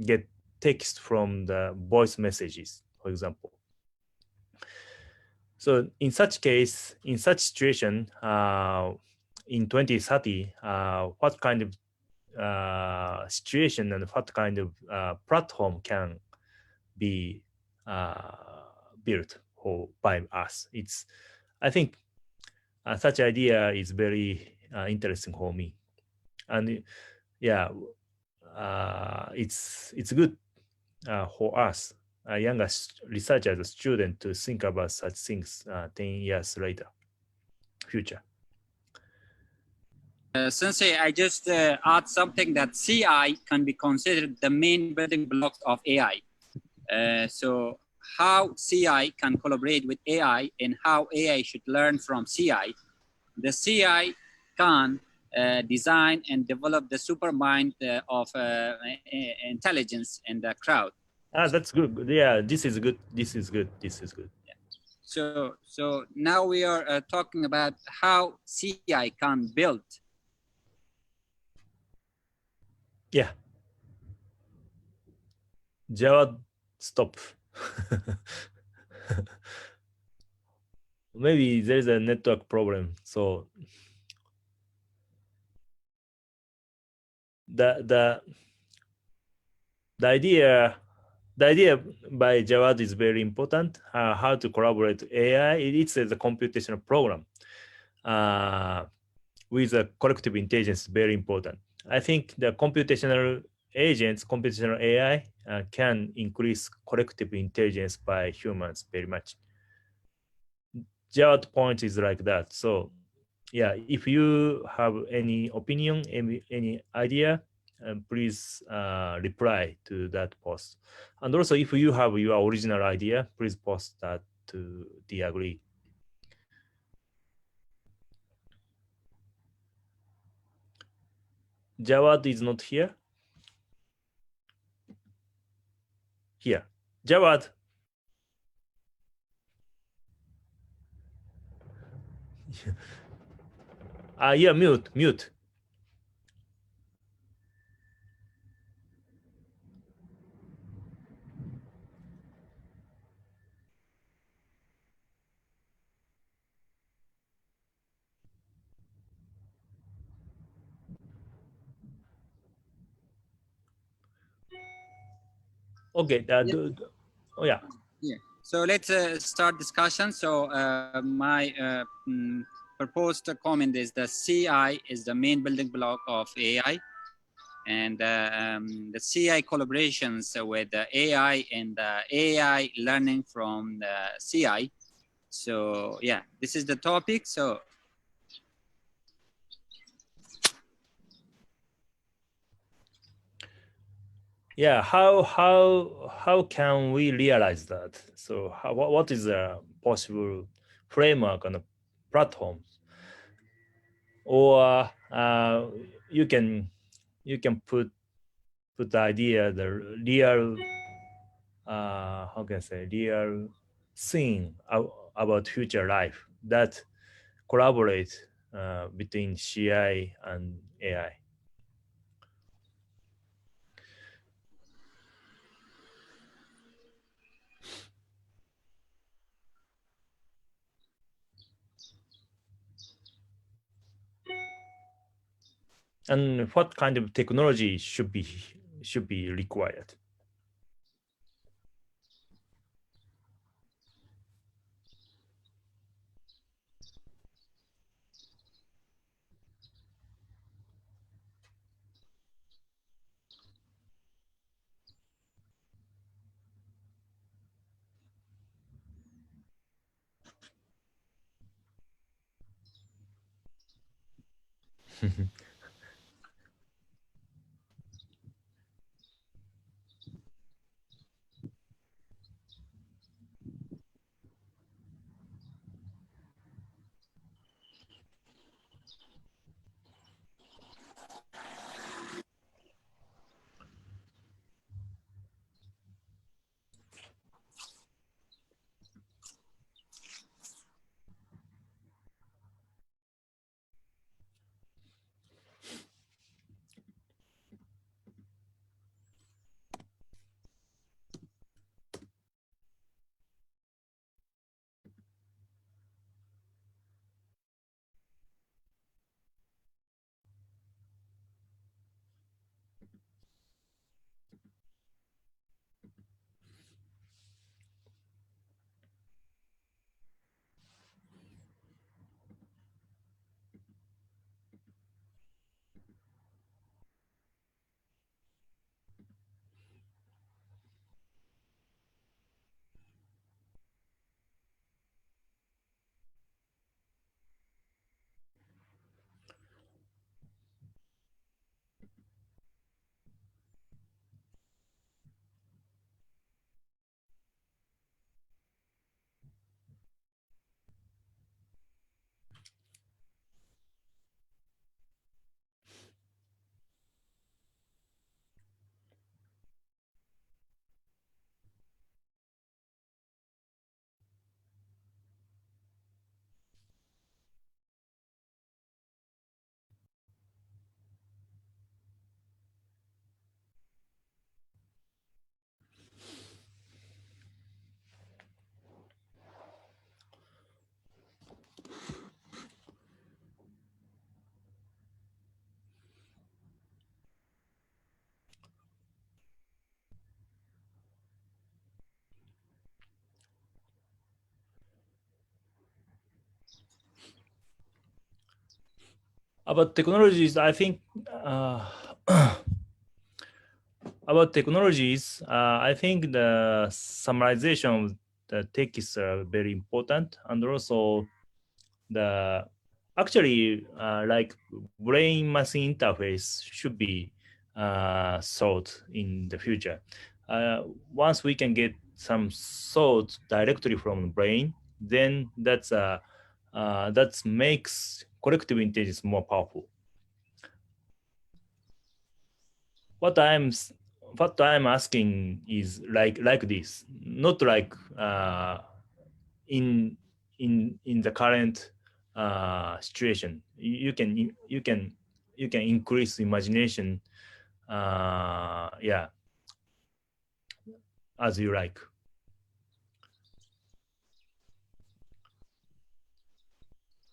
get text from the voice messages, for example. So in such case, in such situation, in 2030, what kind of situation and what kind of platform can be built by us? I think such idea is very interesting for me, and yeah, it's good for us, younger researchers, as students, to think about such things 10 years later, future. Sensei, I just add something that CI can be considered the main building blocks of AI. So how CI can collaborate with AI and how AI should learn from CI. The CI can design and develop the supermind of intelligence in the crowd. That's good. Yeah, this is good. This is good. This is good. Yeah. So now we are talking about how CI can build. Yeah. Jawad, stop. Maybe there's a network problem. So the idea by Jawad is very important. How to collaborate with AI? It's a computational program with a collective intelligence, very important. I think the computational agents, computational AI, can increase collective intelligence by humans very much. Java point is like that. So yeah, if you have any opinion, any idea, please reply to that post. And also, if you have your original idea, please post that to the Agree. Jawad is not here. Here, Jawad. Yeah, mute. Okay. Oh yeah. Yeah. So let's start discussion. So my proposed comment is the CI is the main building block of AI, and the CI collaborations with the AI and the AI learning from the CI. So yeah, this is the topic. So Yeah, how can we realize that? So what is a possible framework and a platform? Or you can put the idea, the real how can I say, real thing about future life that collaborate between CI and AI. And what kind of technology should be required? About technologies, I think About technologies, I think the summarization of the text are very important, and also the actually like brain machine interface should be thought in the future. Once we can get some thought directly from the brain, then that makes collective intelligence more powerful. What I'm asking is like this, not like in the current situation. You can increase imagination, yeah, as you like.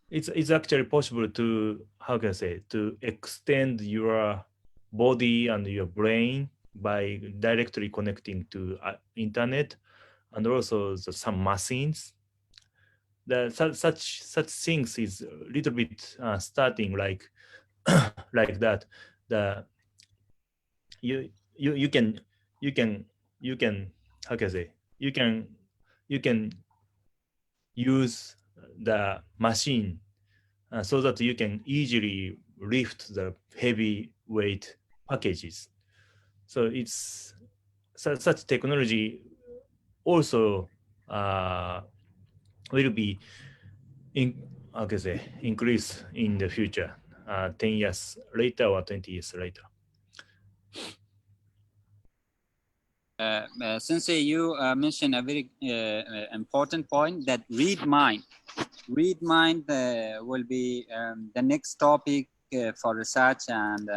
It's actually possible to, how can I say, to extend your body and your brain by directly connecting to internet, and also some machines. Such things is a little bit starting like like that. The you can you can you can how can I say, you can use the machine so that you can easily lift the heavy weight packages. So it's such technology also will be how can I say, increase in the future, 10 years later or 20 years later. Sensei, you mentioned a very important point, that read mind. Read mind will be the next topic for research and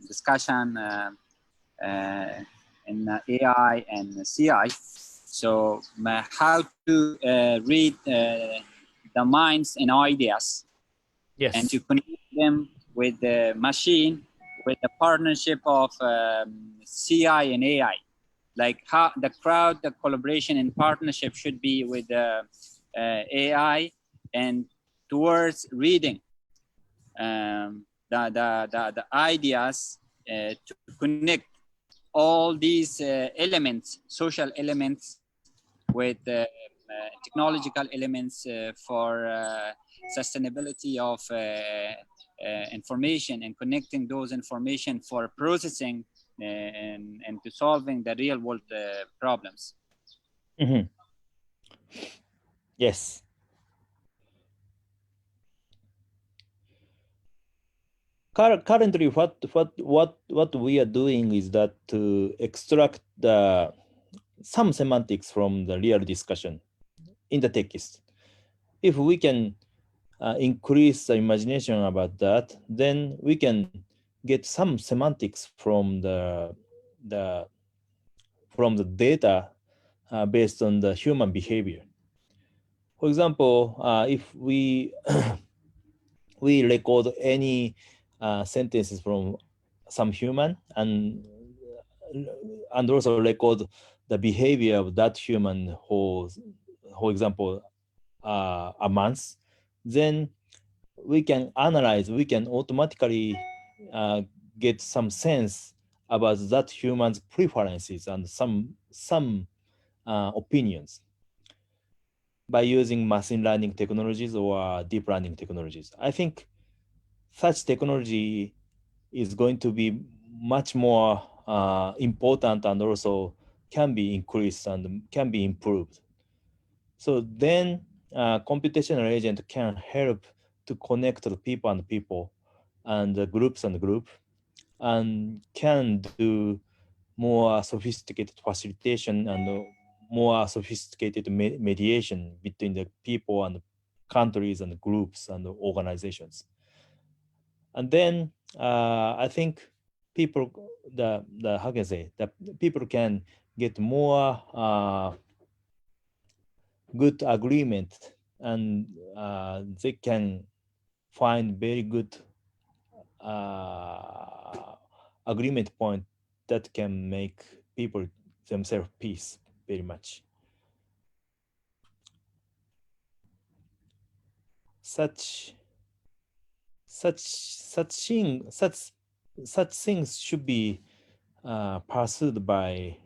discussion in AI and CI. So how to read the minds and ideas, Yes. and to connect them with the machine, with the partnership of CI and AI. Like how the crowd, the collaboration and partnership should be with the AI, and towards reading the ideas to connect all these elements, social elements, with technological elements for sustainability of information, and connecting those information for processing and to solving the real world problems. Mm-hmm. Yes. Currently, what we are doing is that to extract some semantics from the real discussion in the text. If we can increase the imagination about that, then we can get some semantics from the data based on the human behavior. For example, if we we record any sentences from some human, and also record the behavior of that human for example, a month, then we can analyze, we can automatically get some sense about that human's preferences and some opinions by using machine learning technologies or deep learning technologies. I think such technology is going to be much more important, and also can be increased and can be improved. So then computational agent can help to connect the people and people, and the groups and group, and can do more sophisticated facilitation and more sophisticated mediation between the people and countries and groups and organizations. And then I think people, the how can I say, that people can get more good agreement, and they can find very good agreement point that can make people themselves peace very much. Such things should be pursued by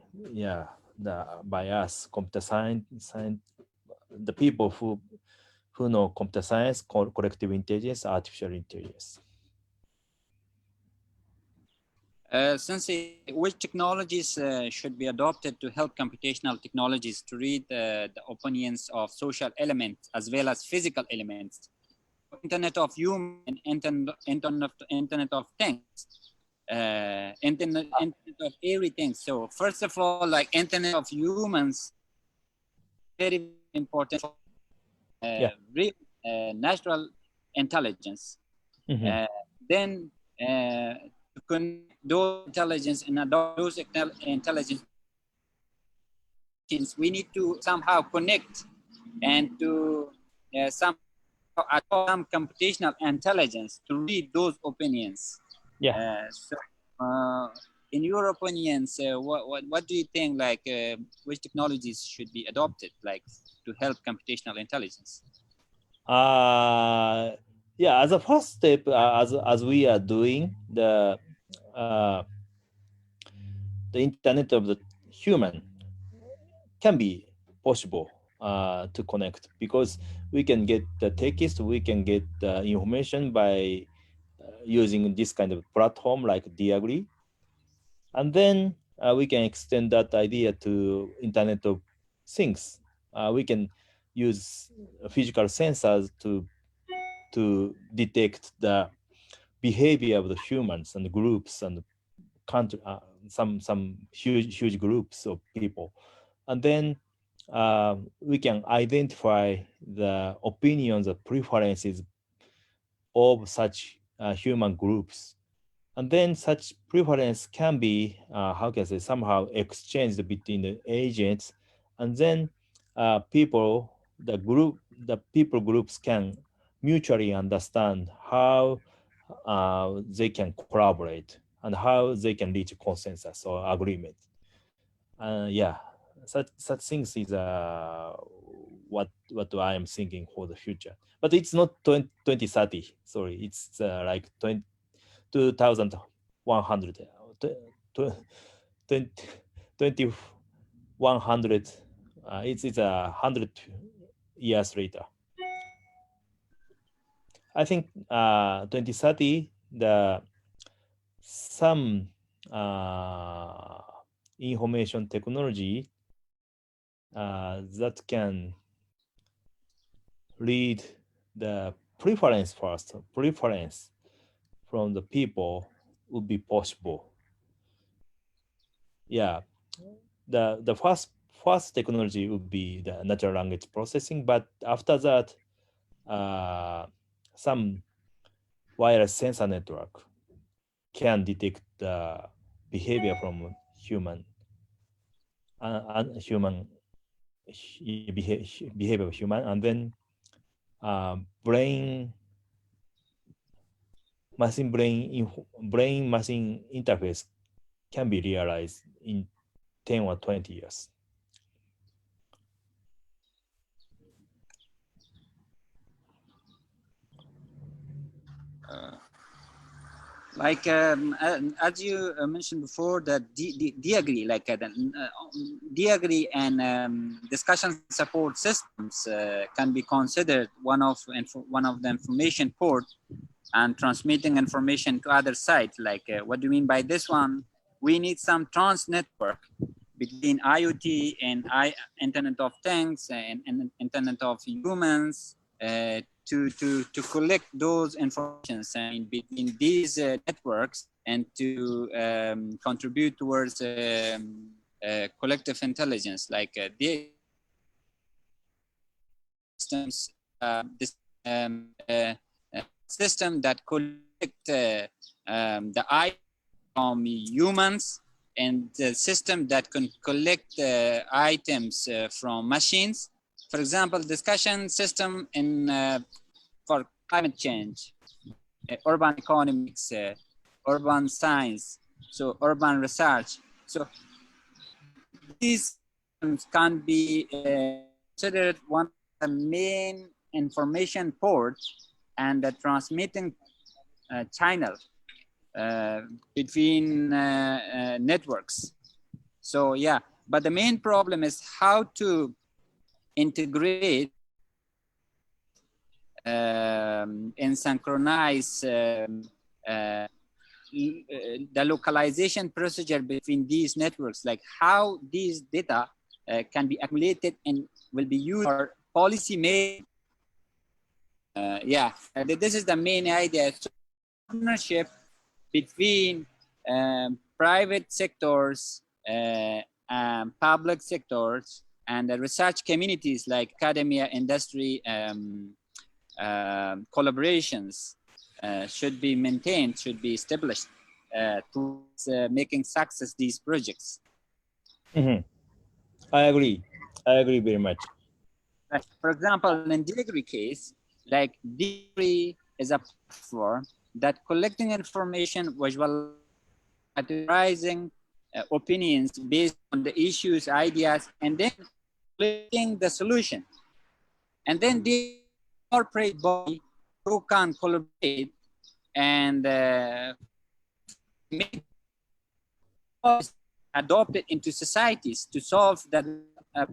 by us computer science, the people who know computer science, collective intelligence, artificial intelligence. Sensei, which technologies should be adopted to help computational technologies to read the opinions of social elements as well as physical elements? Internet of Human and Internet of Things, Internet of everything. So first of all, like Internet of Humans, very important for real natural intelligence. Then to connect those intelligence and adopt those intelligence, we need to somehow connect and to some computational intelligence to read those opinions. In your opinions, what do you think, like which technologies should be adopted, like to help computational intelligence? As a first step, as we are doing the Internet of the Human can be possible to connect, because we can get the text, we can get the information by using this kind of platform like Agree, and then we can extend that idea to Internet of Things. We can use physical sensors to detect the behavior of the humans and groups and country, some huge groups of people, and then we can identify the opinions or preferences of such human groups, and then such preference can be how can I say, somehow exchanged between the agents, and then people groups can mutually understand how they can collaborate and how they can reach consensus or agreement. Such things is what I am thinking for the future. But it's not 2030. Sorry, it's like 2100. 2100. It's 100 years later. I think 2030, some information technology that can read the preference from the people would be possible. The first technology would be the natural language processing, but after that, some wireless sensor network can detect the behavior from human behavior of human, and then brain machine interface can be realized in 10 or 20 years. Like as you mentioned before, that Agree, like Agree and discussion support systems can be considered one of the information port and transmitting information to other sites. Like what do you mean by this one? We need some trans network between IoT and Internet of Things and Internet of Humans to collect those informations and between these networks, and to contribute towards collective intelligence, like the systems, this system that collect the eye from humans, and the system that can collect items from machines. For example, discussion system in for climate change, urban economics, urban science, so urban research. So these can be considered one of the main information ports and the transmitting channel between networks. So yeah, but the main problem is how to integrate and synchronize the localization procedure between these networks, like how these data can be accumulated and will be used for policy making. Yeah, this is the main idea. So partnership between private sectors, public sectors, and the research communities like academia, industry, collaborations should be maintained, should be established towards making success these projects. Mm-hmm. I agree very much. For example, in the Agree case, like Agree is a platform that collecting information visual categorizing opinions based on the issues, ideas, and then collecting the solution. And then the corporate body who can collaborate and make adopted into societies to solve that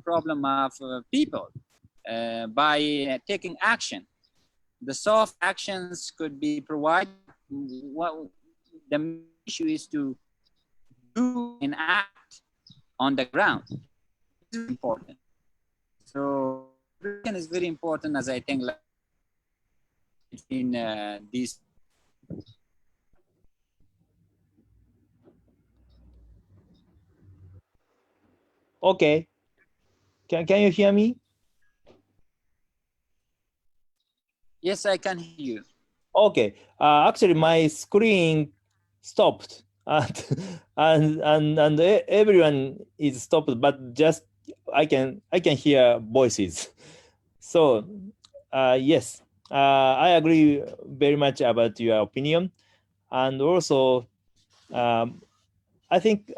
problem of people by taking action. The soft actions could be provided. What the issue is to do and act on the ground. This is important. So it is very important, as I think, like, between these. Okay. Can you hear me? Yes, I can hear you. Okay. Actually, my screen stopped, and everyone is stopped, but just I can hear voices. So yes, I agree very much about your opinion, and also I think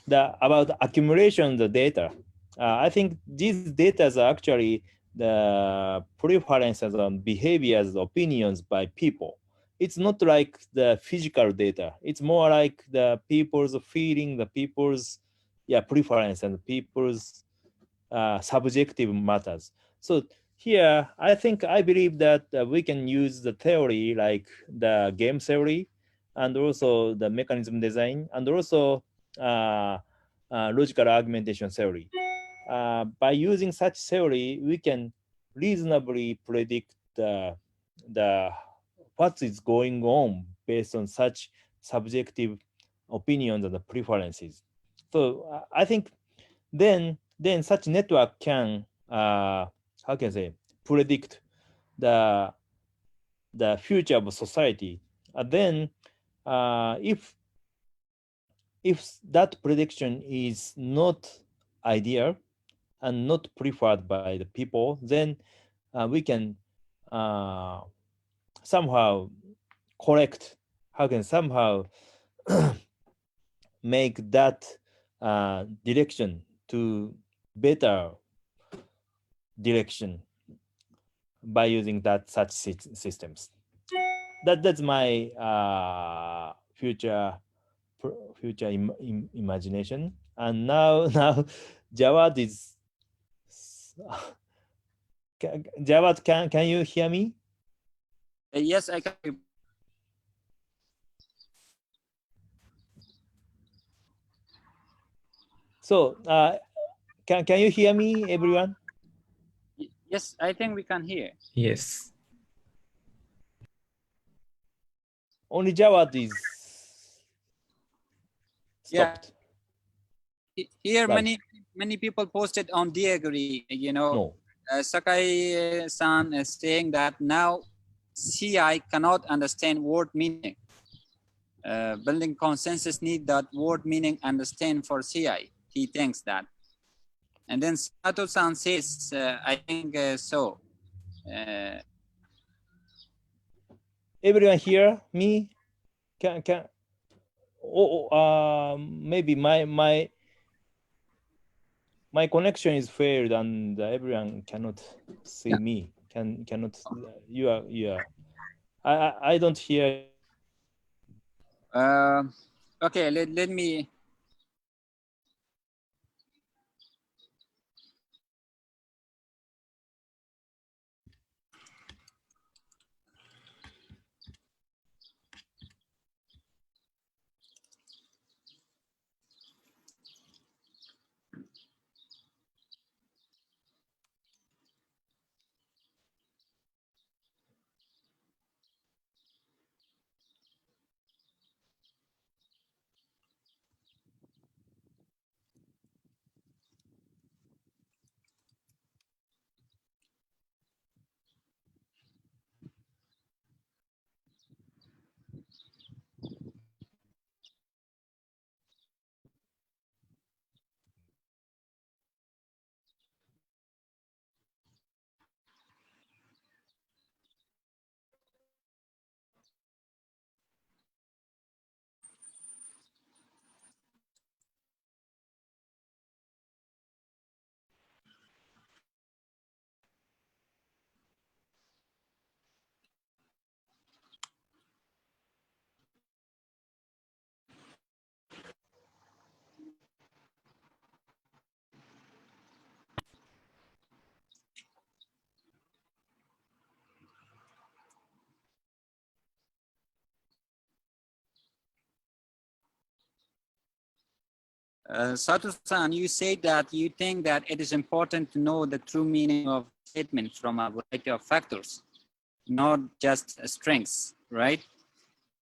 about accumulation of the data. I think these data are actually the preferences and behaviors, opinions by people. It's not like the physical data. It's more like the people's feeling, the people's preference, and people's subjective matters. So here, I believe that we can use the theory like the game theory, and also the mechanism design, and also logical argumentation theory. By using such theory, we can reasonably predict what is going on based on such subjective opinions and the preferences. So I think then such network can how can I say predict the future of society. Then if that prediction is not ideal and not preferred by the people, then we can somehow correct, somehow make that direction to better direction by using such systems. That's my future imagination. And now Jawad is Jawad, can you hear me? Yes, I can. So can you hear me, everyone? Yes, I think we can hear. Yes. Only Jawad is stopped. Yeah. Here, right. many people posted on the Agree. You know, No. Sakai-san is saying that now CI cannot understand word meaning. Building consensus need that word meaning understand for CI. He thinks that. And then Sato-san says, I think so. Everyone hear me? Can maybe my connection is failed and everyone cannot see me. Cannot. You are. I don't hear. Okay, let me. Sato-san, you said that you think that it is important to know the true meaning of statement from a variety of factors, not just strengths, right?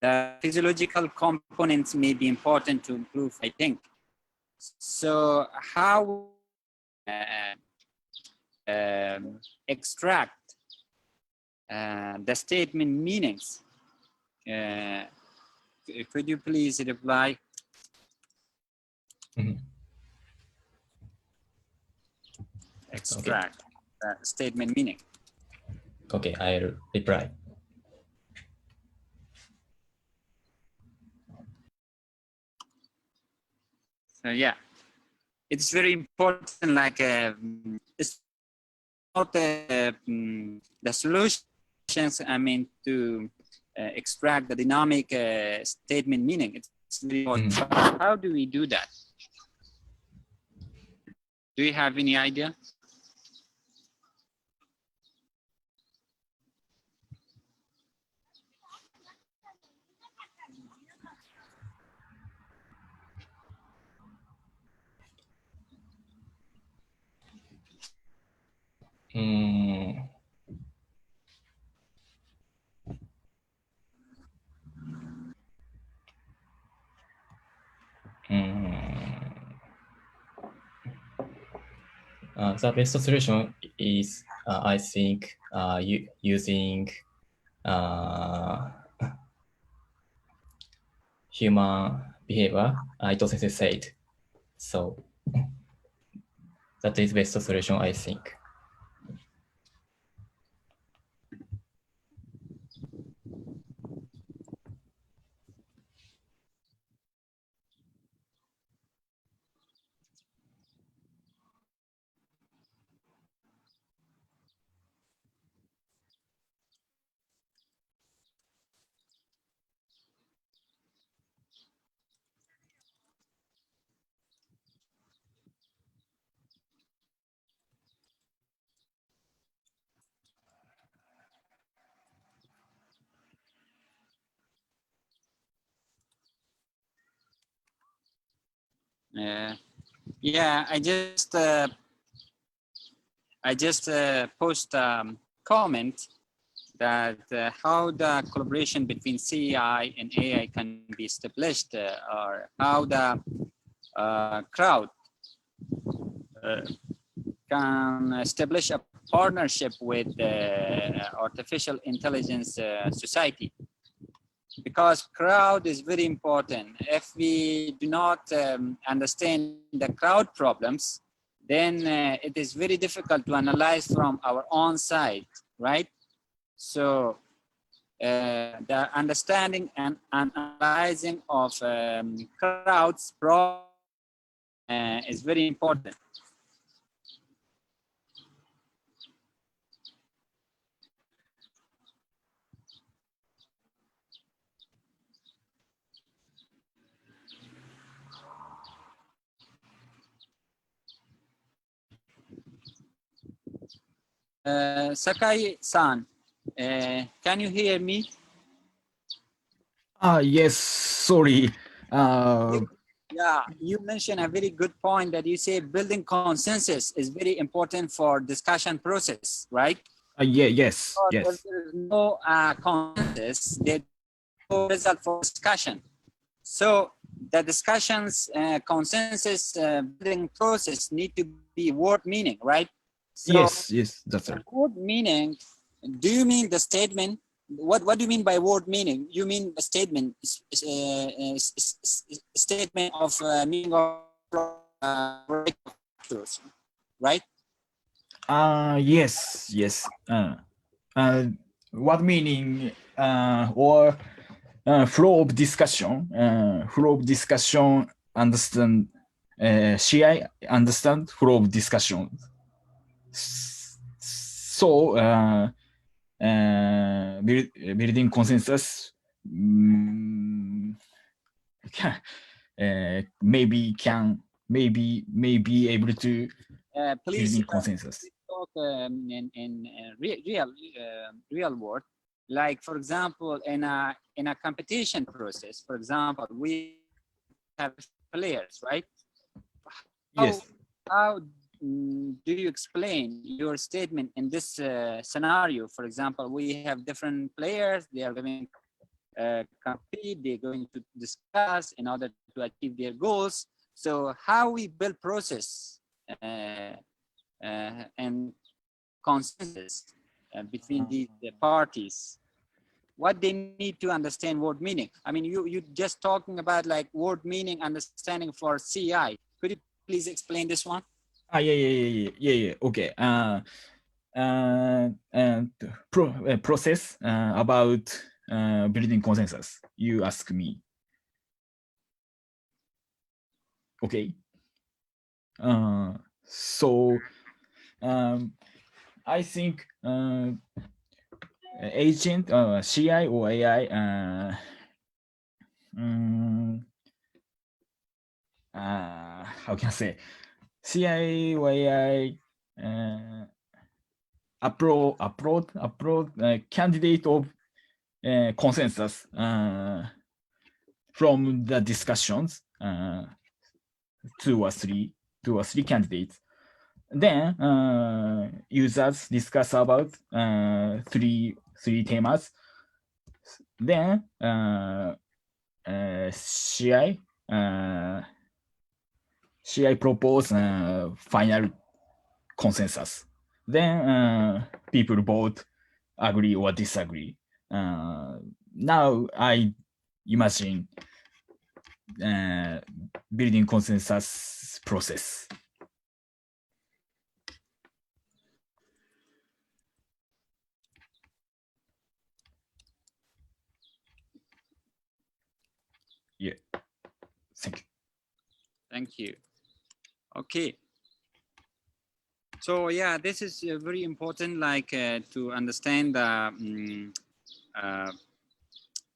The physiological components may be important to improve, I think. So how extract the statement meanings? Could you please reply? Mhm. Extract statement meaning. Okay, I'll reply. So yeah, it's very important. Like it's not the solutions. I mean to extract the dynamic statement meaning. It's very important. How do we do that? Do you have any idea? The best solution is, I think, using human behavior. Ito-sensei said. So that is best solution, I think. Yeah, I just post comment that how the collaboration between CAI and AI can be established, or how the crowd can establish a partnership with artificial intelligence society. Because crowd is very important. If we do not understand the crowd problems, then it is very difficult to analyze from our own side, right? So the understanding and analyzing of crowds problem is very important. Sakai-san, can you hear me? Yes, sorry. Yeah, you mentioned a very good point that you say building consensus is very important for discussion process, right? Yes. If there is no consensus, there's no result for discussion. So the discussions, consensus building process need to be word meaning, right? So Yes, that's right. word meaning, do you mean the statement? What do you mean by word meaning? You mean a statement, statement of meaning of right? Yes. What meaning or flow of discussion? Understand. CI understand flow of discussion. So building consensus maybe able to Please building consensus. talk in real world. Like for example, in a competition process, for example, we have players, right? Yes. How do you explain your statement in this scenario? For example, we have different players. They are going to compete. They're going to discuss in order to achieve their goals. So how we build process and consensus between the parties, what they need to understand word meaning. I mean, you just talking about like word meaning understanding for CI. Could you please explain this one? Yeah. Okay. Process about building consensus. You ask me. Okay. So I think agent CI or AI how can I say CI or AI approach candidate of consensus from the discussions, two or three candidates. Then users discuss about three themes. Then CI propose final consensus. Then people vote, agree or disagree. Now I imagine building consensus process. Yeah. Thank you. Thank you. Okay. So yeah, this is very important, like to understand the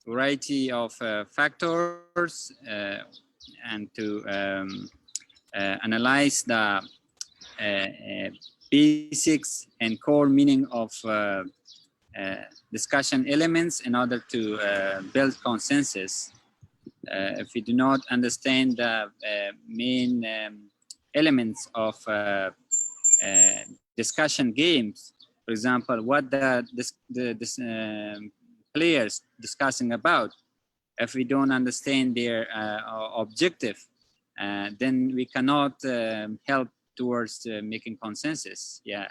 variety of factors and to analyze the basics and core meaning of discussion elements in order to build consensus. If we do not understand the main elements of discussion games, for example, what the players discussing about, if we don't understand their objective, then we cannot help towards making consensus. Yeah,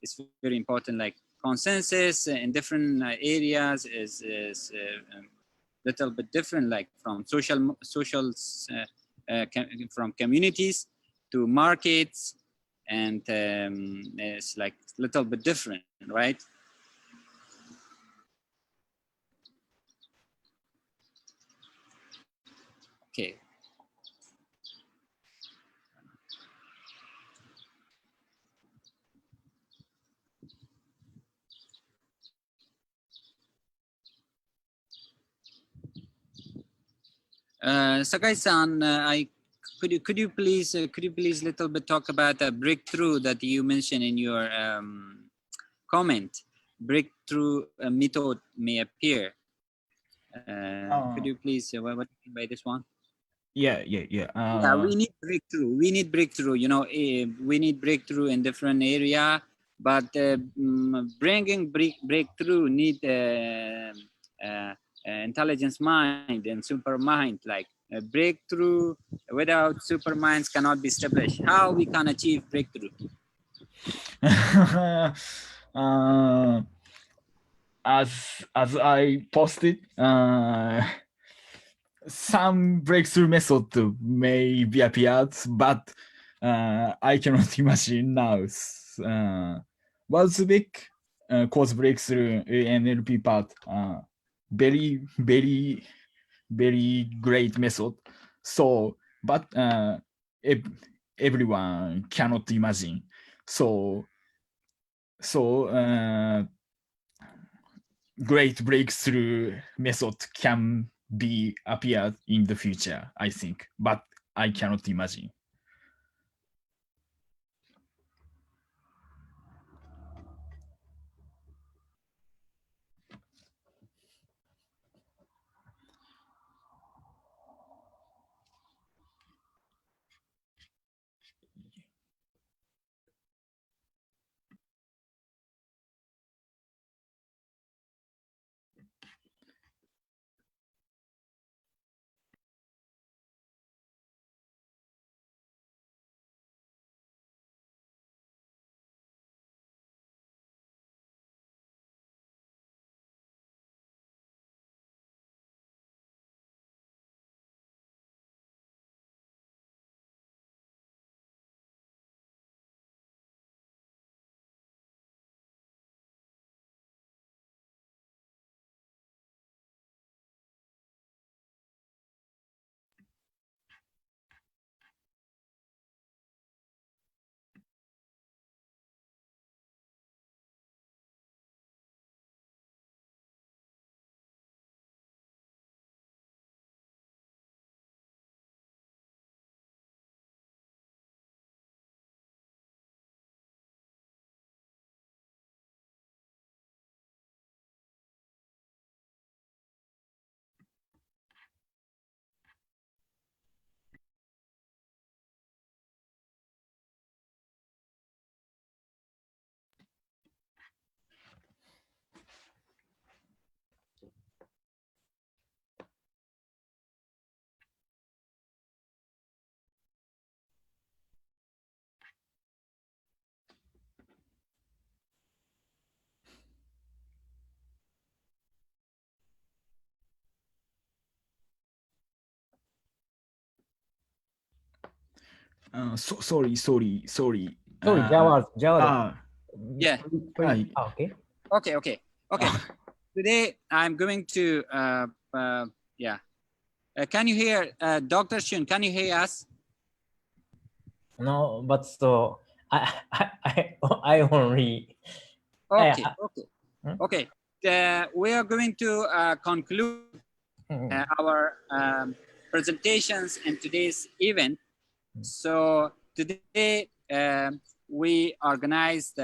it's very important. Like consensus in different areas is little bit different, like from socials, from communities to markets, and it's like a little bit different, right? Okay. Sakai-san, could you please little bit talk about a breakthrough that you mentioned in your comment, breakthrough method may appear. Could you please, what do you mean by this one? Yeah. Yeah, we need breakthrough. We need breakthrough. You know, we need breakthrough in different area, but bringing breakthrough need intelligence mind and super mind. Like breakthrough without super minds cannot be established. How we can achieve breakthrough? As I posted, some breakthrough method may be appeared, but I cannot imagine now. Was the big cause breakthrough NLP part very great method. So, but everyone cannot imagine. So great breakthrough method can be appeared in the future, I think, but I cannot imagine. Sorry. Sorry, Java. Yeah. Okay. Okay. Today I'm going to can you hear Dr. Shun? Can you hear us? No, but so I only. Okay. We are going to conclude our presentations in today's event. So today we organized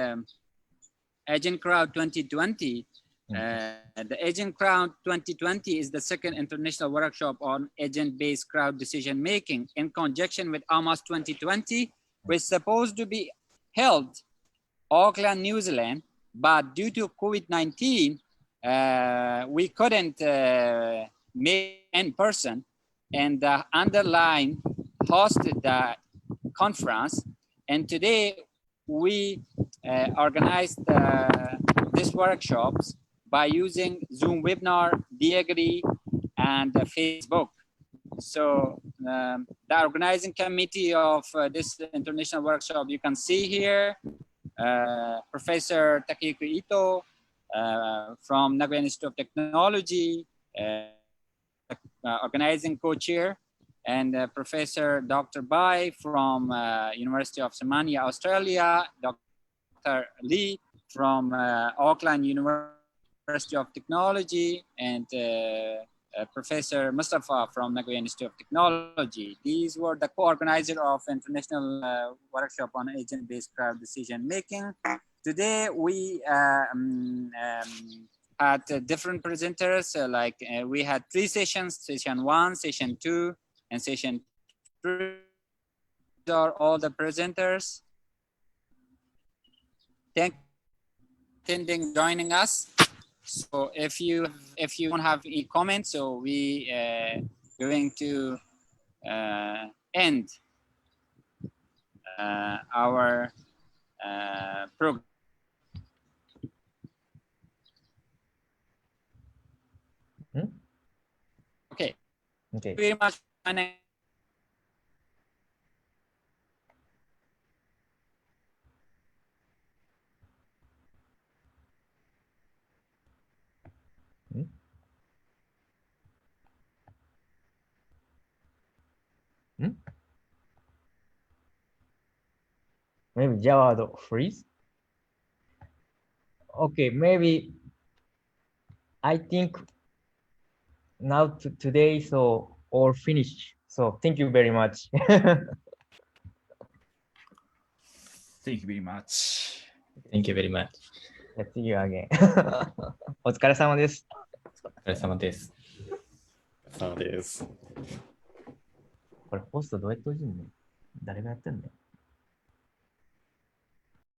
AgentCrowd 2020. The AgentCrowd 2020 is the second international workshop on agent-based crowd decision making in conjunction with AAMAS 2020, which is supposed to be held Auckland, New Zealand, but due to COVID-19, we couldn't make in person, and the underline hosted the conference. And today we organized these workshops by using Zoom webinar, Agree, and Facebook. So the organizing committee of this international workshop, you can see here, Professor Takehiko Ito from Nagoya Institute of Technology, organizing co-chair, and Professor Dr. Bai from University of Tasmania, Australia, Dr. Lee from Auckland University of Technology, and Professor Mustafa from Nagoya Institute of Technology. These were the co-organizers of international workshop on agent-based crowd decision making. today we had different presenters. We had 3 sessions: session 1, session 2, and session 3. These are all the presenters. Thank you for attending, joining us. So if you don't have any comments, so we going to end our program. Okay. Okay. Thank you very much. Maybe Java freeze. Okay, maybe I think now today, so all finished. So thank you very much. Thank you very much. Thank you very much. Let's see you again. お疲れ様です。お疲れ様です。そうです。これホストどうやって閉じるの？誰がやってんの？